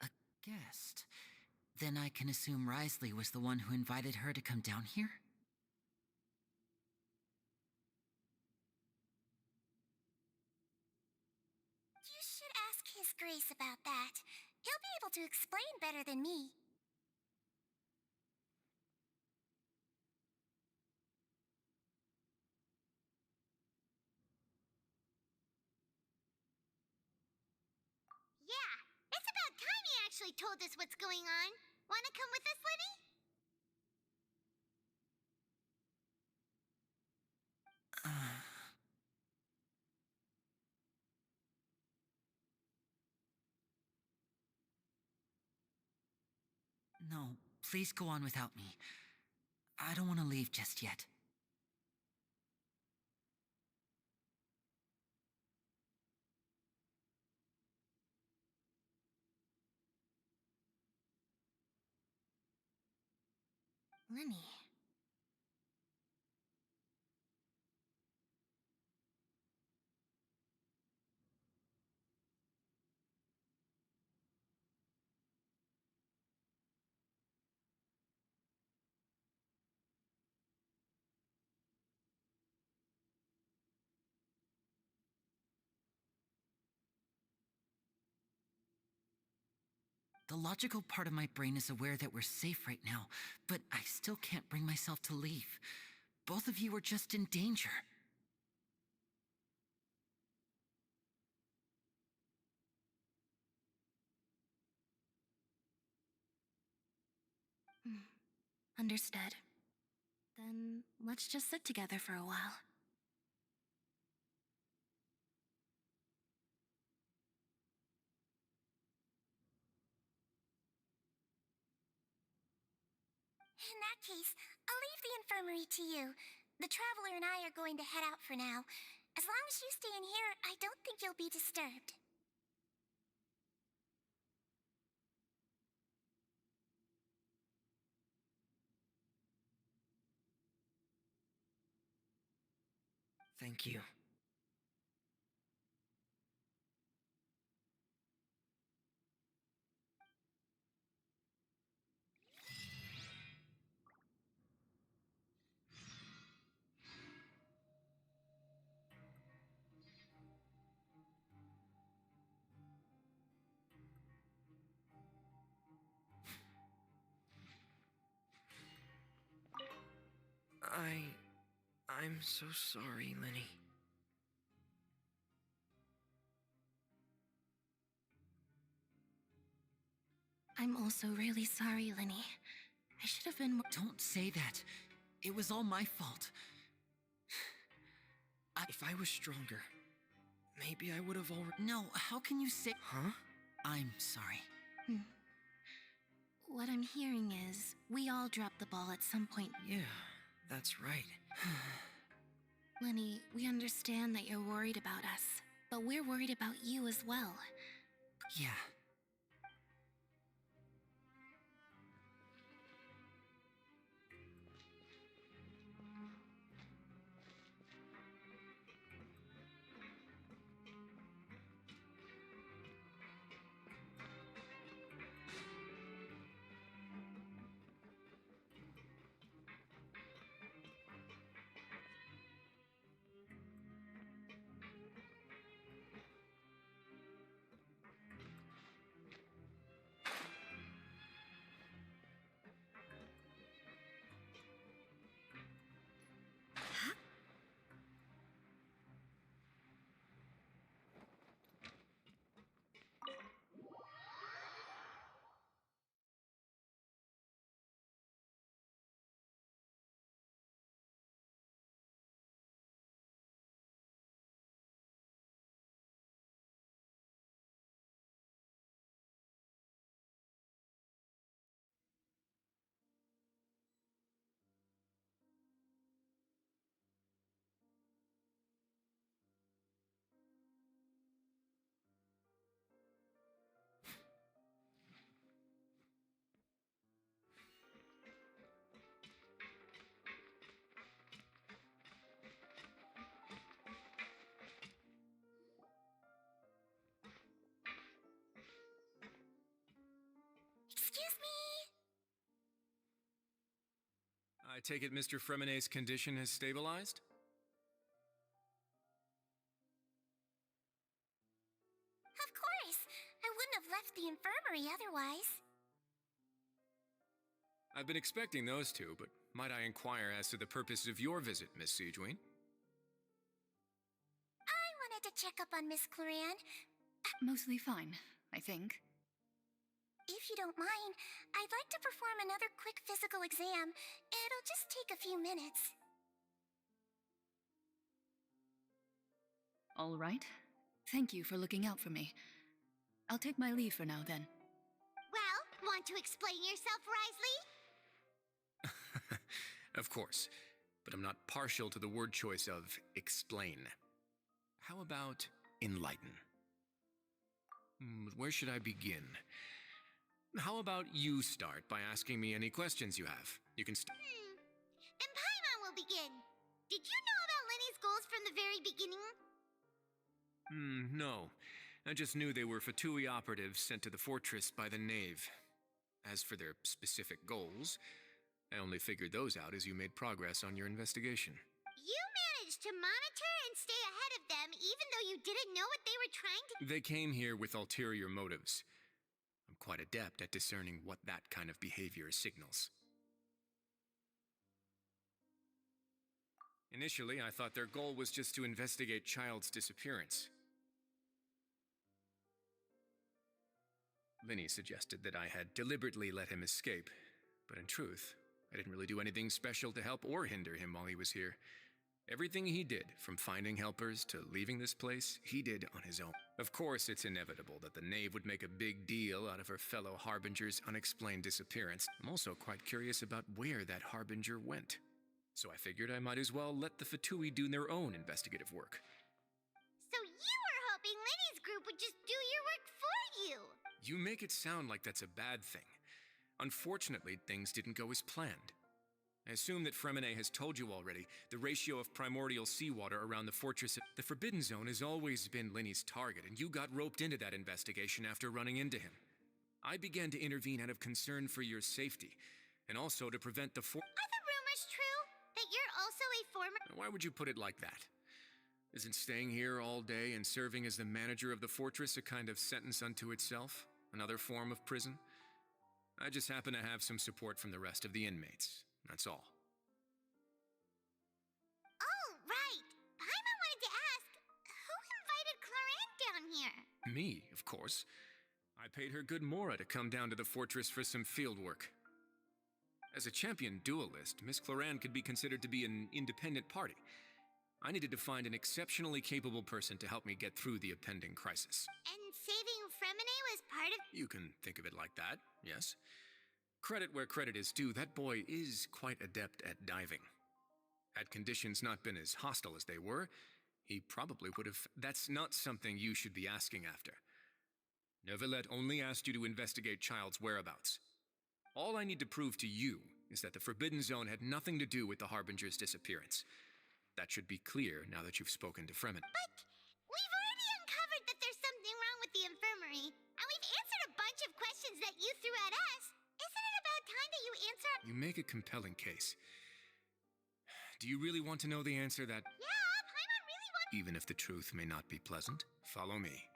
A guest? Then I can assume Risley was the one who invited her to come down here? You should ask His Grace about that. He'll be able to explain better than me. Yeah, it's about time he actually told us what's going on. Wanna come with us, Liddy? No, please go on without me. I don't want to leave just yet. Lenny. The logical part of my brain is aware that we're safe right now, but I still can't bring myself to leave. Both of you are just in danger. Understood. Then let's just sit together for a while. In that case, I'll leave the infirmary to you. The Traveler and I are going to head out for now. As long as you stay in here, I don't think you'll be disturbed. Thank you. I'm so sorry, Lenny. I'm also really sorry, Lenny. I should have been more— Don't say that. It was all my fault. If I was stronger, maybe I would have already— No, how can you say— Huh? I'm sorry. What I'm hearing is, we all dropped the ball at some point. Yeah, that's right. Lenny, we understand that you're worried about us, but we're worried about you as well. Yeah. Excuse me? I take it Mr. Fremenet's condition has stabilized? Of course. I wouldn't have left the infirmary otherwise. I've been expecting those two, but might I inquire as to the purpose of your visit, Miss Siegeween? I wanted to check up on Miss Cloran. Mostly fine, I think. If you don't mind, I'd like to perform another quick physical exam. It'll just take a few minutes. All right. Thank you for looking out for me. I'll take my leave for now, then. Well, want to explain yourself, Risley? Of course, but I'm not partial to the word choice of explain. How about enlighten? Where should I begin? How about you start by asking me any questions you have? You can Then Paimon will begin. Did you know about Lenny's goals from the very beginning? No. I just knew they were Fatui operatives sent to the fortress by the Knave. As for their specific goals, I only figured those out as you made progress on your investigation. You managed to monitor and stay ahead of them even though you didn't know what they were trying to... They came here with ulterior motives. I'm quite adept at discerning what that kind of behavior signals. Initially, I thought their goal was just to investigate Child's disappearance. Linny suggested that I had deliberately let him escape, but in truth, I didn't really do anything special to help or hinder him while he was here. Everything he did, from finding helpers to leaving this place, he did on his own. Of course, it's inevitable that the Knave would make a big deal out of her fellow Harbinger's unexplained disappearance. I'm also quite curious about where that Harbinger went. So I figured I might as well let the Fatui do their own investigative work. So you were hoping Lenny's group would just do your work for you! You make it sound like that's a bad thing. Unfortunately, things didn't go as planned. I assume that Fremenet has told you already the ratio of primordial seawater around the fortress. The Forbidden Zone has always been Linny's target, and you got roped into that investigation after running into him. I began to intervene out of concern for your safety, and also to prevent the Are the rumors true? That you're also a former... Why would you put it like that? Isn't staying here all day and serving as the manager of the fortress a kind of sentence unto itself? Another form of prison? I just happen to have some support from the rest of the inmates. That's all. Oh, right. Paimon wanted to ask, who invited Cloran down here? Me, of course. I paid her good mora to come down to the fortress for some field work. As a champion duelist, Miss Cloran could be considered to be an independent party. I needed to find an exceptionally capable person to help me get through the impending crisis. And saving Fremenet was part of... You can think of it like that, yes. Credit where credit is due, that boy is quite adept at diving. Had conditions not been as hostile as they were, he probably would have... That's not something you should be asking after. Neuvillette only asked you to investigate Child's whereabouts. All I need to prove to you is that the Forbidden Zone had nothing to do with the Harbinger's disappearance. That should be clear now that you've spoken to Fremen. But we've already uncovered that there's something wrong with the infirmary, and we've answered a bunch of questions that you threw at us. Isn't it about time that you answer... You make a compelling case. Do you really want to know the answer that... Yeah, Paimon really wants... Even if the truth may not be pleasant, follow me.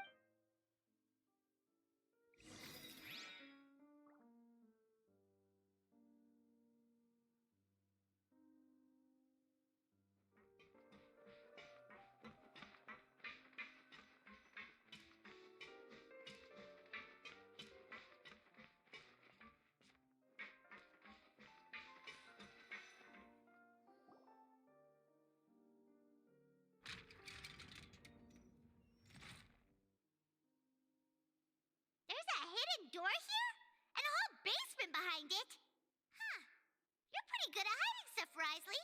There's a hidden door here? And a whole basement behind it? Huh. You're pretty good at hiding stuff, Risley.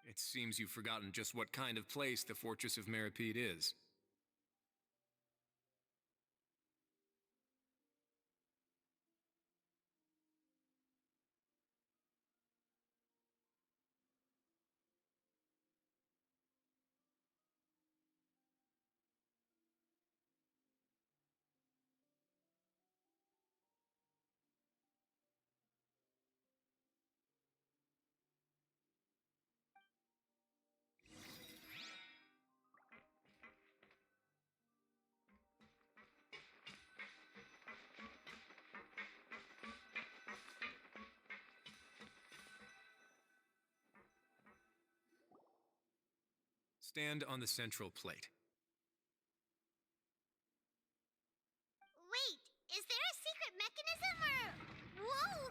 It seems you've forgotten just what kind of place the Fortress of Meripede is. Stand on the central plate. Wait, is there a secret mechanism or... Whoa!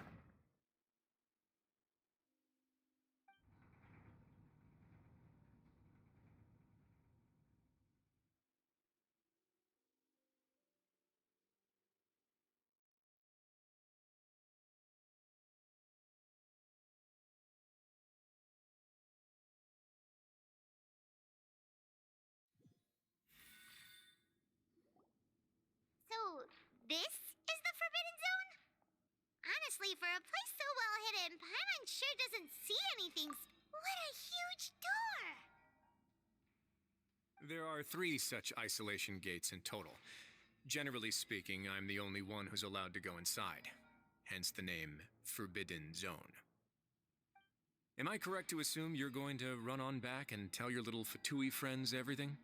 So, this is the Forbidden Zone? Honestly, for a place so well hidden, Paimon sure doesn't see anything. What a huge door! There are 3 such isolation gates in total. Generally speaking, I'm the only one who's allowed to go inside. Hence the name Forbidden Zone. Am I correct to assume you're going to run on back and tell your little Fatui friends everything?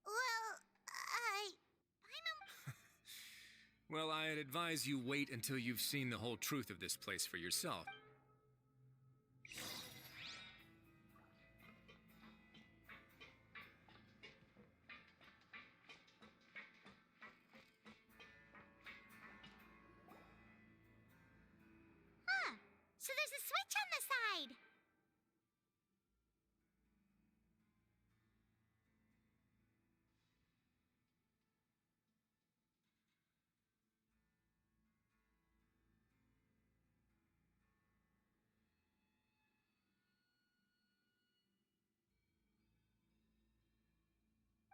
Well, Well, I'd advise you wait until you've seen the whole truth of this place for yourself. Huh. So there's a switch on the side.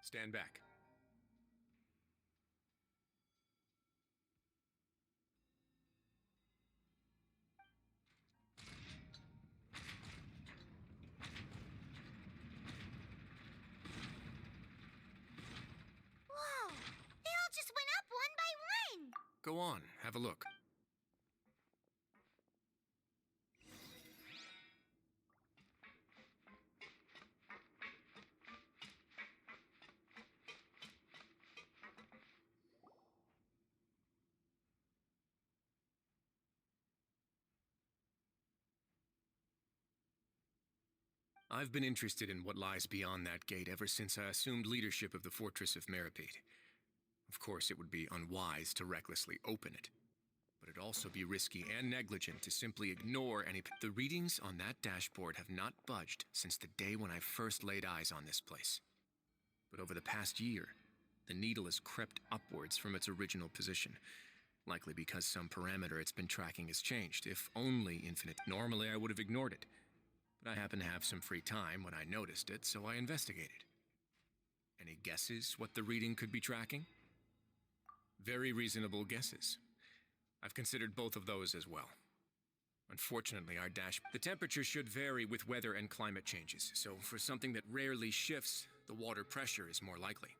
Stand back. Whoa! They all just went up one by one. Go on, have a look. I've been interested in what lies beyond that gate ever since I assumed leadership of the Fortress of Meripede. Of course, it would be unwise to recklessly open it, but it'd also be risky and negligent to simply ignore any... The readings on that dashboard have not budged since the day when I first laid eyes on this place. But over the past year, the needle has crept upwards from its original position, likely because some parameter it's been tracking has changed, if only infinite. Normally, I would have ignored it. But I happened to have some free time when I noticed it, so I investigated. Any guesses what the reading could be tracking? Very reasonable guesses. I've considered both of those as well. Unfortunately, the temperature should vary with weather and climate changes, so for something that rarely shifts, the water pressure is more likely.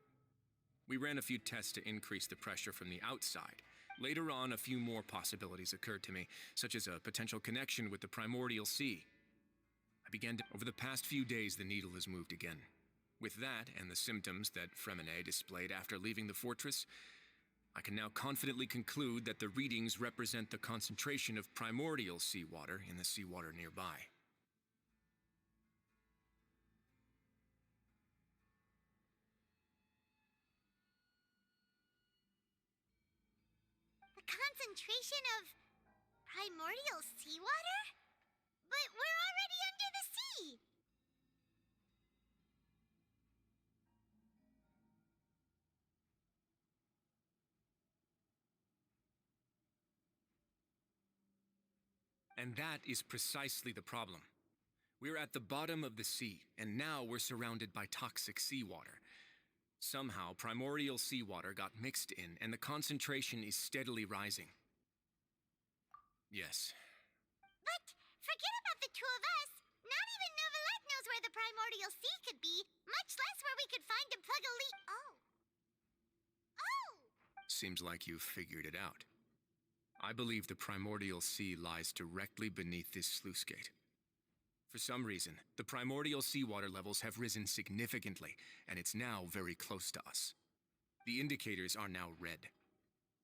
We ran a few tests to increase the pressure from the outside. Later on, a few more possibilities occurred to me, such as a potential connection with the primordial sea. Over the past few days, the needle has moved again. With that, and the symptoms that Fremine displayed after leaving the fortress, I can now confidently conclude that the readings represent the concentration of primordial seawater in the seawater nearby. The concentration of primordial seawater? But we're already under the sea! And that is precisely the problem. We're at the bottom of the sea, and now we're surrounded by toxic seawater. Somehow, primordial seawater got mixed in, and the concentration is steadily rising. Yes. But forget about the two of us. Not even Novelette knows where the primordial sea could be, much less where we could find and plug a leak. Oh. Oh! Seems like you've figured it out. I believe the primordial sea lies directly beneath this sluice gate. For some reason, the primordial seawater levels have risen significantly, and it's now very close to us. The indicators are now red.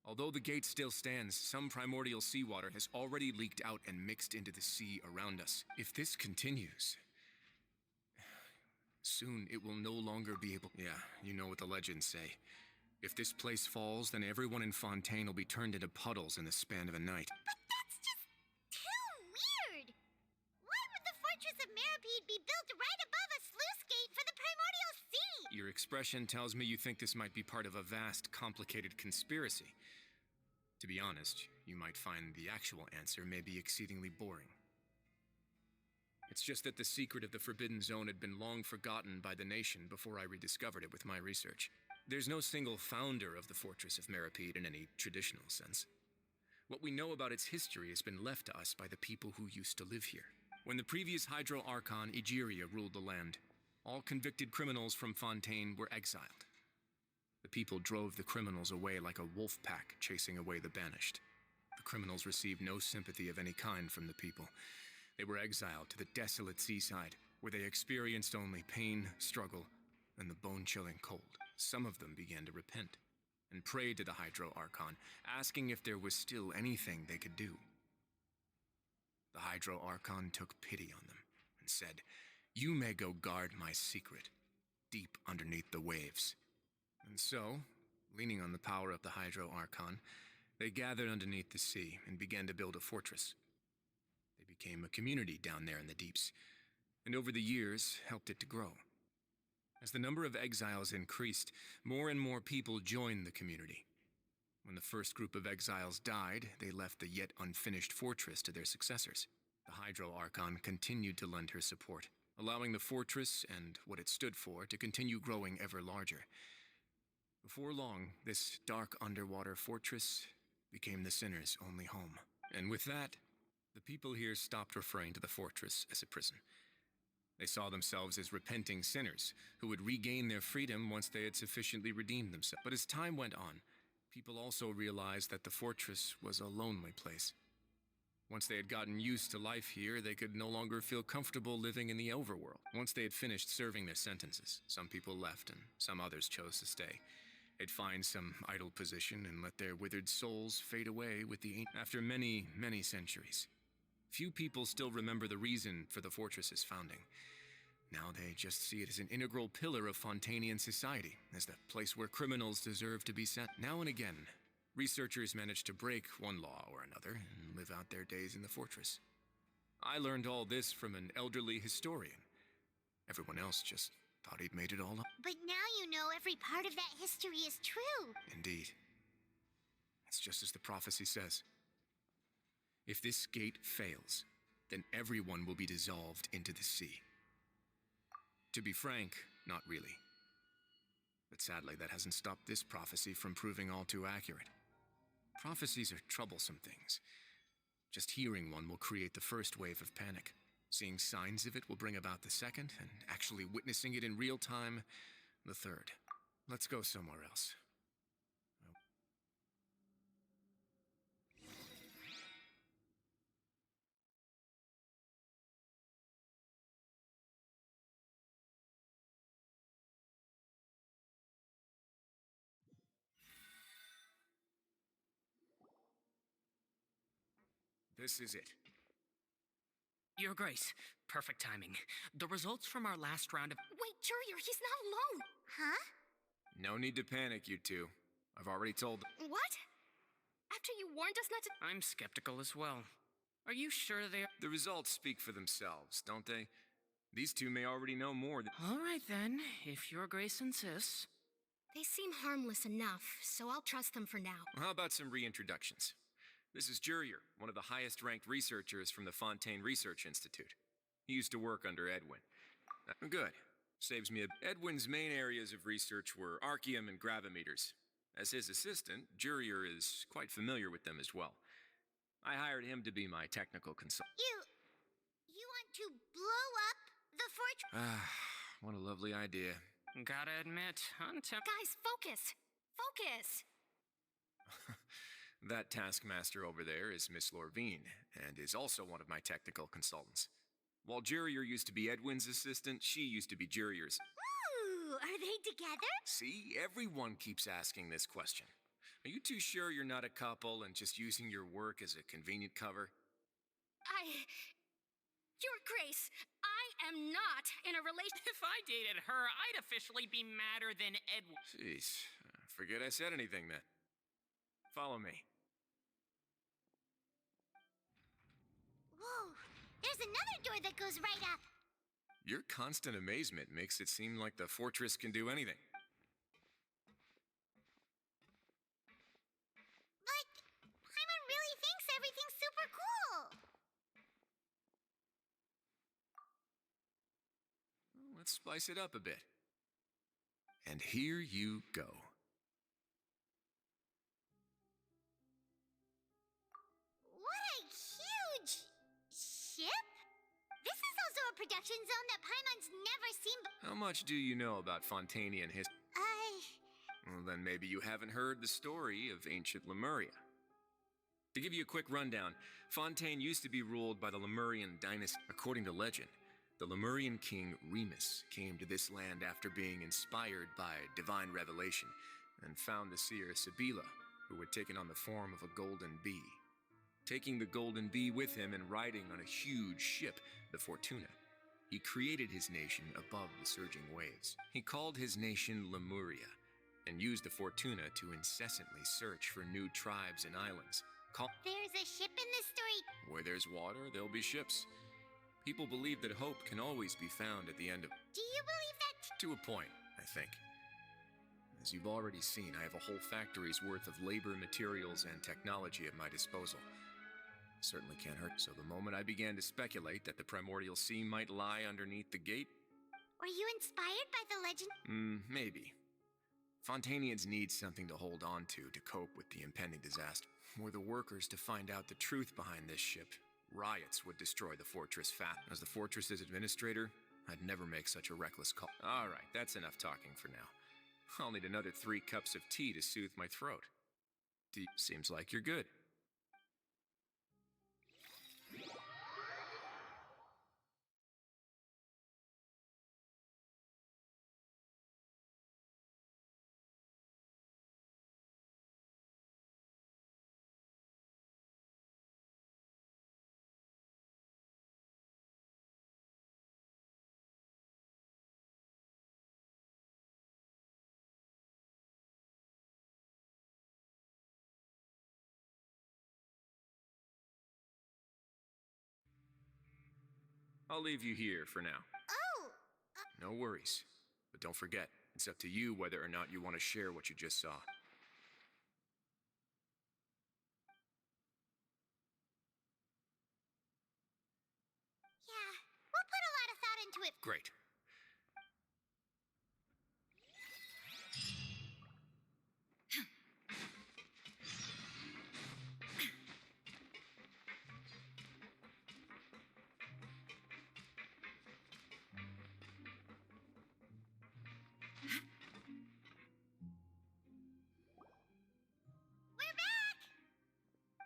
Although the gate still stands, some primordial seawater has already leaked out and mixed into the sea around us. If this continues... Soon it will no longer be able. Yeah, you know what the legends say. If this place falls, then everyone in Fontaine will be turned into puddles in the span of a night. But that's just too weird! Why would the Fortress of Meripede be built right above a sluice gate for the Primordial Sea? Your expression tells me you think this might be part of a vast, complicated conspiracy. To be honest, you might find the actual answer may be exceedingly boring. It's just that the secret of the Forbidden Zone had been long forgotten by the nation before I rediscovered it with my research. There's no single founder of the Fortress of Meripede in any traditional sense. What we know about its history has been left to us by the people who used to live here. When the previous Hydro Archon Egeria ruled the land, all convicted criminals from Fontaine were exiled. The people drove the criminals away like a wolf pack chasing away the banished. The criminals received no sympathy of any kind from the people. They were exiled to the desolate seaside, where they experienced only pain, struggle, and the bone-chilling cold. Some of them began to repent and prayed to the Hydro Archon, asking if there was still anything they could do. The Hydro Archon took pity on them and said, "You may go guard my secret, deep underneath the waves." And so, leaning on the power of the Hydro Archon, they gathered underneath the sea and began to build a fortress. They became a community down there in the deeps, and over the years helped it to grow. As the number of exiles increased, more and more people joined the community. When the first group of exiles died, they left the yet unfinished fortress to their successors. The Hydro Archon continued to lend her support, allowing the fortress and what it stood for to continue growing ever larger. Before long, this dark underwater fortress became the sinner's only home. And with that, the people here stopped referring to the fortress as a prison. They saw themselves as repenting sinners who would regain their freedom once they had sufficiently redeemed themselves. But as time went on, people also realized that the fortress was a lonely place. Once they had gotten used to life here, they could no longer feel comfortable living in the overworld. Once they had finished serving their sentences, some people left and some others chose to stay. They'd find some idle position and let their withered souls fade away with the ancient. After many, many centuries, few people still remember the reason for the fortress's founding. Now they just see it as an integral pillar of Fontainian society, as the place where criminals deserve to be sent. Now and again, researchers manage to break one law or another and live out their days in the fortress. I learned all this from an elderly historian. Everyone else just thought he'd made it all up. But now you know every part of that history is true. Indeed. It's just as the prophecy says. If this gate fails, then everyone will be dissolved into the sea. To be frank, not really. But sadly, that hasn't stopped this prophecy from proving all too accurate. Prophecies are troublesome things. Just hearing one will create the first wave of panic. Seeing signs of it will bring about the second, and actually witnessing it in real time, the third. Let's go somewhere else. This is it. Your Grace, perfect timing. The results from our last round of— Wait, Jurier, he's not alone! Huh? No need to panic, you two. I've already told them. What? After you warned us not to— I'm skeptical as well. Are you sure they— The results speak for themselves, don't they? These two may already know more than— All right then, if Your Grace insists. They seem harmless enough, so I'll trust them for now. How about some reintroductions? This is Jurier, one of the highest-ranked researchers from the Fontaine Research Institute. He used to work under Edwin. Good. Saves me a— Edwin's main areas of research were archaeum and gravimeters. As his assistant, Jurier is quite familiar with them as well. I hired him to be my technical consultant. You want to blow up the fortress? Ah, what a lovely idea. Gotta admit, Guys, focus! Focus! That taskmaster over there is Miss Lorvine, and is also one of my technical consultants. While Jurier used to be Edwin's assistant, she used to be Jurier's. Ooh, are they together? See, everyone keeps asking this question. Are you too sure you're not a couple and just using your work as a convenient cover? Your Grace, I am not in a relationship. If I dated her, I'd officially be madder than Edward. Jeez, forget I said anything then. Follow me. Whoa, there's another door that goes right up. Your constant amazement makes it seem like the fortress can do anything. Like, Paimon really thinks everything's super cool. Well, let's spice it up a bit. And here you go. What a huge ship! This is also a production zone that Paimon's never seen How much do you know about Fontanian history? Well, then maybe you haven't heard the story of ancient Lemuria. To give you a quick rundown, Fontaine used to be ruled by the Lemurian dynasty. According to legend, the Lemurian king Remus came to this land after being inspired by divine revelation and found the seer Sibila, who had taken on the form of a golden bee. Taking the golden bee with him and riding on a huge ship, the Fortuna, he created his nation above the surging waves. He called his nation Lemuria and used the Fortuna to incessantly search for new tribes and islands. There's a ship in this story. Where there's water, there'll be ships. People believe that hope can always be found at the end of... Do you believe that? To a point, I think. As you've already seen, I have a whole factory's worth of labor, materials, and technology at my disposal. Certainly can't hurt. So the moment I began to speculate that the primordial sea might lie underneath the gate... Were you inspired by the legend? Maybe. Fontanians need something to hold on to cope with the impending disaster. Were the workers to find out the truth behind this ship, riots would destroy the fortress fast. As the fortress's administrator, I'd never make such a reckless call. All right, that's enough talking for now. I'll need another 3 cups of tea to soothe my throat. Seems like you're good. I'll leave you here for now. Oh! No worries. But don't forget, it's up to you whether or not you want to share what you just saw. Yeah, we'll put a lot of thought into it. Great.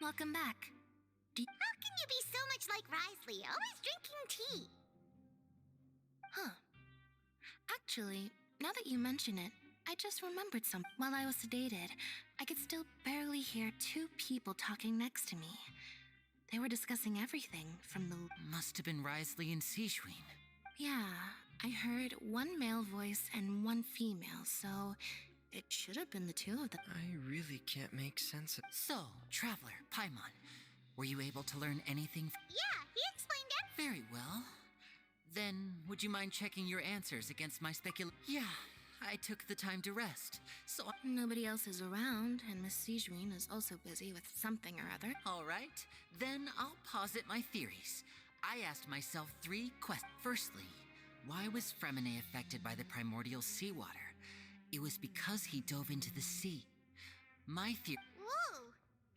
Welcome back. How can you be so much like Risley, always drinking tea? Huh. Actually, now that you mention it, I just remembered something. While I was sedated, I could still barely hear 2 people talking next to me. They were discussing everything from the... Must have been Risley and Sijwin. Yeah, I heard 1 male voice and 1 female, so it should have been the 2 of them. I really can't make sense of... So, Traveler, Paimon, were you able to learn anything? Yeah, he explained it. Very well. Then, would you mind checking your answers against my Yeah, I took the time to rest, so... Nobody else is around, and Miss Sijwin is also busy with something or other. All right, then I'll posit my theories. I asked myself 3 questions. Firstly, why was Fremine affected by the primordial seawater? It was because he dove into the sea. My theory... Whoa,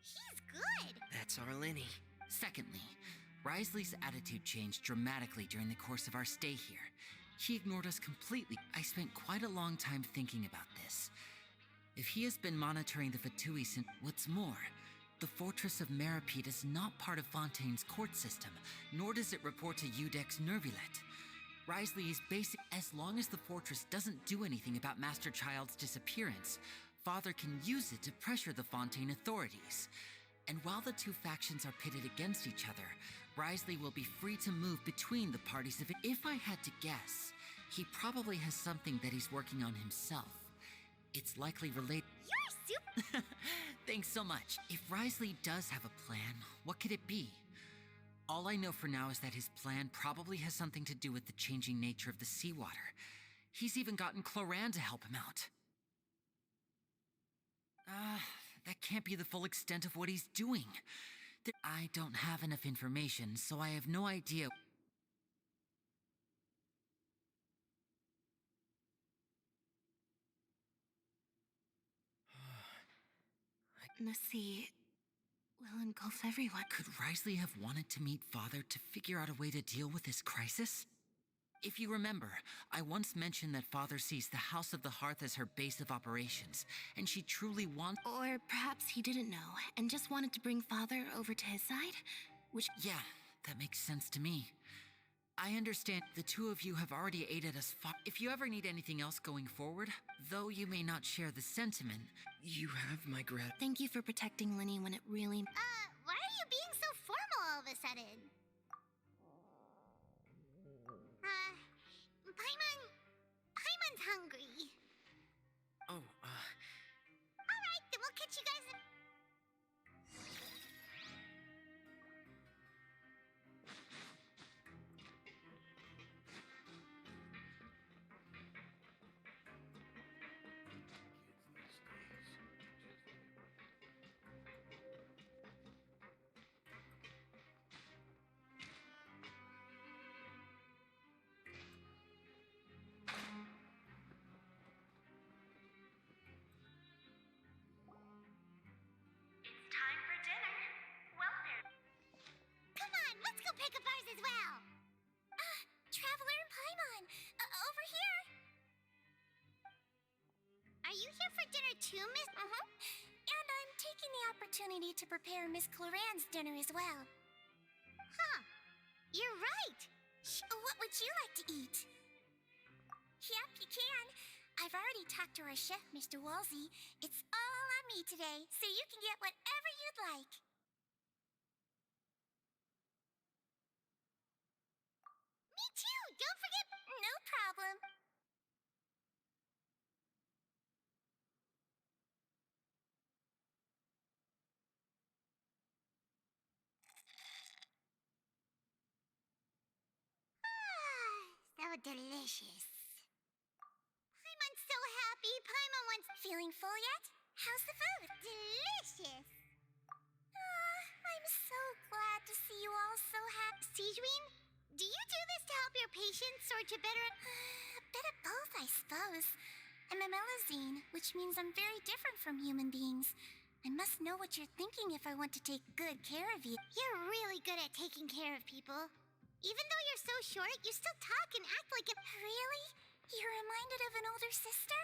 he's good. That's our Lenny. Secondly, Risley's attitude changed dramatically during the course of our stay here. He ignored us completely. I spent quite a long time thinking about this. If he has been monitoring the Fatui since... What's more, the Fortress of Meripede is not part of Fontaine's court system, nor does it report to Udex Nervulet. Risley is basic. As long as the fortress doesn't do anything about Master Child's disappearance, Father can use it to pressure the Fontaine authorities. And while the 2 factions are pitted against each other, Risley will be free to move between the parties if I had to guess, he probably has something that he's working on himself. It's likely related. You're super. Thanks so much. If Risley does have a plan, what could it be? All I know for now is that his plan probably has something to do with the changing nature of the seawater. He's even gotten Cloran to help him out. That can't be the full extent of what he's doing. I don't have enough information, so I have no idea. The sea will engulf everyone. Could Risley have wanted to meet Father to figure out a way to deal with this crisis? If you remember, I once mentioned that Father sees the House of the Hearth as her base of operations, and she truly wants— Or perhaps he didn't know, and just wanted to bring Father over to his side? Which— Yeah, that makes sense to me. I understand the two of you have already aided us if you ever need anything else going forward, though you may not share the sentiment— You have my Thank you for protecting Linny when it really— Why are you being so formal all of a sudden? Paimon's hungry. Oh, Alright, then we'll catch you guys in— Time for dinner. Welfare. Come on, let's go pick up ours as well. Traveler and Paimon, over here. Are you here for dinner too, Miss? And I'm taking the opportunity to prepare Miss Cloran's dinner as well. Huh. You're right. What would you like to eat? Yep, you can. I've already talked to our chef, Mr. Wolsey. It's all on me today, so you can get whatever you'd like. Me too. Don't forget— No problem. So delicious. Paimon's so happy. Paimon wants— Feeling full yet? How's the food? Delicious. I'm so glad to see you all so happy. Sigewin, do you do this to help your patients or to better— A bit of both, I suppose. I'm a melazine, which means I'm very different from human beings. I must know what you're thinking if I want to take good care of you. You're really good at taking care of people. Even though you're so short, you still talk and act like a— Really? You're reminded of an older sister?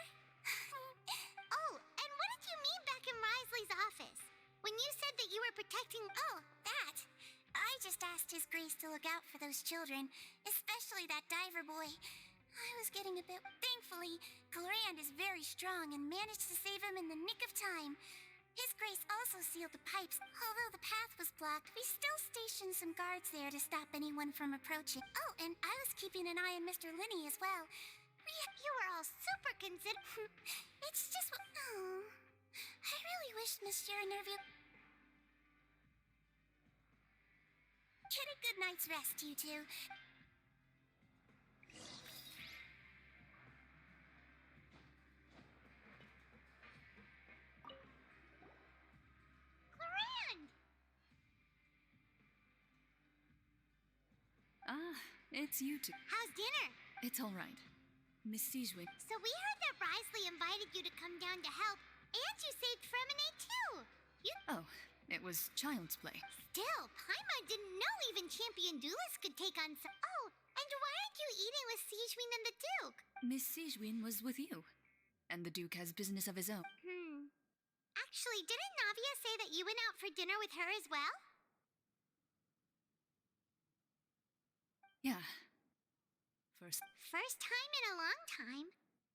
Oh, and what did you mean back in Risley's office? When you said that you were protecting— Oh, that. I just asked His Grace to look out for those children, especially that diver boy. I was getting a bit— Thankfully, Cloran is very strong and managed to save him in the nick of time. His Grace also sealed the pipes. Although the path was blocked, we still stationed some guards there to stop anyone from approaching. Oh, and I was keeping an eye on Mr. Linny as well. You were all super considerate. It's just— Oh, I really wish Monsieur Nerville— Get a good night's rest, you two. It's you two. How's dinner? It's all right. Miss Sigewin. So we heard that Risley invited you to come down to help, and you saved Fremine too. Oh, it was child's play. Still, Paimon didn't know even champion duelists could take on some— Oh, and why aren't you eating with Sigewin and the Duke? Miss Sigewin was with you, and the Duke has business of his own. Actually, didn't Navia say that you went out for dinner with her as well? Yeah. First time in a long time.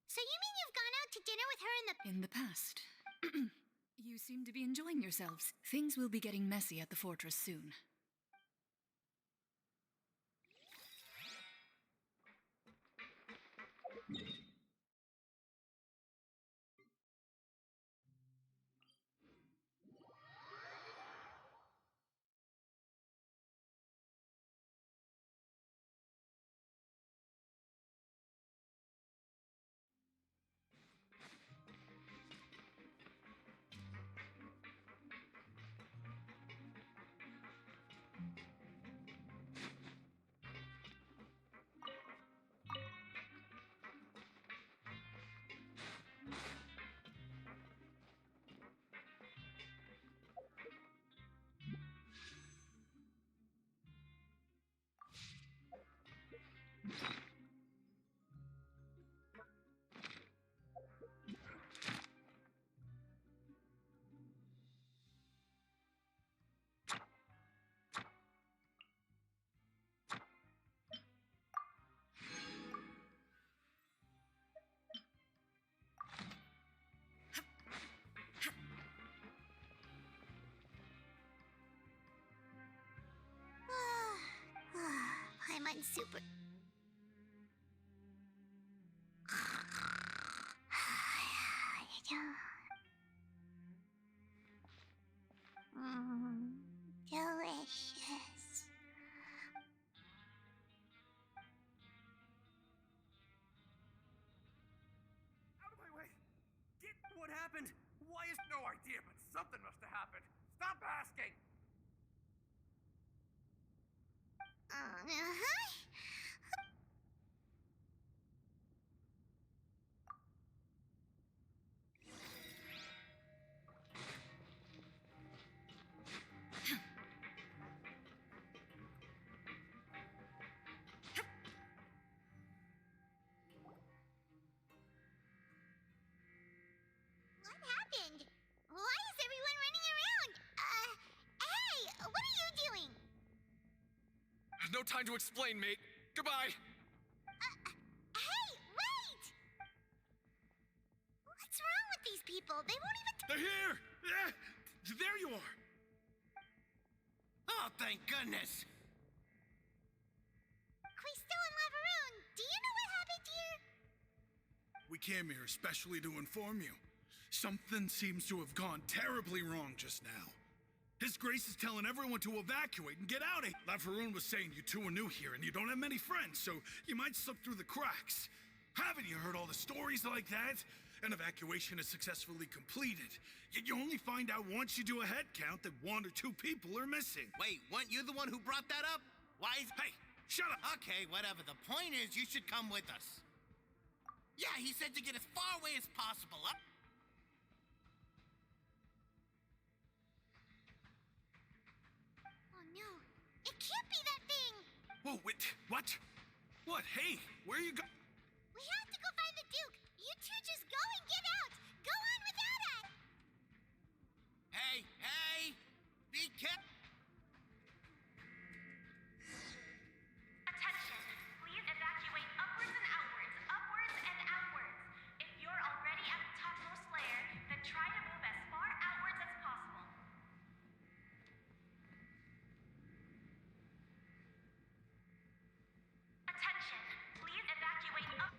So you mean you've gone out to dinner with her in the past? You seem to be enjoying yourselves. Things will be getting messy at the fortress soon. I'm on super. Delicious. Out of my way! Get what happened? Why is no idea, but something must have happened. Stop asking! What happened? Why is everyone running around? Hey, what are you doing? No time to explain, mate. Goodbye. Hey, wait! What's wrong with these people? They won't even. They're here! There you are! Oh, thank goodness! Crystal and Lavaroon, do you know what happened here? We came here especially to inform you. Something seems to have gone terribly wrong just now. His Grace is telling everyone to evacuate and get out of here. Lavaroon was saying you two are new here and you don't have many friends, so you might slip through the cracks. Haven't you heard all the stories like that? An evacuation is successfully completed, yet you only find out once you do a head count that 1 or 2 people are missing. Wait, weren't you the one who brought that up? Why is... Hey, shut up! Okay, whatever. The point is, you should come with us. Yeah, he said to get as far away as possible. Oh no, it can't be that thing! Whoa, wait, what? What? Hey, where are you go? We have to go find the Duke! You two just go and get out! Go on without us! Hey, hey! Be careful! Attention! Please evacuate upwards and outwards, upwards and outwards. If you're already at the topmost layer, then try to move as far outwards as possible. Attention! Please evacuate up.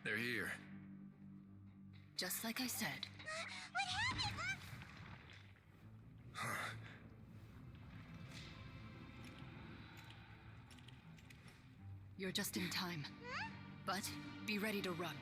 They're here. Just like I said. What happened? You're just in time. But be ready to run.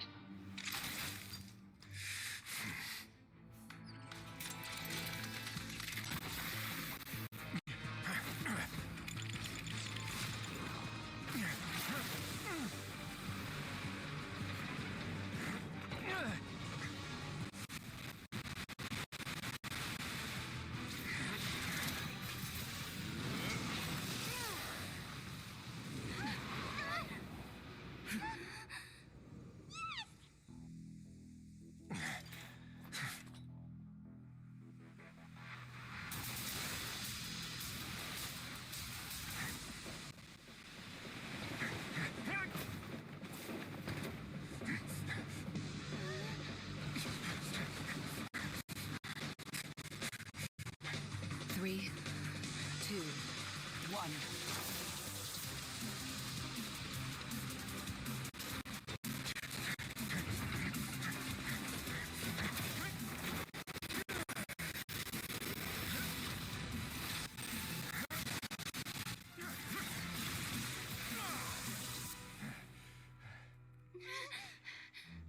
3, 2, 1.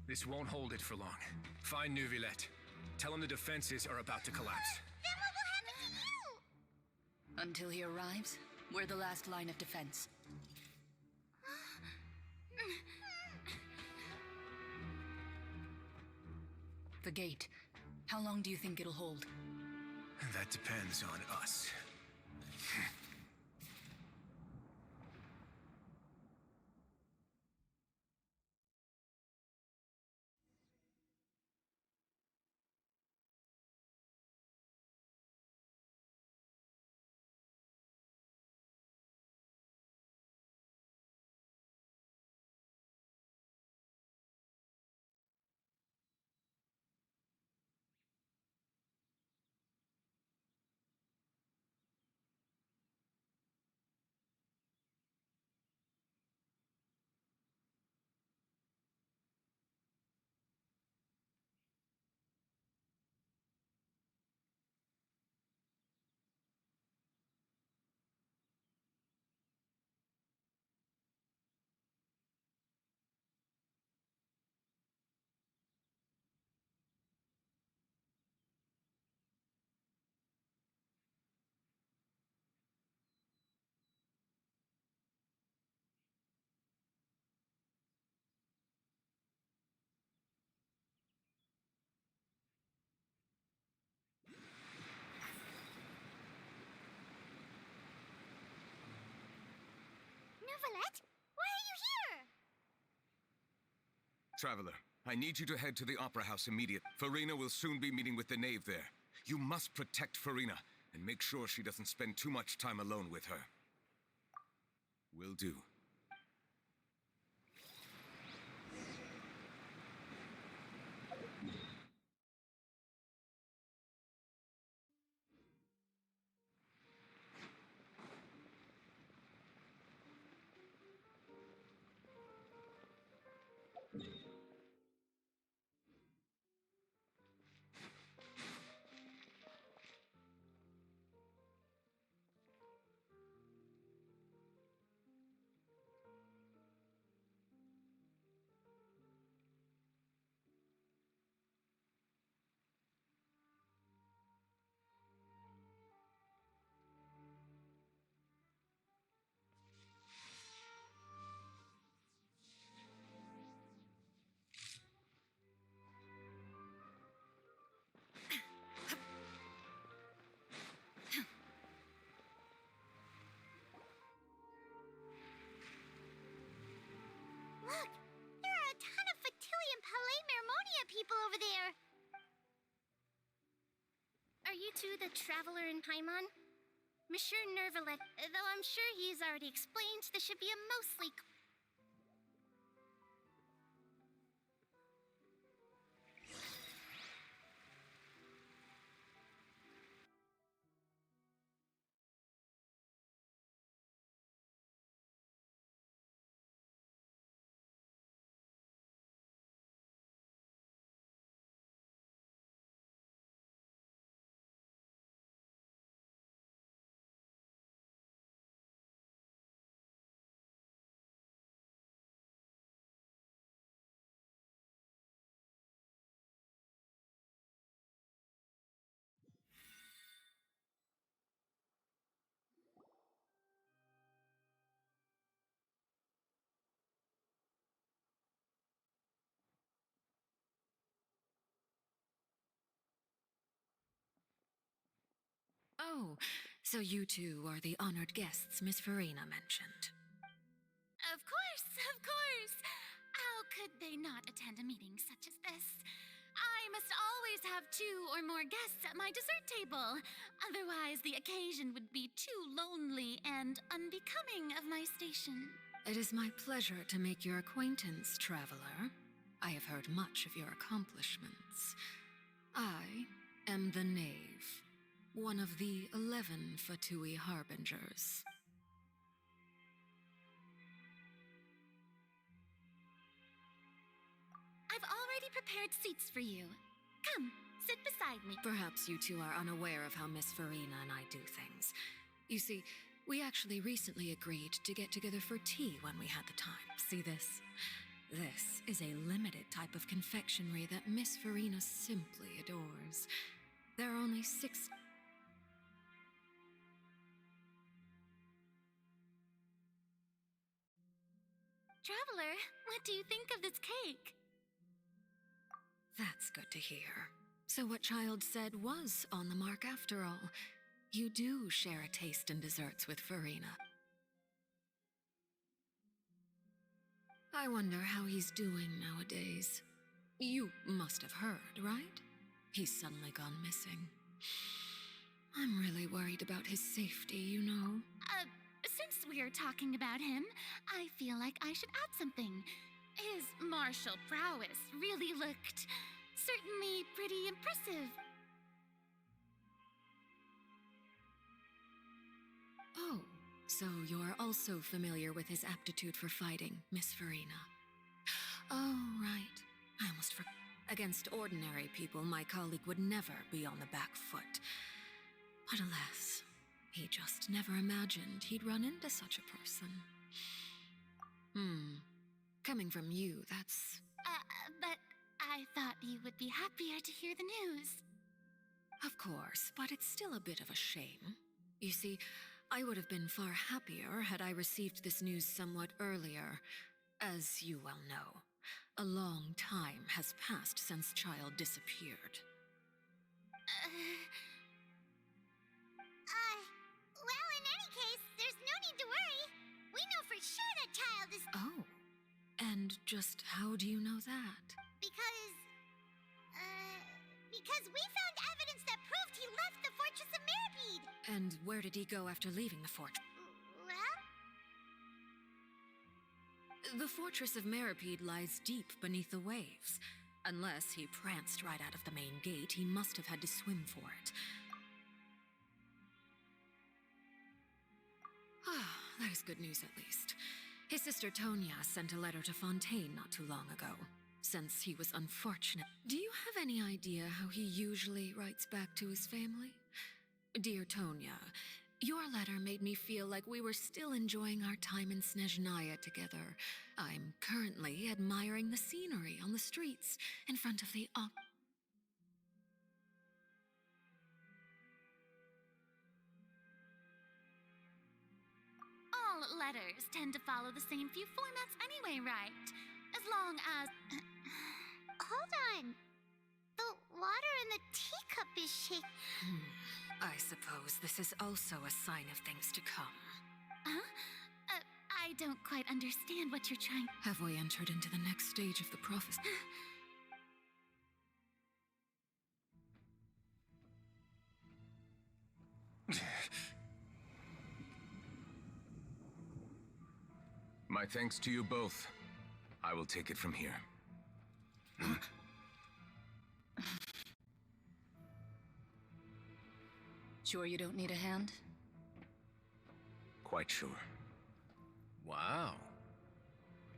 This won't hold it for long. Find Neuvillette. Tell him the defenses are about to collapse. Then what will happen to you? Until he arrives, we're the last line of defense. The gate. How long do you think it'll hold? That depends on us. Neuvillette, why are you here? Traveler, I need you to head to the Opera House immediately. Farina will soon be meeting with the knave there. You must protect Farina, and make sure she doesn't spend too much time alone with her. Will do. Look, there are a ton of Fatilian Palais Mermonia people over there. Are you two the traveler in Paimon? Monsieur Neuvillette, though I'm sure he's already explained, this should be a mostly... Oh, so you two are the honored guests Miss Farina mentioned. Of course, of course. How could they not attend a meeting such as this? I must always have 2 or more guests at my dessert table. Otherwise, the occasion would be too lonely and unbecoming of my station. It is my pleasure to make your acquaintance, traveler. I have heard much of your accomplishments. I am the knave. one of the 11 Fatui Harbingers. I've already prepared seats for you. Come, sit beside me. Perhaps you two are unaware of how Miss Farina and I do things. You see, we actually recently agreed to get together for tea when we had the time. See this? This is a limited type of confectionery that Miss Farina simply adores. There are only 6... Traveler, what do you think of this cake? That's good to hear. So what Child said was on the mark after all. You do share a taste in desserts with Farina. I wonder how he's doing nowadays. You must have heard, right? He's suddenly gone missing. I'm really worried about his safety, you know. Since we're talking about him, I feel like I should add something. His martial prowess really looked certainly pretty impressive. Oh, so you're also familiar with his aptitude for fighting, Miss Farina. Oh, right. I almost forgot. Against ordinary people, my colleague would never be on the back foot. But alas, he just never imagined he'd run into such a person. Coming from you, that's... But I thought you would be happier to hear the news. Of course, but it's still a bit of a shame. You see, I would have been far happier had I received this news somewhat earlier. As you well know, a long time has passed since Child disappeared. Well, in any case, there's no need to worry. We know for sure that Child is... Oh, and just how do you know that? Because we found evidence that proved he left the Fortress of Mirapede. And where did he go after leaving the fort? Well? The Fortress of Mirapede lies deep beneath the waves. Unless he pranced right out of the main gate, he must have had to swim for it. Ah, that is good news at least. His sister Tonya sent a letter to Fontaine not too long ago, since he was unfortunate. Do you have any idea how he usually writes back to his family? Dear Tonya, your letter made me feel like we were still enjoying our time in Snezhnaya together. I'm currently admiring the scenery on the streets in front of the All letters tend to follow the same few formats anyway, right? As long as... Hold on. The water in the teacup is shaking. I suppose this is also a sign of things to come. Huh? I don't quite understand what you're trying... Have we entered into the next stage of the prophecy? My thanks to you both. I will take it from here. Sure you don't need a hand? Quite sure. Wow.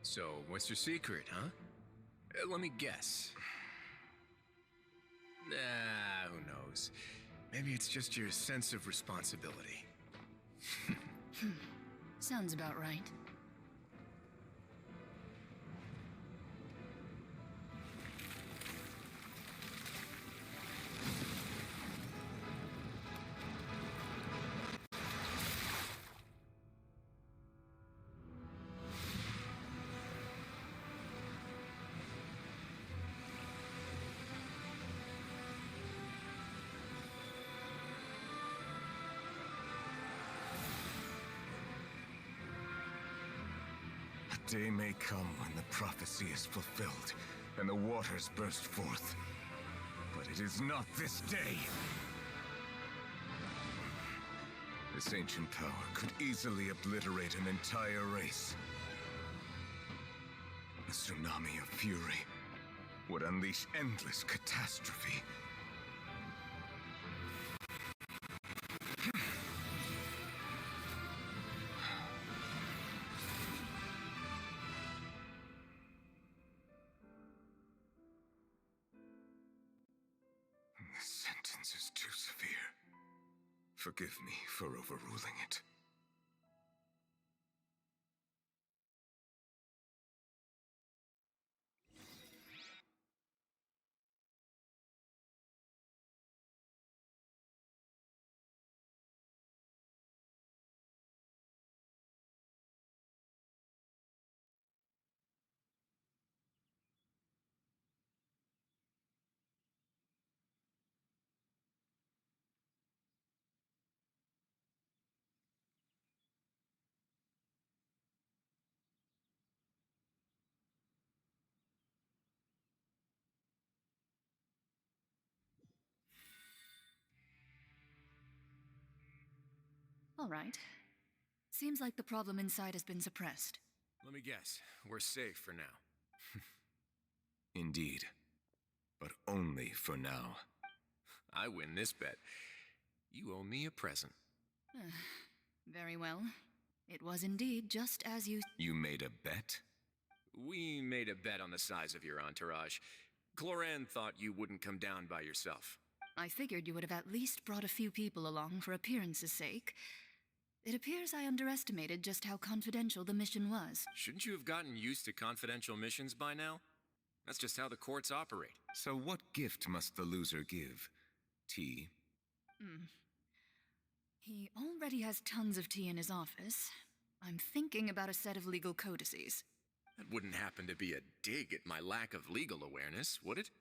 So, what's your secret, huh? Let me guess. Who knows? Maybe it's just your sense of responsibility. Sounds about right. A day may come when the prophecy is fulfilled and the waters burst forth. But it is not this day. This ancient power could easily obliterate an entire race. A tsunami of fury would unleash endless catastrophe. sentence is too severe. Forgive me for overruling it. All right. Seems like the problem inside has been suppressed. Let me guess. We're safe for now. Indeed. But only for now. I win this bet. You owe me a present. Very well. It was indeed just as you... You made a bet? We made a bet on the size of your entourage. Cloran thought you wouldn't come down by yourself. I figured you would have at least brought a few people along for appearance's sake. It appears I underestimated just how confidential the mission was. Shouldn't you have gotten used to confidential missions by now? That's just how the courts operate. So what gift must the loser give? Tea? He already has tons of tea in his office. I'm thinking about a set of legal codices. That wouldn't happen to be a dig at my lack of legal awareness, would it?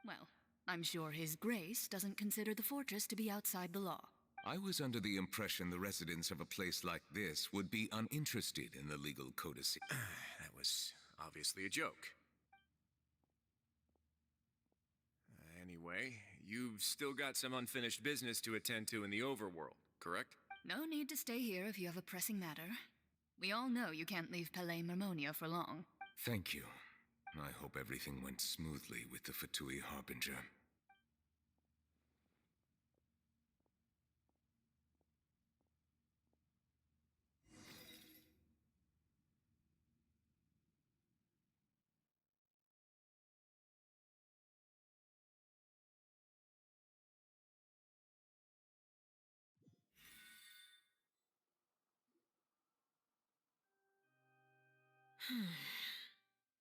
Well, I'm sure His Grace doesn't consider the fortress to be outside the law. I was under the impression the residents of a place like this would be uninterested in the legal codices. That was obviously a joke. Anyway, you've still got some unfinished business to attend to in the overworld, correct? No need to stay here if you have a pressing matter. We all know you can't leave Palais Mermonia for long. Thank you. I hope everything went smoothly with the Fatui Harbinger.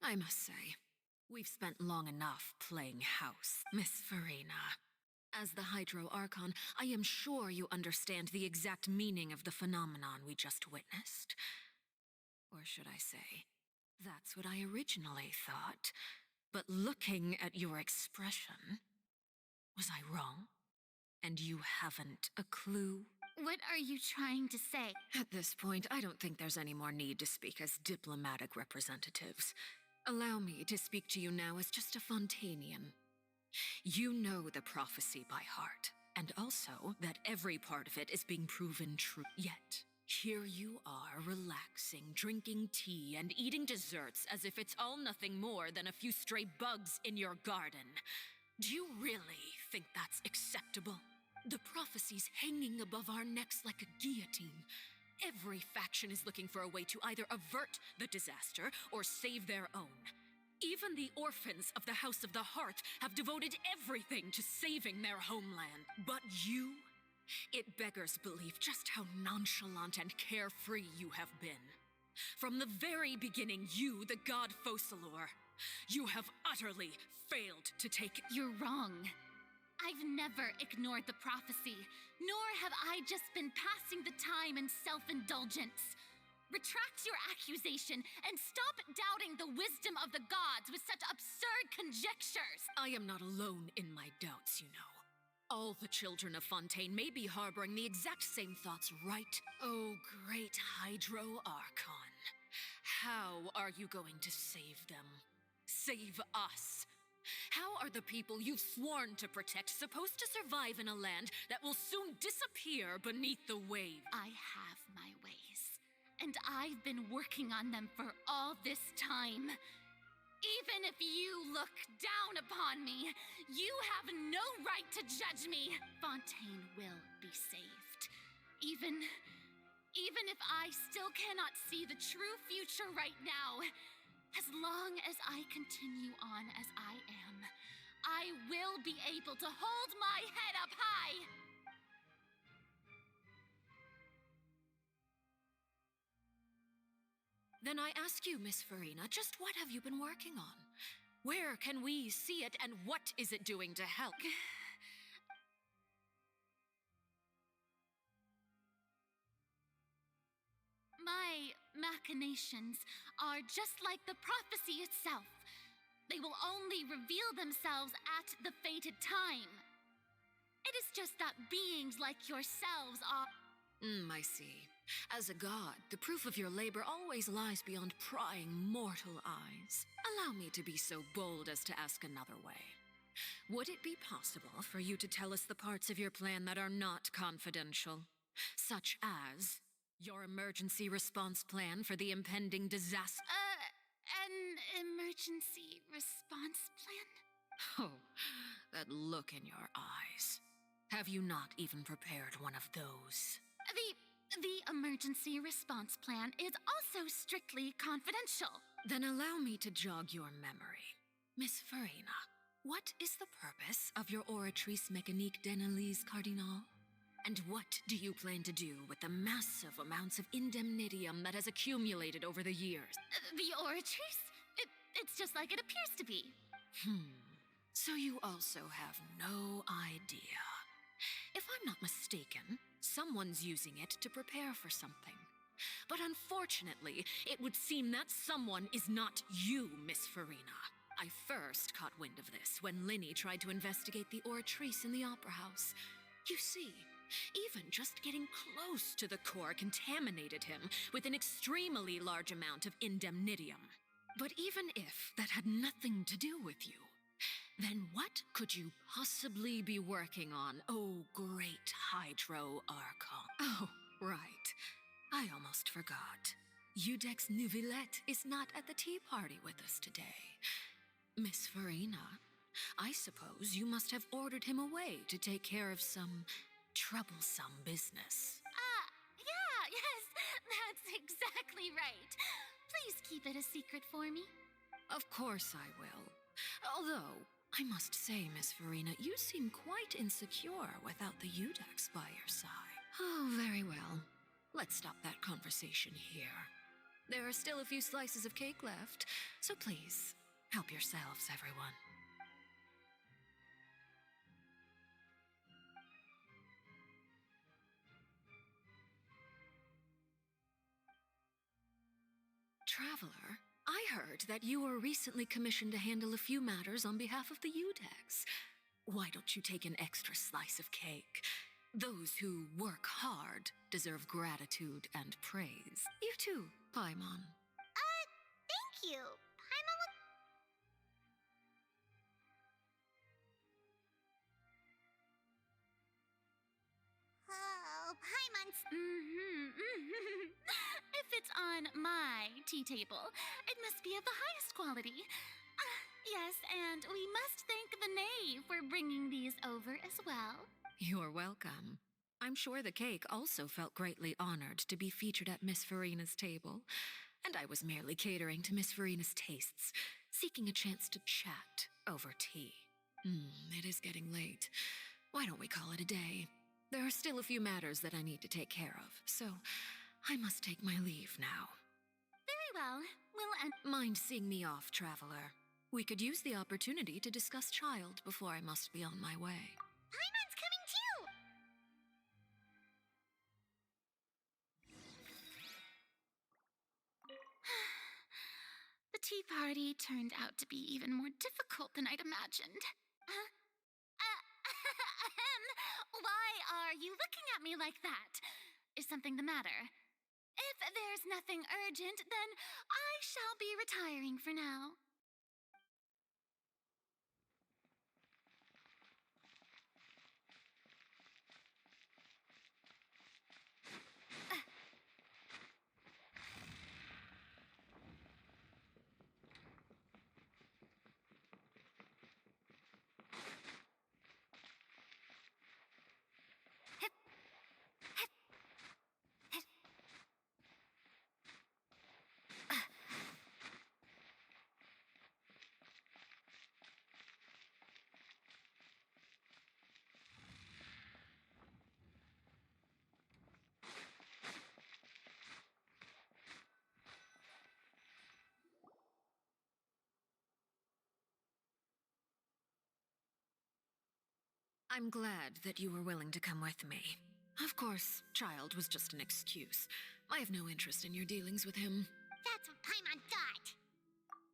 I must say, we've spent long enough playing house, Miss Farina. As the Hydro Archon, I am sure you understand the exact meaning of the phenomenon we just witnessed. Or should I say, that's what I originally thought. But looking at your expression, was I wrong? And you haven't a clue? What are you trying to say? At this point, I don't think there's any more need to speak as diplomatic representatives. Allow me to speak to you now as just a Fontanian. You know the prophecy by heart, and also that every part of it is being proven true. Yet, here you are relaxing, drinking tea, and eating desserts as if it's all nothing more than a few stray bugs in your garden. Do you really think that's acceptable? The prophecy's hanging above our necks like a guillotine. Every faction is looking for a way to either avert the disaster or save their own. Even the orphans of the House of the Hearth have devoted everything to saving their homeland. But you? It beggars belief just how nonchalant and carefree you have been. From the very beginning, you, the god Focalor, you have utterly failed to take... You're wrong. I've never ignored the prophecy, nor have I just been passing the time in self-indulgence. Retract your accusation and stop doubting the wisdom of the gods with such absurd conjectures. I am not alone in my doubts, you know. All the children of Fontaine may be harboring the exact same thoughts, right? Oh, great Hydro Archon. How are you going to save them? Save us? How are the people you've sworn to protect supposed to survive in a land that will soon disappear beneath the wave? I have my ways, and I've been working on them for all this time. Even if you look down upon me, you have no right to judge me. Fontaine will be saved. Even if I still cannot see the true future right now, as long as I continue on as I am, I will be able to hold my head up high! Then I ask you, Miss Farina, just what have you been working on? Where can we see it, and what is it doing to help? My machinations are just like the prophecy itself. They will only reveal themselves at the fated time. It is just that beings like yourselves are... I see. As a god, the proof of your labor always lies beyond prying mortal eyes. Allow me to be so bold as to ask another way. Would it be possible for you to tell us the parts of your plan that are not confidential? Such as your emergency response plan for the impending disaster? An emergency response plan? Oh, that look in your eyes. Have you not even prepared one of those? The emergency response plan is also strictly confidential. Then allow me to jog your memory. Miss Farina, what is the purpose of your Oratrice Mécanique d'Analyse Cardinal? And what do you plan to do with the massive amounts of indemnitium that has accumulated over the years? The Oratrice? It's just like it appears to be. So you also have no idea. If I'm not mistaken, someone's using it to prepare for something. But unfortunately, it would seem that someone is not you, Miss Farina. I first caught wind of this when Linny tried to investigate the Oratrice in the Opera House. You see, even just getting close to the core contaminated him with an extremely large amount of indemnitium. But even if that had nothing to do with you, then what could you possibly be working on, oh great Hydro Archon? Oh, right. I almost forgot. Udex Neuvillette is not at the tea party with us today. Miss Farina, I suppose you must have ordered him away to take care of some troublesome business. Yes, that's exactly right. Please keep it a secret for me. Of course I will. Although, I must say, Miss Farina, you seem quite insecure without the Udex by your side. Oh, very well. Let's stop that conversation here. There are still a few slices of cake left, so please, help yourselves, everyone. Traveler, I heard that you were recently commissioned to handle a few matters on behalf of the Udex. Why don't you take an extra slice of cake? Those who work hard deserve gratitude and praise. You too, Paimon. Thank you. Paimon would... Oh, Paimon's... If it's on my tea table, it must be of the highest quality. Yes, and we must thank the knave for bringing these over as well. You're welcome. I'm sure the cake also felt greatly honored to be featured at Miss Farina's table, and I was merely catering to Miss Farina's tastes, seeking a chance to chat over tea. It is getting late. Why don't we call it a day? There are still a few matters that I need to take care of, so I must take my leave now. Very well. We'll end. Mind seeing me off, Traveler? We could use the opportunity to discuss Child before I must be on my way. Paimon's coming too! The tea party turned out to be even more difficult than I'd imagined. Why are you looking at me like that? Is something the matter? If there's nothing urgent, then I shall be retiring for now. I'm glad that you were willing to come with me. Of course, Child was just an excuse. I have no interest in your dealings with him. That's what Paimon thought.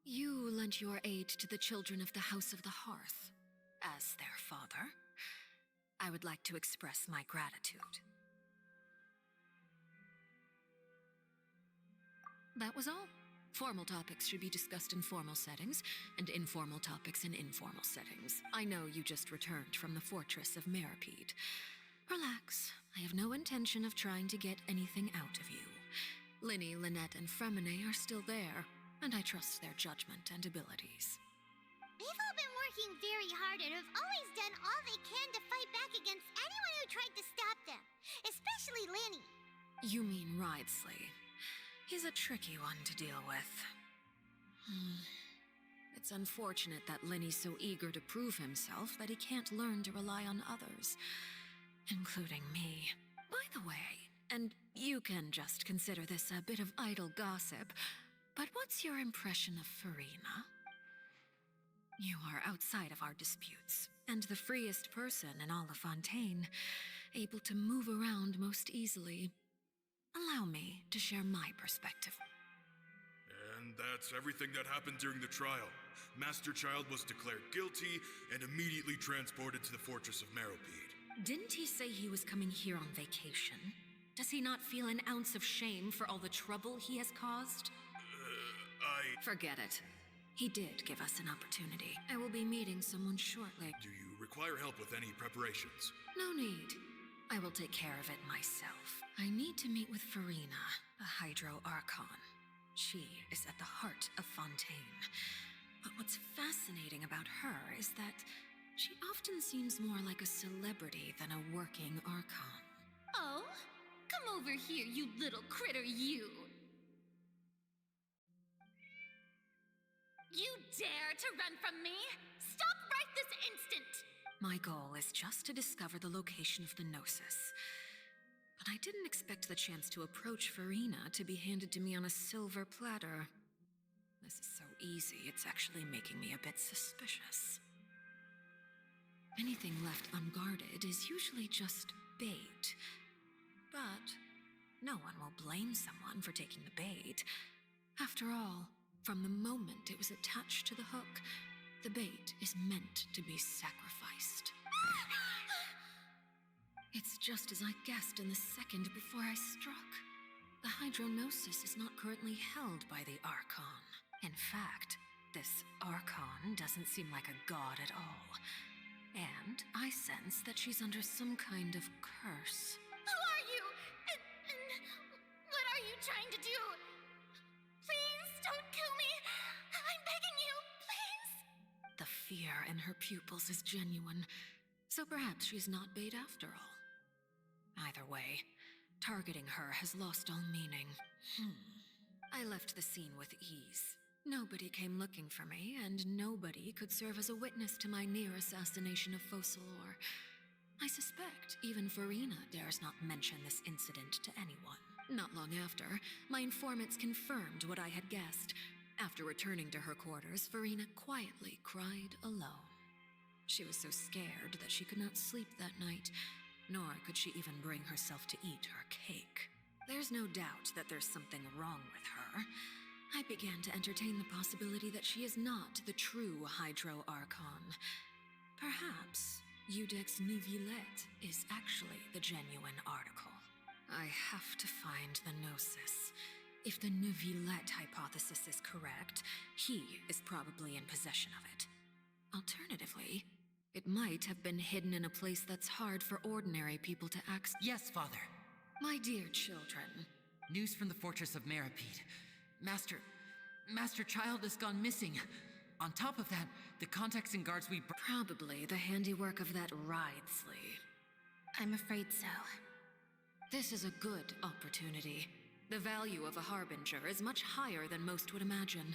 You lent your aid to the children of the House of the Hearth. As their father, I would like to express my gratitude. That was all. Formal topics should be discussed in formal settings, and informal topics in informal settings. I know you just returned from the fortress of Meripede. Relax. I have no intention of trying to get anything out of you. Linny, Lynette, and Fremine are still there, and I trust their judgment and abilities. They've all been working very hard and have always done all they can to fight back against anyone who tried to stop them, especially Linny. You mean Wriothesley. He's a tricky one to deal with. It's unfortunate that Linny's so eager to prove himself that he can't learn to rely on others, including me. By the way, and you can just consider this a bit of idle gossip, but what's your impression of Farina? You are outside of our disputes, and the freest person in all of Fontaine, able to move around most easily. Allow me to share my perspective. And that's everything that happened during the trial. Master Child was declared guilty and immediately transported to the Fortress of Meripede. Didn't he say he was coming here on vacation? Does he not feel an ounce of shame for all the trouble he has caused? Forget it. He did give us an opportunity. I will be meeting someone shortly. Do you require help with any preparations? No need. I will take care of it myself. I need to meet with Farina, the Hydro Archon. She is at the heart of Fontaine. But what's fascinating about her is that she often seems more like a celebrity than a working Archon. Oh? Come over here, you little critter, you! You dare to run from me? Stop right this instant! My goal is just to discover the location of the Gnosis. But I didn't expect the chance to approach Farina to be handed to me on a silver platter. This is so easy, it's actually making me a bit suspicious. Anything left unguarded is usually just bait. But no one will blame someone for taking the bait. After all, from the moment it was attached to the hook, the bait is meant to be sacrificed. It's just as I guessed in the second before I struck. The Hydronosis is not currently held by the Archon. In fact, this Archon doesn't seem like a god at all. And I sense that she's under some kind of curse. Who are you? And what are you trying to do? Please don't kill me. I'm begging you, please. The fear in her pupils is genuine, so perhaps she's not bait after all. Either way, targeting her has lost all meaning. I left the scene with ease. Nobody came looking for me, and nobody could serve as a witness to my near assassination of Focalor. I suspect even Farina dares not mention this incident to anyone. Not long after, my informants confirmed what I had guessed. After returning to her quarters, Farina quietly cried alone. She was so scared that she could not sleep that night, nor could she even bring herself to eat her cake. There's no doubt that there's something wrong with her. I began to entertain the possibility that she is not the true Hydro Archon. Perhaps Eudex Neuvillette is actually the genuine article. I have to find the Gnosis. If the Neuvillette hypothesis is correct, he is probably in possession of it. Alternatively, it might have been hidden in a place that's hard for ordinary people to access. Yes, Father. My dear children. News from the Fortress of Meripede. Master Child has gone missing. On top of that, the contacts and guards we Probably the handiwork of that Wriothesley. I'm afraid so. This is a good opportunity. The value of a harbinger is much higher than most would imagine.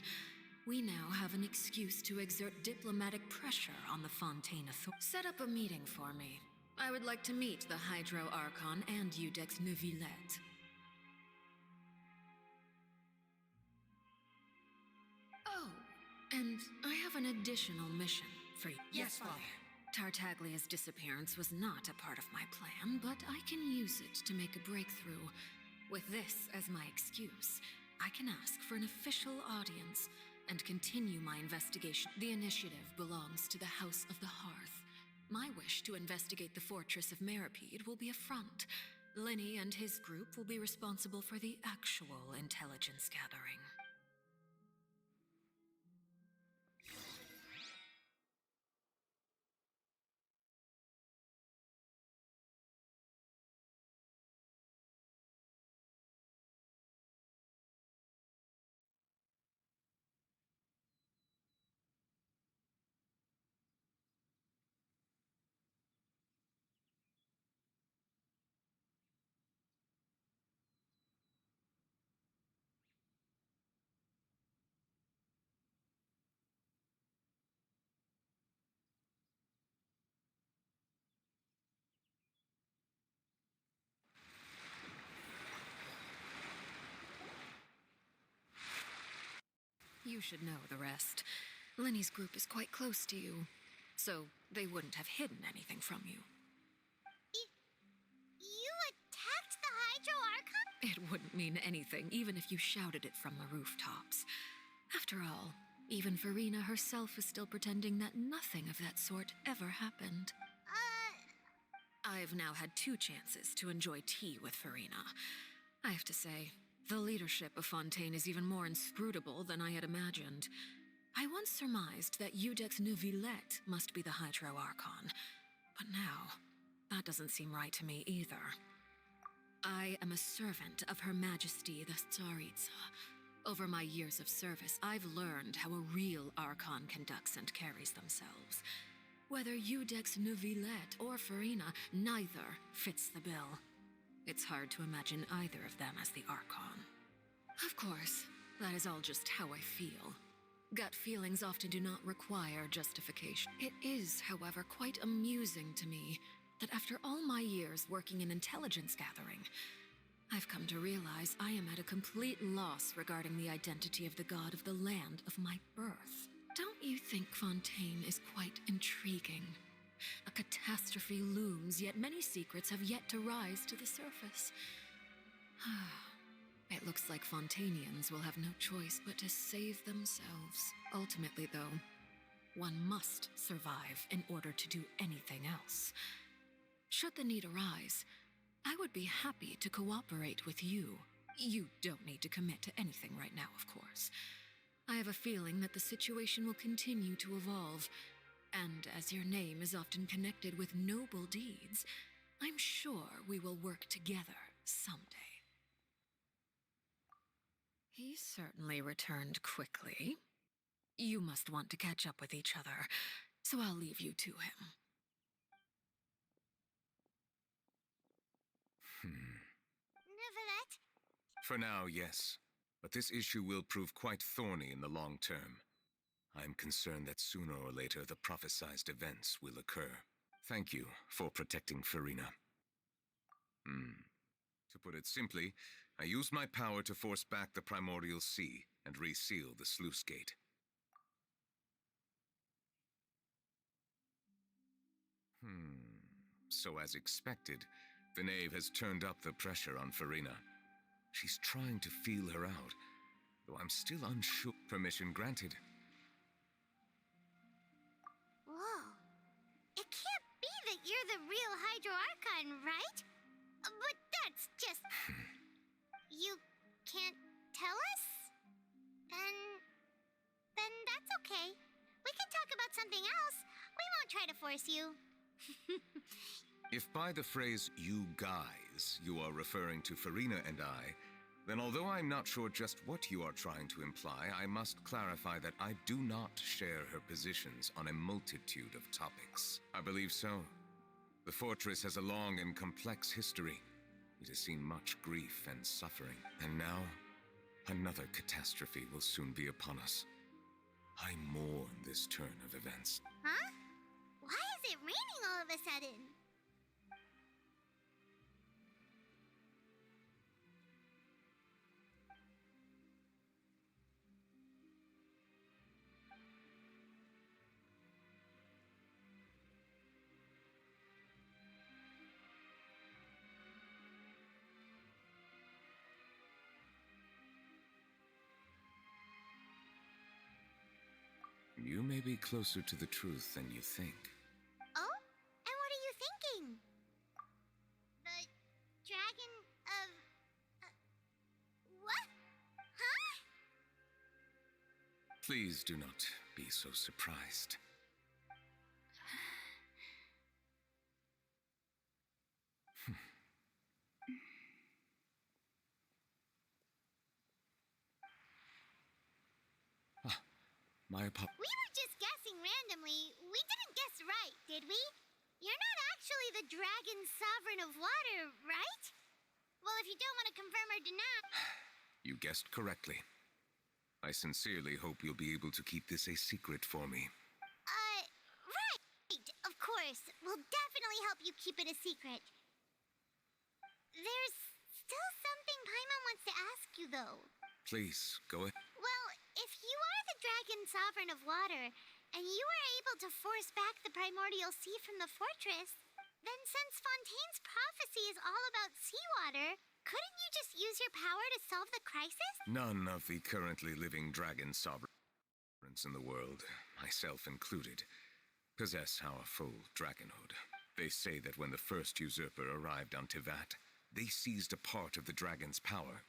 We now have an excuse to exert diplomatic pressure on the Fontaine authority. Set up a meeting for me. I would like to meet the Hydro Archon and Eudex Neuvillette. Oh, and I have an additional mission for you. Yes, Father. Tartaglia's disappearance was not a part of my plan, but I can use it to make a breakthrough. With this as my excuse, I can ask for an official audience and continue my investigation. The initiative belongs to the House of the Hearth. My wish to investigate the fortress of Meripede will be a front. Linny and his group will be responsible for the actual intelligence gathering. You should know the rest. Linny's group is quite close to you, so they wouldn't have hidden anything from you. You attacked the Hydro Archon? It wouldn't mean anything, even if you shouted it from the rooftops. After all, even Farina herself is still pretending that nothing of that sort ever happened. I've now had 2 chances to enjoy tea with Farina. I have to say, the leadership of Fontaine is even more inscrutable than I had imagined. I once surmised that Eudex Neuvillette must be the Hydro Archon, but now, that doesn't seem right to me either. I am a servant of Her Majesty the Tsaritsa. Over my years of service, I've learned how a real Archon conducts and carries themselves. Whether Eudex Neuvillette or Farina, neither fits the bill. It's hard to imagine either of them as the Archon. Of course, that is all just how I feel. Gut feelings often do not require justification. It is, however, quite amusing to me that after all my years working in intelligence gathering, I've come to realize I am at a complete loss regarding the identity of the god of the land of my birth. Don't you think Fontaine is quite intriguing? A catastrophe looms, yet many secrets have yet to rise to the surface. It looks like Fontainians will have no choice but to save themselves. Ultimately, though, one must survive in order to do anything else. Should the need arise, I would be happy to cooperate with you. You don't need to commit to anything right now, of course. I have a feeling that the situation will continue to evolve, and as your name is often connected with noble deeds, I'm sure we will work together someday. He certainly returned quickly. You must want to catch up with each other, so I'll leave you to him. Neuvillette? For now, yes. But this issue will prove quite thorny in the long term. I'm concerned that sooner or later the prophesized events will occur. Thank you for protecting Farina. To put it simply, I used my power to force back the primordial sea and reseal the sluice gate. So as expected, the knave has turned up the pressure on Farina. She's trying to feel her out, though I'm still unsure. Permission granted. Whoa. It can't be that you're the real Hydro Archon, right? But that's just... You can't tell us? Then that's okay. We can talk about something else. We won't try to force you. If by the phrase, you guys, you are referring to Farina and I, then although I'm not sure just what you are trying to imply, I must clarify that I do not share her positions on a multitude of topics. I believe so. The fortress has a long and complex history. It has seen much grief and suffering. And now, another catastrophe will soon be upon us. I mourn this turn of events. Huh? Why is it raining all of a sudden? You may be closer to the truth than you think. Oh? And what are you thinking? The dragon of... what? Huh? Please do not be so surprised. My apologies. We were just guessing randomly. We didn't guess right, did we? You're not actually the dragon sovereign of water, right? Well, if you don't want to confirm or deny... You guessed correctly. I sincerely hope you'll be able to keep this a secret for me. Right. Of course. We'll definitely help you keep it a secret. There's still something Paimon wants to ask you, though. Please, go ahead. Well, if you are the dragon sovereign of water, and you were able to force back the primordial sea from the fortress, then since Fontaine's prophecy is all about seawater, couldn't you just use your power to solve the crisis? None of the currently living dragon sovereigns in the world, myself included, possess our full dragonhood. They say that when the first usurper arrived on Tivat, they seized a part of the dragon's power.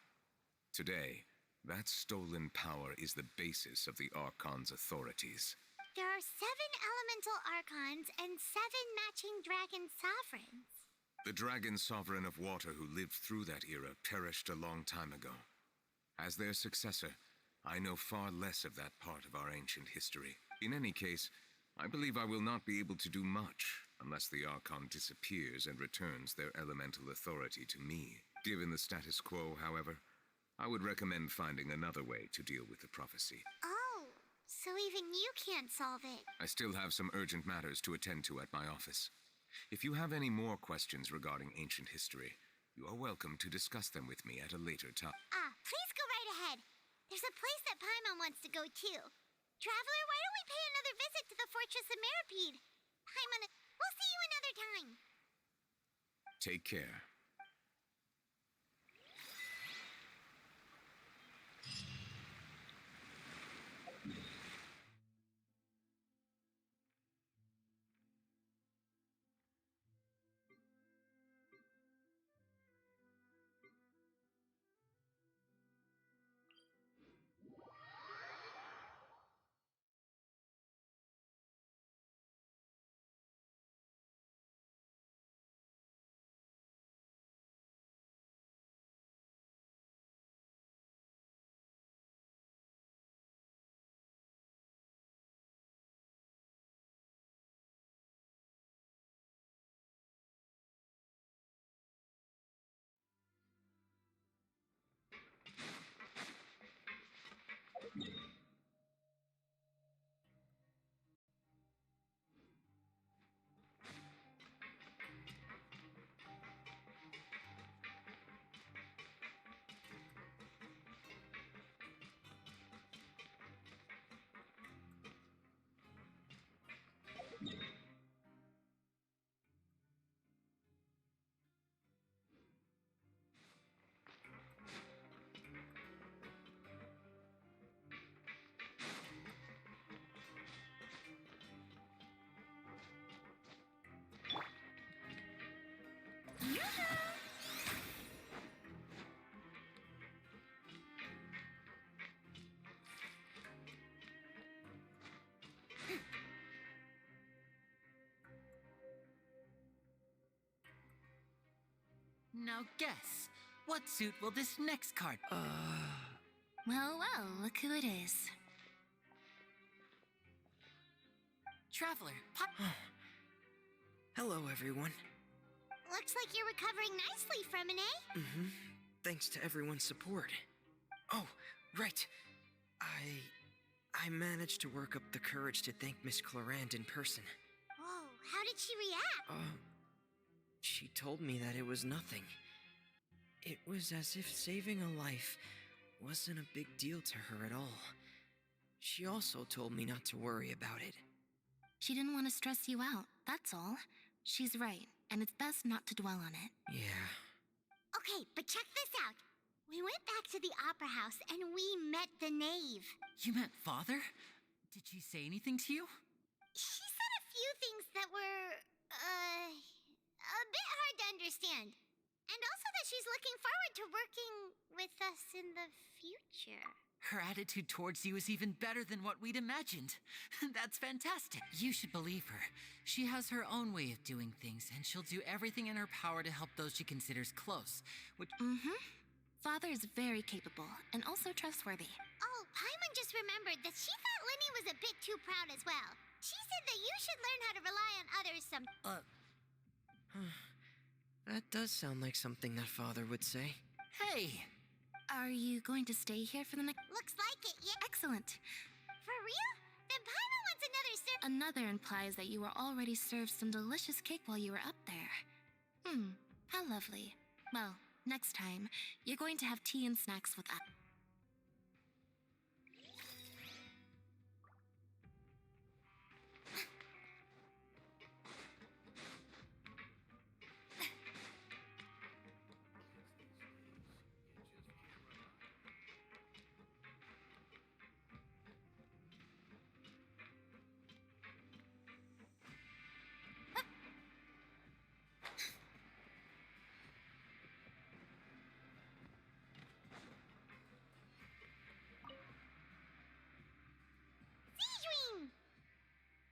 Today, that stolen power is the basis of the Archon's authorities. There are 7 elemental archons and 7 matching dragon sovereigns. The dragon sovereign of water who lived through that era perished a long time ago. As their successor, I know far less of that part of our ancient history. In any case, I believe I will not be able to do much unless the Archon disappears and returns their elemental authority to me. Given the status quo, however, I would recommend finding another way to deal with the prophecy. Oh, so even you can't solve it. I still have some urgent matters to attend to at my office. If you have any more questions regarding ancient history, you are welcome to discuss them with me at a later time. Please go right ahead. There's a place that Paimon wants to go too. Traveler, why don't we pay another visit to the Fortress of Meripede? Paimon, we'll see you another time. Take care. Now guess, what suit will this next card? Well, look who it is. Traveler, Hello, everyone. Looks like you're recovering nicely from it, eh? Thanks to everyone's support. Oh, right. I managed to work up the courage to thank Miss Clorand in person. Whoa, how did she react? She told me that it was nothing. It was as if saving a life wasn't a big deal to her at all. She also told me not to worry about it. She didn't want to stress you out, that's all. She's right, and it's best not to dwell on it. Yeah. Okay, but check this out. We went back to the opera house and we met the knave. You met Father? Did she say anything to you? She said a few things that were, a bit hard to understand. And also that she's looking forward to working with us in the future. Her attitude towards you is even better than what we'd imagined. That's fantastic. You should believe her. She has her own way of doing things, and she'll do everything in her power to help those she considers close, which... Father is very capable and also trustworthy. Oh, Paimon just remembered that she thought Linny was a bit too proud as well. She said that you should learn how to rely on others some... That does sound like something that Father would say. Hey! Are you going to stay here for the next... Looks like it, yeah. Excellent. For real? Then Paimon wants another Another implies that you were already served some delicious cake while you were up there. How lovely. Well, next time, you're going to have tea and snacks with us.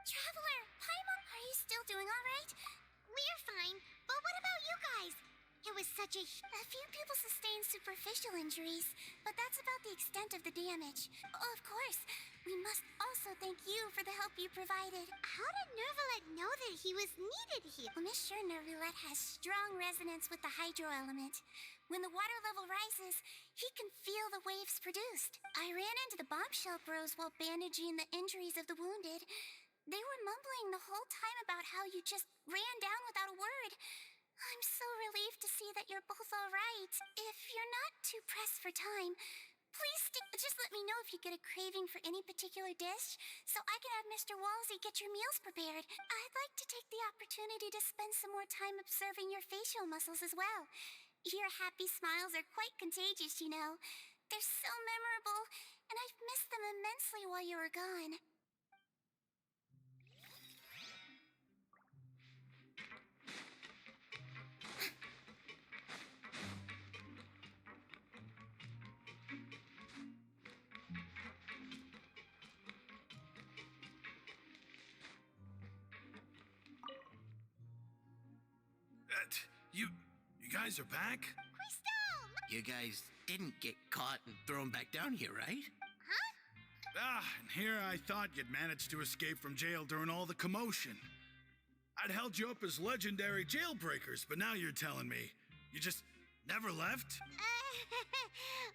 Traveler, Paimon, are you still doing all right? We're fine, but what about you guys? It was such a... A few people sustained superficial injuries, but that's about the extent of the damage. Oh, of course, we must also thank you for the help you provided. How did Nervalet know that he was needed here? Well, Miss Sure Nervalet has strong resonance with the hydro element. When the water level rises, he can feel the waves produced. I ran into the bombshell bros while bandaging the injuries of the wounded. They were mumbling the whole time about how you just ran down without a word. I'm so relieved to see that you're both all right. If you're not too pressed for time, please just let me know if you get a craving for any particular dish, so I can have Mr. Walsey get your meals prepared. I'd like to take the opportunity to spend some more time observing your facial muscles as well. Your happy smiles are quite contagious, you know. They're so memorable, and I've missed them immensely while you were gone. You guys are back? You guys didn't get caught and thrown back down here, right? And here I thought you'd managed to escape from jail during all the commotion. I'd held you up as legendary jailbreakers, but now you're telling me you just never left?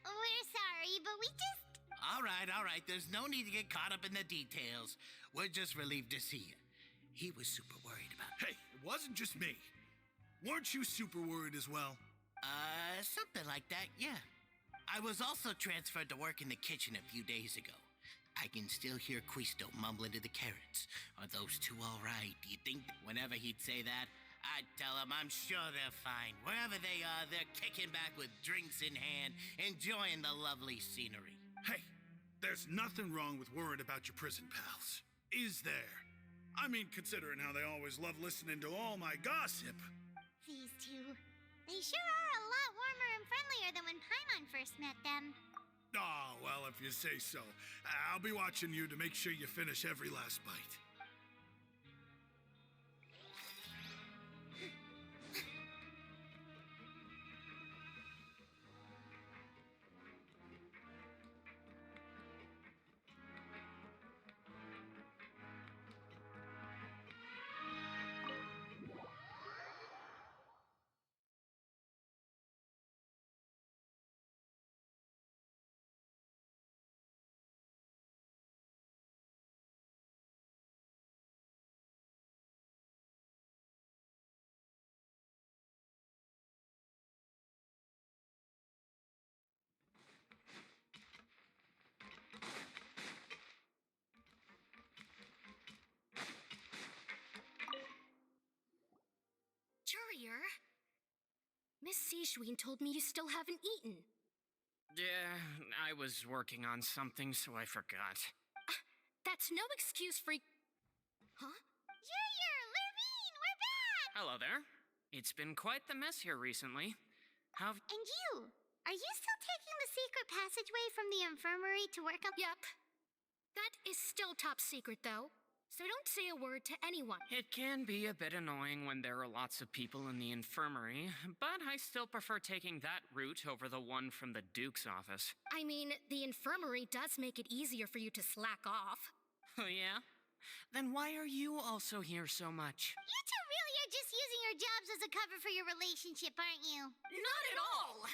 We're sorry, but we just... All right. There's no need to get caught up in the details. We're just relieved to see you. He was super worried about Hey, it wasn't just me. Weren't you super worried as well? Something like that, yeah. I was also transferred to work in the kitchen a few days ago. I can still hear Quisto mumbling to the carrots. Are those two all right? Do you think whenever he'd say that, I'd tell him I'm sure they're fine. Wherever they are, they're kicking back with drinks in hand, enjoying the lovely scenery. Hey, there's nothing wrong with worrying about your prison pals. Is there? I mean, considering how they always love listening to all my gossip. These two, they sure are a lot warmer and friendlier than when Paimon first met them. Oh, well, if you say so. I'll be watching you to make sure you finish every last bite. Courier? Miss Sijween told me you still haven't eaten. Yeah, I was working on something, so I forgot. That's no excuse for... Huh? Lurvine, we're back! Hello there. It's been quite the mess here recently. Have... And you? Are you still taking the secret passageway from the infirmary to work up? Yep. That is still top secret, though. So don't say a word to anyone. It can be a bit annoying when there are lots of people in the infirmary, but I still prefer taking that route over the one from the Duke's office. I mean, the infirmary does make it easier for you to slack off. Oh, yeah? Then why are you also here so much? You two really are just using your jobs as a cover for your relationship, aren't you? Not at all!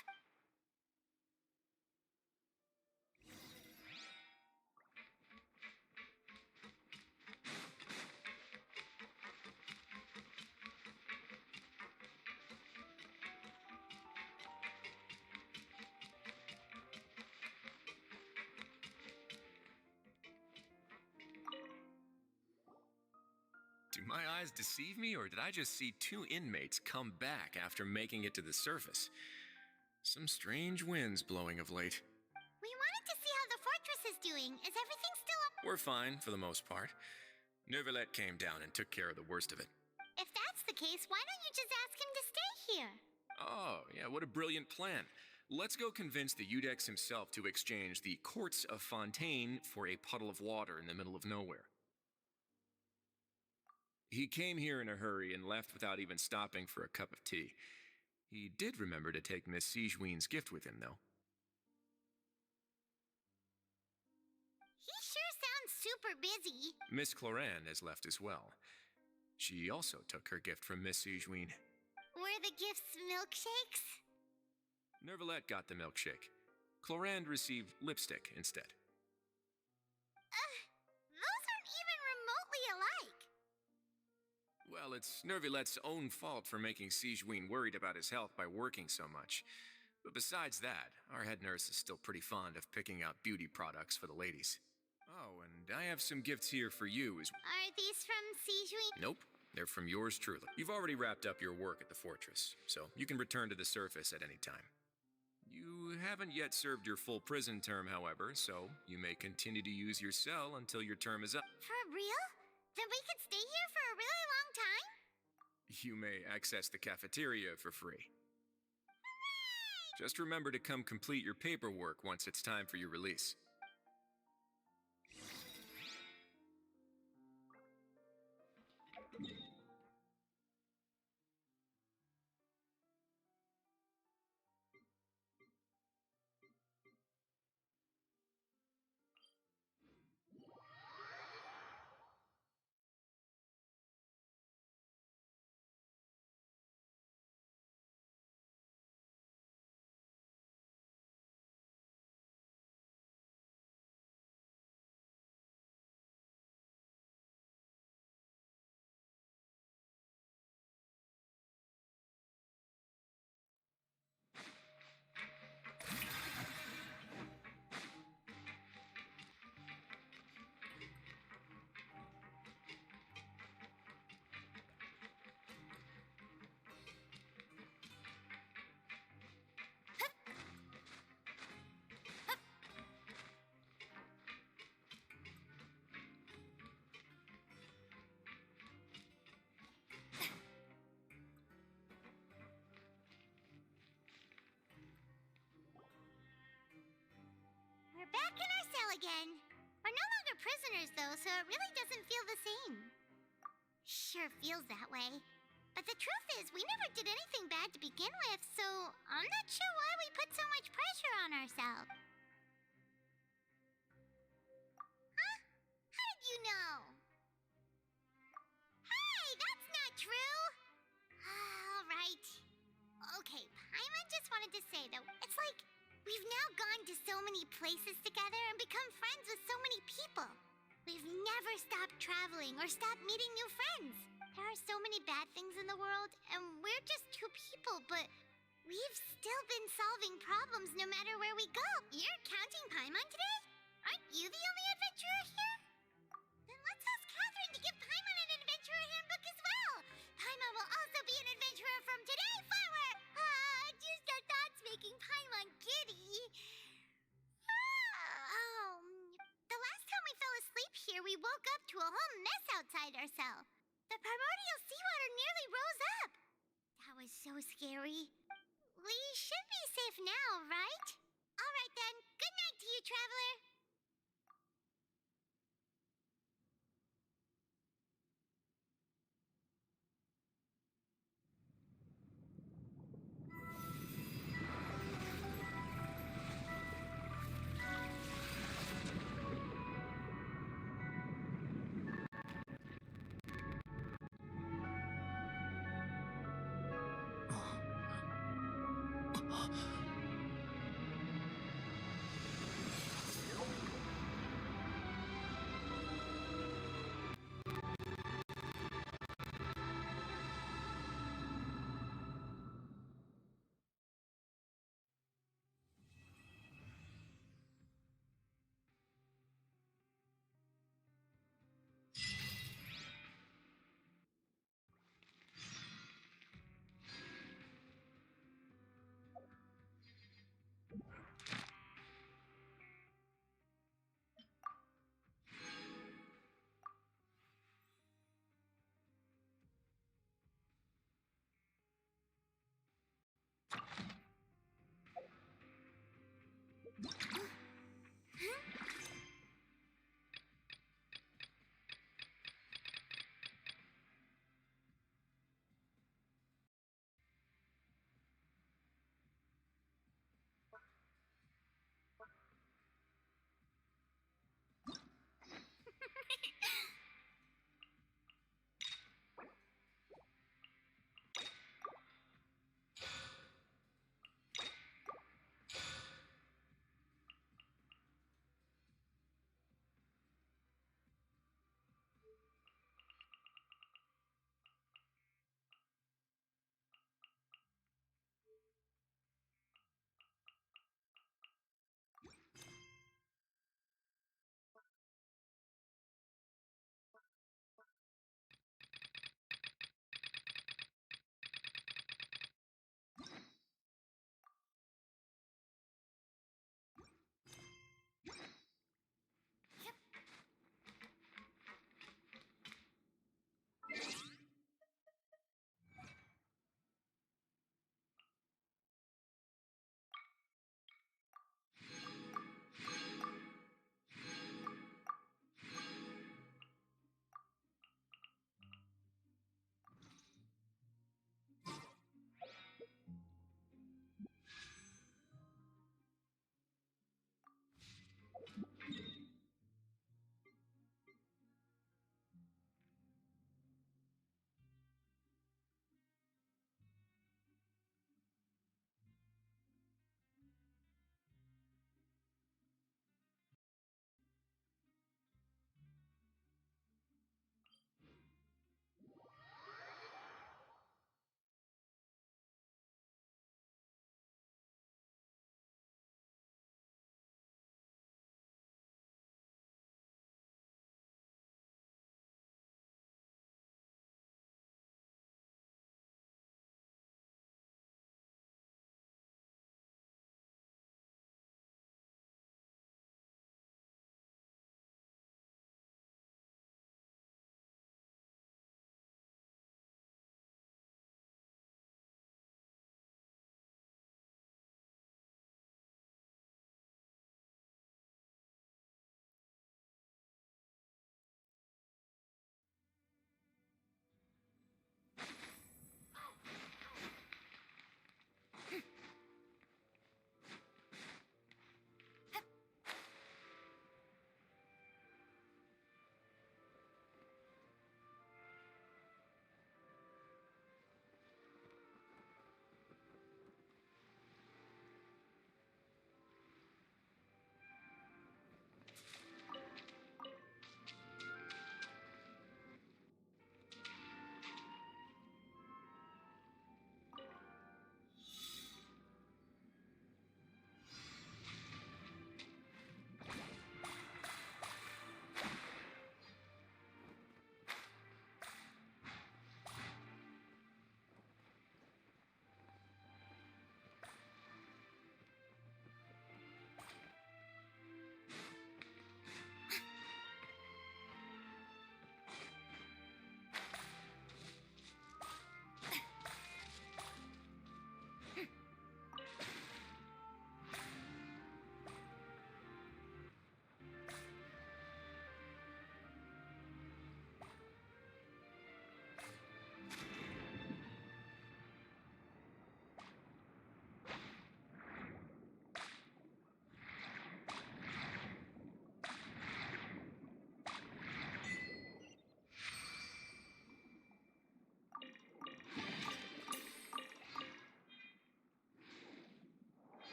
Do my eyes deceive me, or did I just see two inmates come back after making it to the surface? Some strange winds blowing of late. We wanted to see how the fortress is doing. Is everything still up? We're fine, for the most part. Neuvillette came down and took care of the worst of it. If that's the case, why don't you just ask him to stay here? Oh, yeah, what a brilliant plan. Let's go convince the Udex himself to exchange the Courts of Fontaine for a puddle of water in the middle of nowhere. He came here in a hurry and left without even stopping for a cup of tea. He did remember to take Miss Sigewinne's gift with him, though. He sure sounds super busy. Miss Cloran has left as well. She also took her gift from Miss Sigewinne. Were the gifts milkshakes? Neuvillette got the milkshake. Cloran received lipstick instead. Those aren't even remotely alike. Well, it's Neuvillette's own fault for making Sigewinne worried about his health by working so much. But besides that, our head nurse is still pretty fond of picking out beauty products for the ladies. Oh, and I have some gifts here for you as well. Are these from Sigewinne? Nope, they're from yours truly. You've already wrapped up your work at the fortress, so you can return to the surface at any time. You haven't yet served your full prison term, however, so you may continue to use your cell until your term is up. For real? Then we could stay here for a really long time? You may access the cafeteria for free. Just remember to come complete your paperwork once it's time for your release. We're back in our cell again. We're no longer prisoners, though, so it really doesn't feel the same. Sure feels that way. But the truth is, we never did anything bad to begin with, so I'm not sure why we put so much pressure on ourselves. Huh? How did you know? Hey, that's not true! All right. Okay, Paimon just wanted to say, though, it's like we've now gone to so many places together and become friends with so many people. We've never stopped traveling or stopped meeting new friends. There are so many bad things in the world, and we're just two people, but we've still been solving problems no matter where we go. You're counting Paimon today? Aren't you the only adventurer here? Then let's ask Catherine to give Paimon an adventurer handbook as well. Paimon will also be an adventurer from today forward. Just our thoughts making Paimon giddy. The last time we fell asleep here, we to a whole mess outside our cell. The primordial seawater nearly rose up. That was so scary. We should be safe now, right? All right then. Good night to you, Traveler.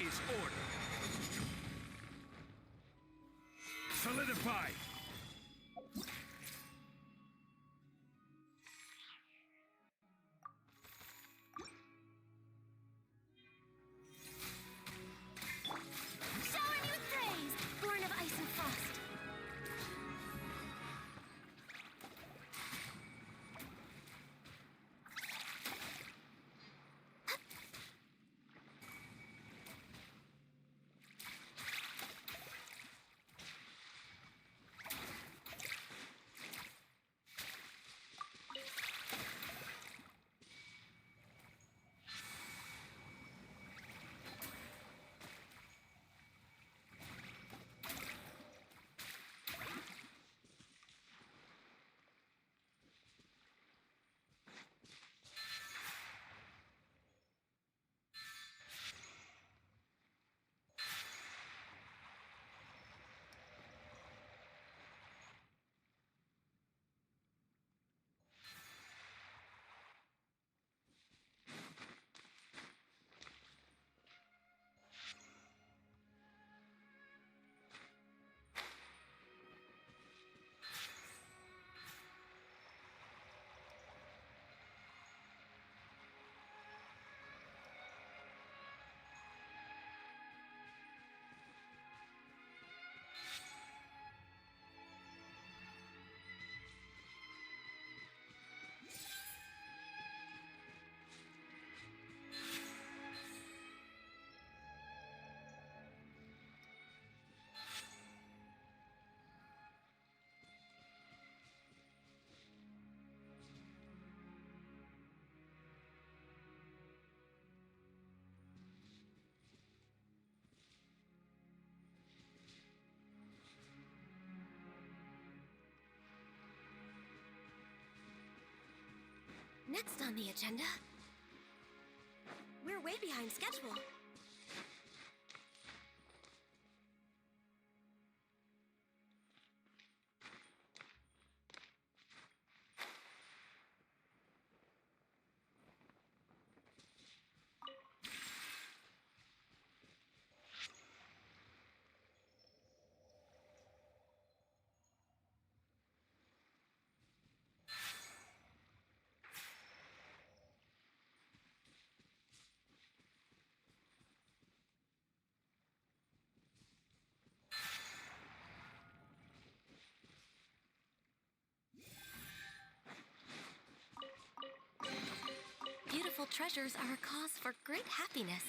is order. Solidify! Shower me with praise, born of ice and frost. Next on the agenda, we're way behind schedule. Beautiful treasures are a cause for great happiness.